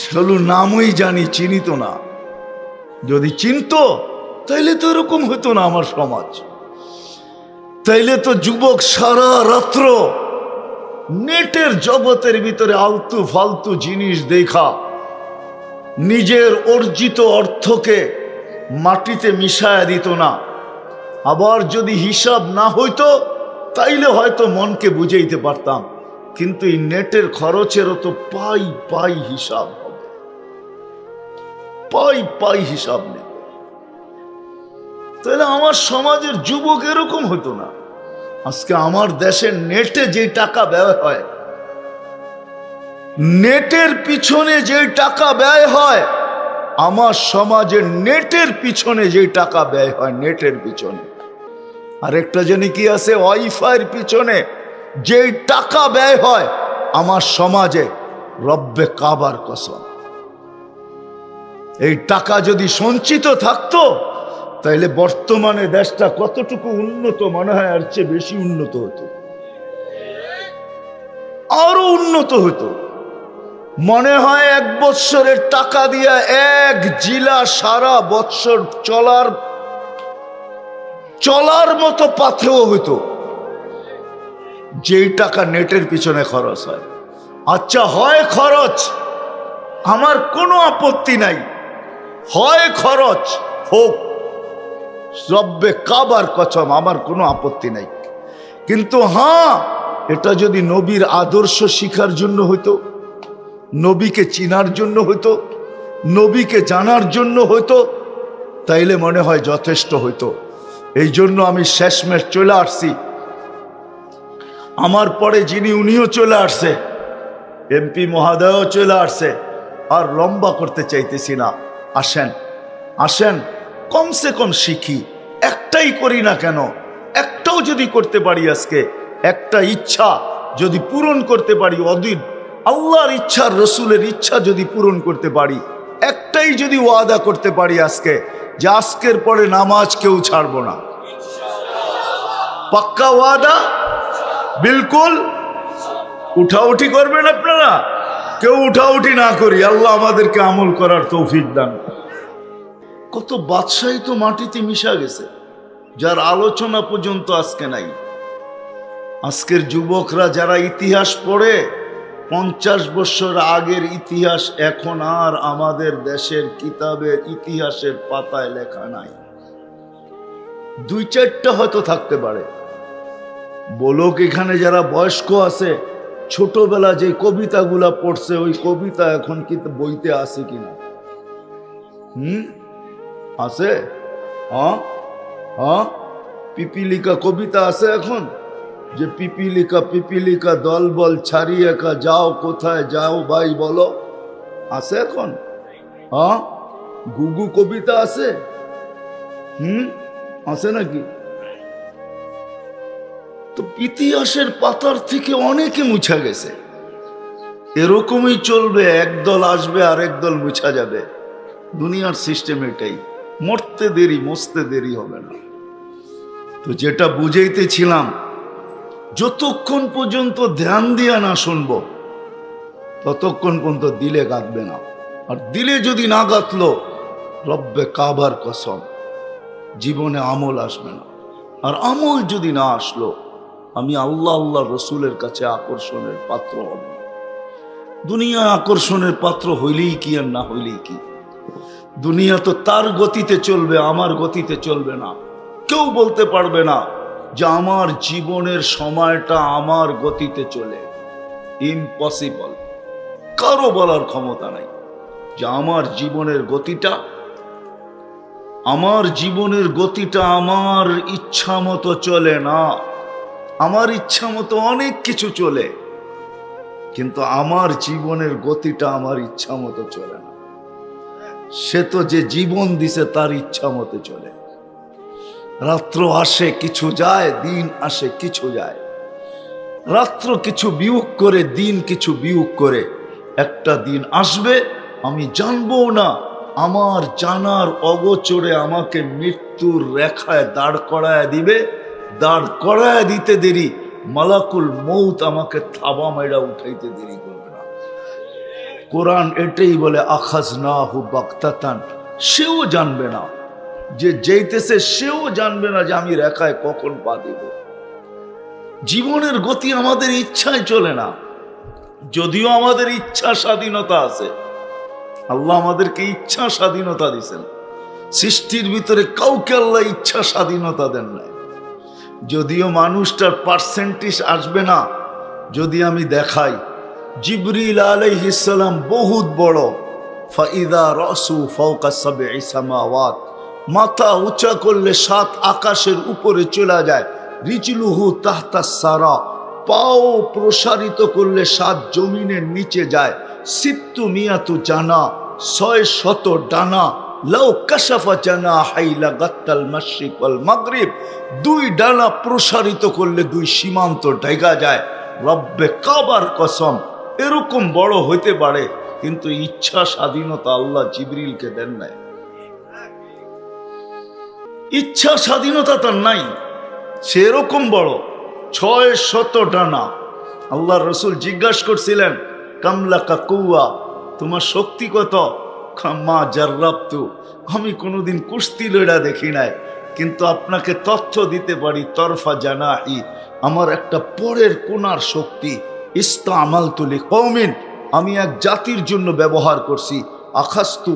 শুধু নামই জানি, চিনি তো না। যদি চিনতো তাইলে তো এরকম হতো না আমার সমাজ। তাইলে তো যুবক সারা রাত্র নেটের জগতের ভিতরে আলতু ফালতু জিনিস দেখা নিজের অর্জিত অর্থকে মাটিতে মিশায়া দিত না। আবার যদি হিসাব না হইতো তাইলে হয়তো মনকে বুঝাইতে পারতাম, কিন্তু এই নেটের খরচেরও তো পাই পাই হিসাব হবে, পাই পাই হিসাব নেই। তাহলে আমার সমাজের যুবক এরকম হতো না। আজকে আমার দেশের নেটে যে টাকা ব্যয় হয়, নেটের পিছনে যে টাকা ব্যয় হয়, আমার সমাজের নেটের পিছনে যে টাকা ব্যয় হয়, নেটের পিছনে আরেকটা জানি কি আছে, ওয়াইফাইয়ের পিছনে যে টাকা ব্যয় হয় আমার সমাজে, রব্বে কাবার কসম, এই টাকা যদি সঞ্চিত থাকতো তাইলে বর্তমানে দেশটা কতটুকু উন্নত, মনে হয় আর চেয়ে বেশি উন্নত হতো, আরো উন্নত হতো। মনে হয় 1 বৎসরের টাকা দিয়া 1 জিলা সারা বৎসর চলার মতো পাথেও হতো, যেই টাকা নেটের পিছনে খরচ হয়। আচ্ছা, হয় খরচ, আমার কোনো আপত্তি নাই, হয় খরচ হোক, রব্বে কাবার কসম আমার কোনো আপত্তি নাই। কিন্তু হ্যাঁ, এটা যদি নবীর আদর্শ শিখার জন্য হইতো, নবীকে চিনার জন্য হইতো, নবীকে জানার জন্য হইতো, তাইলে মনে হয় যথেষ্ট হইতো। এই জন্য আমি শেষমেশ চলে আসছি। আমার পরে যিনি উনিও চলে আসছে, এমপি মহোদয়ও চলে আসছে। আর লম্বা করতে চাইতেছি না। আসেন আসেন, কমসে কম শিখি। একটাই করি না কেন, একটাও যদি করতে পারি আজকে, একটা ইচ্ছা যদি পূরণ করতে পারি, অদিন আল্লাহর ইচ্ছা, রসুলের ইচ্ছা যদি পূরণ করতে পারি, একটাই যদি ওয়াদা করতে পারি আজকে, যে আজকের পরে নামাজ কেউ ছাড়বো না। পাক্কা ওয়াদা? বিলকুল। উঠাউঠি করবেন আপনারা? কেউ উঠাউঠি না করি, আল্লাহ আমাদেরকে আমল করার তৌফিক দান। কত বাদশাহী তো মাটিতে মিশা গেছে, যার আলোচনা পর্যন্ত আজকে নাই। আজকের যুবকরা যারা ইতিহাস পড়ে, 50 বছর আগের ইতিহাস এখন আর আমাদের দেশের কিতাবের ইতিহাসের পাতায় লেখা নাই। 2-4টা হয়তো থাকতে পারে। বলুক এখানে যারা বয়স্ক আছে, ছোটবেলা যে কবিতাগুলা পড়ছে, ওই কবিতা এখন কি বইতে আছে কিনা? আছে? হ্যাঁ হ্যাঁ, পিপিলিকা কবিতা আছে এখন? যে পিপিলিকা পিপিলিকা দল বল ছাড়িয়ে একা যাও, কোথায় যাও ভাই বলো, আছে এখন? হ্যাঁ, গুগু কবিতা আছে? আছে নাকি? তো ইতিহাসের পাতার থেকে অনেকে মুছা গেছে। এরকমই চলবে, একদল আসবে আর একদল মুছা যাবে। দুনিয়ার সিস্টেম এটাই। মরতে দেরি, মরতে দেরি হবে না। তো যেটা বুঝাইতেছিলাম, যতক্ষণ পর্যন্ত ধ্যান দিয়া না শুনবো, ততক্ষণ পর্যন্ত দিলে গাঁথবে না। আর দিলে যদি না গাঁথলো, রব্বে কাবার কসম, জীবনে আমল আসবে না। আর আমল যদি না আসলো, আমি আল্লাহ আল্লাহ রসুলের কাছে আকর্ষণের পাত্র হব না। দুনিয়া আকর্ষণের পাত্র হইলেই কি আর না হইলেই কি? দুনিয়া তো তার গতিতে চলবে, আমার গতিতে চলবে না। কেউ বলতে পারবে না যে আমার জীবনের সময়টা আমার গতিতে চলে। ইম্পসিবল। কারো বলার ক্ষমতা নাই যে আমার জীবনের গতিটা, আমার জীবনের গতিটা আমার ইচ্ছা মতো চলে না। আমার ইচ্ছা মতো অনেক কিছু চলে, কিন্তু আমার জীবনের গতিটা আমার ইচ্ছা মতো চলে না। সে তো যে জীবন দিছে তার ইচ্ছা মতো চলে। রাত্র আসে কিছু যায়, দিন আসে কিছু যায়। রাত্র কিছু বিয়োগ করে, দিন কিছু বিয়োগ করে। একটা দিন আসবে, আমি জানবো না, আমার জানার অগোচরে আমাকে মৃত্যুর রেখায় দাঁড় করায় দিবে। দাঁড় করায় দিতে দেরি, মালাকুল মৌত আমাকে থাবা মেরা উঠাইতে দেরি করবে না। কোরআন এটাই বলে, আখাযনাহু বাগতাতান। সেও জানবে না যে যেতেছে, সেও জানবে না যে আমি রেখায় কখন পা দিব। জীবনের গতি আমাদের ইচ্ছায় চলে না। যদিও আমাদের ইচ্ছা স্বাধীনতা আছে, আল্লাহ আমাদেরকে ইচ্ছা স্বাধীনতা দিয়েছেন। সৃষ্টির ভিতরে কাউকে আল্লাহ ইচ্ছা স্বাধীনতা দেন নাই। যদিও মানুষটার পার্সেন্টেজ আসবে না। যদি আমি দেখাই, জিবরিল আলাইহিস সালাম বহুত বড়, ফাইদা রাসু ফাওকা সাবঈ সামাওয়াত, মাথা উঁচা করলে 7 আকাশের উপরে চলে যায়। রিজলুহু তাহতা সারা, পাও প্রসারিত করলে 7 জমিনের নিচে যায়। সিত্তু মিয়াতু জানা, 600 ডানা। লাউ কাশাফা জানাহাই লাগাত্তাল মাশরিক ওয়াল মাগরিব, 2 ডানা প্রসারিত করলে 2 সীমান্ত ঢেকা যায়। রব্বে কাবার কসম, এরকম বড় হইতে পারে, কিন্তু ইচ্ছা স্বাধীনতা আল্লাহ জিবরিলকে দেন নাই। ইচ্ছা স্বাধীনতা তার নাই, সে এরকম বড়। 600 ডানা। আল্লাহ রসুল জিজ্ঞাসা করছিলেন, কামলাকা কুওয়া, তোমার শক্তি কত? মা জাররাবতু, আমি কোনোদিন কুস্তি লড়া দেখি নাই, কিন্তু আপনাকে তথ্য দিতে পারি, তরফা জানাহি, আমার একটা পরের কোনার শক্তি। ইস্তামালতু লিকওমিন, আমি এক জাতির জন্য ব্যবহার করছি। আখাস্তু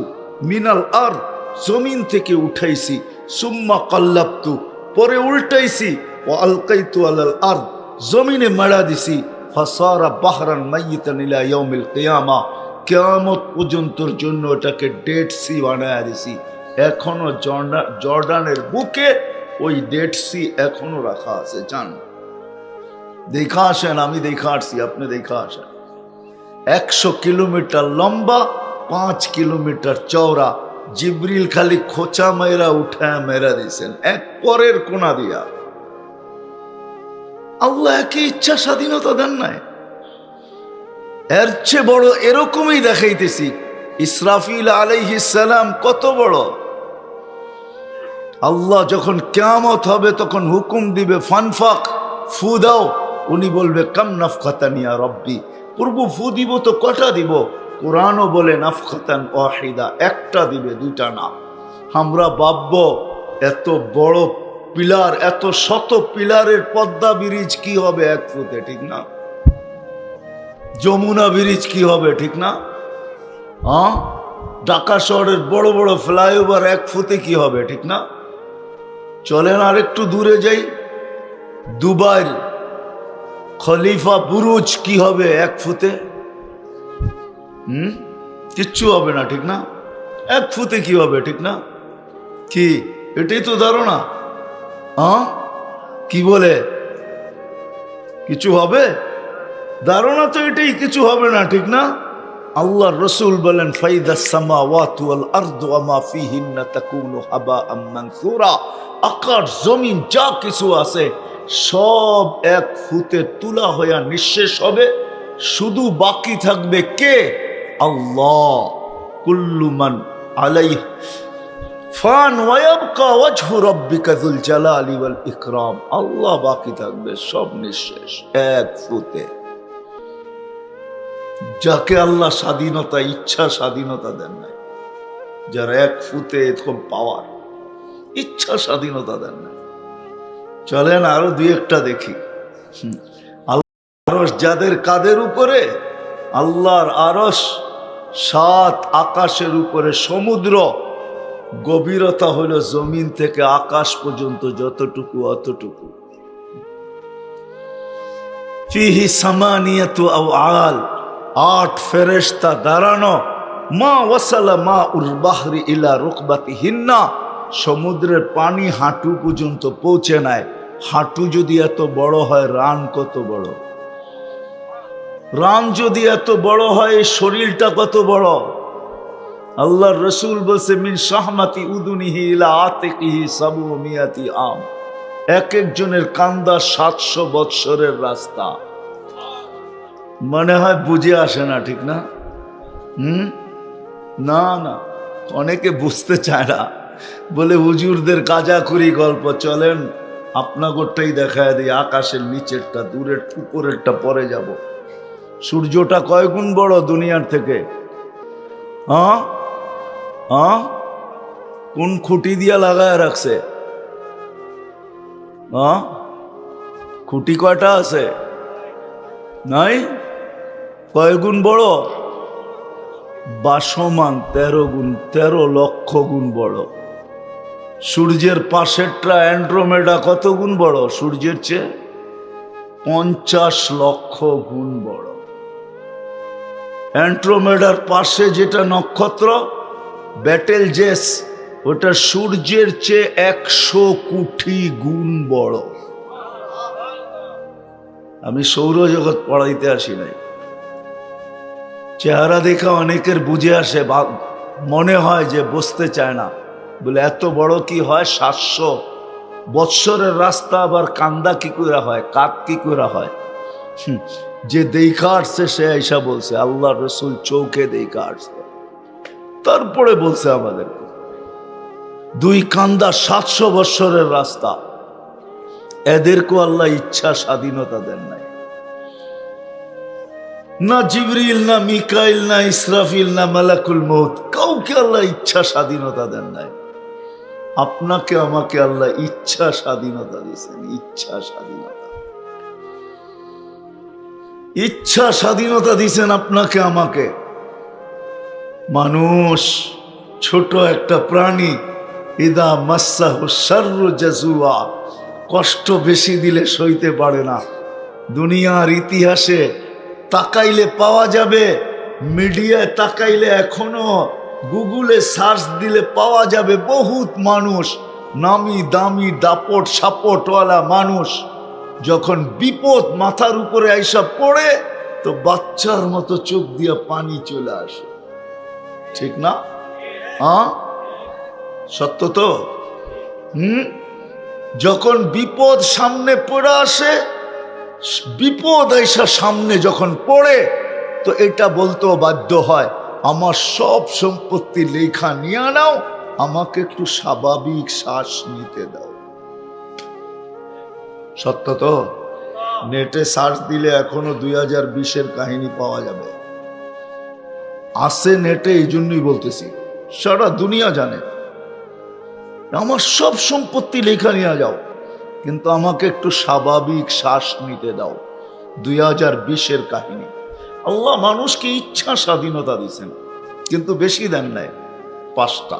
মিনাল আরদ, জমিন থেকে উঠাইছি। সুম্মা কাল্লাবতু, পরে উল্টাইছি। ও আলকাইতু আলাল আরদ, জমিনে মারা দিছি। ফাসারা বাহরান মাইয়িতান ইলা ইয়াউমিল কিয়ামা, কিয়ামত পর্যন্তর জন্য এটাকে ডেড সি বানায় দিছি। এখনো জর্ডানের বুকে ওই ডেড সি এখনো রাখা আছে। জান দেখা আসেন, আমি দেখা আসছি, আপনি দেখা আসেন। 100 কিলোমিটার লম্বা, 5 কিলোমিটার চওড়া। জিবরিল খালি খোঁচা মেরা উঠায় মেরা দিয়েছেন এক পরের কোনা দিয়া। আল্লাহ একই ইচ্ছা স্বাধীনতা দেন নাই? এর চেয়ে বড় এরকমই দেখাইতেছি। ইসরাফিল আলাইহিস সালাম কত বড়। আল্লাহ যখন কিয়ামত হবে তখন হুকুম দিবে, ফানফাক, ফু দাও। উনি বলবে কাম নাফখাতান ইয়া রব্বি, প্রভু ফু দিব তো কটা দিব? কোরআনও বলে নাফখাতান ওয়াহিদা, একটা দিবে, দুইটা না। আমরা ভাবব এত বড় পিলার, এত শত পিলারের পদ্মা ব্রিজ কি হবে এক ফুতে, ঠিক না? যমুনা ব্রিজ কি হবে, ঠিক না? হ্যাঁ, ঢাকা শহরের বড় বড় ফ্লাইওভার এক ফুতে কি হবে, ঠিক না? চলেন আর একটু দূরে যাই, দুবাইয়ের খলিফা বুরুজ কি হবে এক ফুতে? কিচ্ছু হবে না, ঠিক না? এক ফুতে কি হবে, ঠিক না? কি এটাই তো ধারণা। হ্যাঁ, কি বলে কিছু হবে? ধারণা তো এটাই, কিছু হবে না, ঠিক না? আল্লাহ রসুল বলেন ফাইদাস সামাওয়াতু ওয়াল আরদু ওয়া মা ফিহিন্না তাকুনু হাবাআম মানসুরা, আকাশ জমিন যা কিছু আছে সব এক ফুতে তুলা হইয়া নিঃশেষ হবে। শুধু বাকি থাকবে কে? আল্লাহ। কুল্লু মান আলাইহা ফান ওয়া ইয়াবকা ওয়াজহু রাব্বিকা যুল জালালি ওয়াল ইকরাম। আল্লাহ বাকি থাকবে, সব নিঃশেষ এক ফুতে। যাকে আল্লাহ স্বাধীনতা, ইচ্ছা স্বাধীনতা দেন নাই, যার এক ফুতে এরকম পাওয়ার, ইচ্ছা স্বাধীনতা দেন নাই। চলেন আরো দুই একটা দেখি। আরশ যাদের কাদের উপরে, আল্লাহর আরশ 7 আকাশের উপরে। সমুদ্র গভীরতা হলো জমিন থেকে আকাশ পর্যন্ত যতটুকু অতটুকু। ফিহি সামানিয়াতু আওয়াল, 8 ফেরেশতা দাঁড়ানো। মা ওয়াসালা মা উল বাহরি ইলা রুকবাতিহিন্না, সমুদ্রের পানি হাঁটু পর্যন্ত পৌঁছে নাই। হাঁটু যদি এত বড় হয়, রান কত বড়? রান যদি এত বড় হয়, এই শরীরটা কত বড়? আল্লাহর রাসূল বলছে মিন শাহমাতি উদুনিহি ইলা আতিকিহি সাবুমিয়াতি আম, এক একজনের কান্দা 700 বৎসরের রাস্তা। মনে হয় বুঝে আসে না, ঠিক না? না না, অনেকে বুঝতে চায় না, বলে হুজুরদের কাজাকুরি গল্প। চলেন আপনাগরটাই দেখায় দিই, আকাশের নিচেরটা, দূরের উপরেরটা পরে যাব। সূর্যটা কয় গুণ বড় দুনিয়ার থেকে? হ্যাঁ হ্যাঁ, কোন খুঁটি দিয়া লাগায় রাখছে? হ্যাঁ, খুঁটি কয়টা আছে? নাই? কয় গুণ বড়? বাসমান 13 গুণ, 13 লক্ষ গুণ বড়। সূর্যের পাশেরটা অ্যান্ড্রোমেডা কত গুণ বড়? সূর্যের চেয়ে 50 লক্ষ গুণ বড়। অ্যান্ড্রোমেডার পাশে যেটা নক্ষত্র ব্যাটেল জেস, ওটা সূর্যের চেয়ে 100 কোটি গুণ বড়। আমি সৌরজগৎ পড়াইতে আসি নাই। চেহারা দেখা অনেকের বুঝে আসে, মনে হয় যে বুঝতে চায় না। বলে এত বড় কি হয়? 700 বৎসরের রাস্তা, আবার কান্দা কি করে হয়, কাক কি করে হয়? যে দেখা আসছে সে আইসা বলছে, আল্লাহ রসুল চৌকে দেখা আসছে, তারপরে বলছে আমাদেরকে। 2 কান্দা 700 বৎসরের রাস্তা। এদেরকেও আল্লাহ ইচ্ছা স্বাধীনতা দেন নাই। না জিবরিল, না মিকাইল, না ইসরাফিল, না মালাকুল মউত, কাউকে আল্লাহ ইচ্ছা স্বাধীনতা দেন নাই। আপনাকে আমাকে আল্লাহ ইচ্ছা স্বাধীনতা দিয়েছেন। ইচ্ছা স্বাধীনতা, ইচ্ছা স্বাধীনতা দিয়েছেন আপনাকে আমাকে। মানুষ ছোট একটা প্রাণী, ইদা মাসাহু শাররু জাজুয়া, কষ্ট বেশি দিলে সইতে পারে না। দুনিয়ার ইতিহাসে তাকাইলে পাওয়া যাবে মিডিয়ায় তাকাইলে এখনো গুগলে সার্চ দিলে পাওয়া যাবে বহুত মানুষ, নামি দামি দাপট সাপটওয়ালা মানুষ, যখন বিপদ মাথার উপরে আইসা পড়ে তো বাচ্চার মতো চোখ দিয়া পানি চলে আসে। ঠিক না? সত্য তো? যখন বিপদ সামনে পড়ে আসে, বিপদ আইসা সামনে যখন পড়ে তো এটা বলতেও বাধ্য হয়, আমার সব সম্পত্তি লেখা নিয়ে নাও, আমাকে একটু স্বাভাবিক শ্বাস নিতে দাও। সত্য তো? নেটে সার্চ দিলে এখনো 2020-এর কাহিনী পাওয়া যাবে, আছে নেটে। এই জন্যই বলতেছি, সারা দুনিয়া জানে। আমার সব সম্পত্তি লেখা নিয়ে যাও, কিন্তু আমাকে একটু স্বাভাবিক শ্বাস নিতে দাও। 2020-এর কাহিনী। আল্লাহ মানুষকে ইচ্ছা স্বাধীনতা দিয়েছেন, কিন্তু বেশি দেন নাই, 5টা।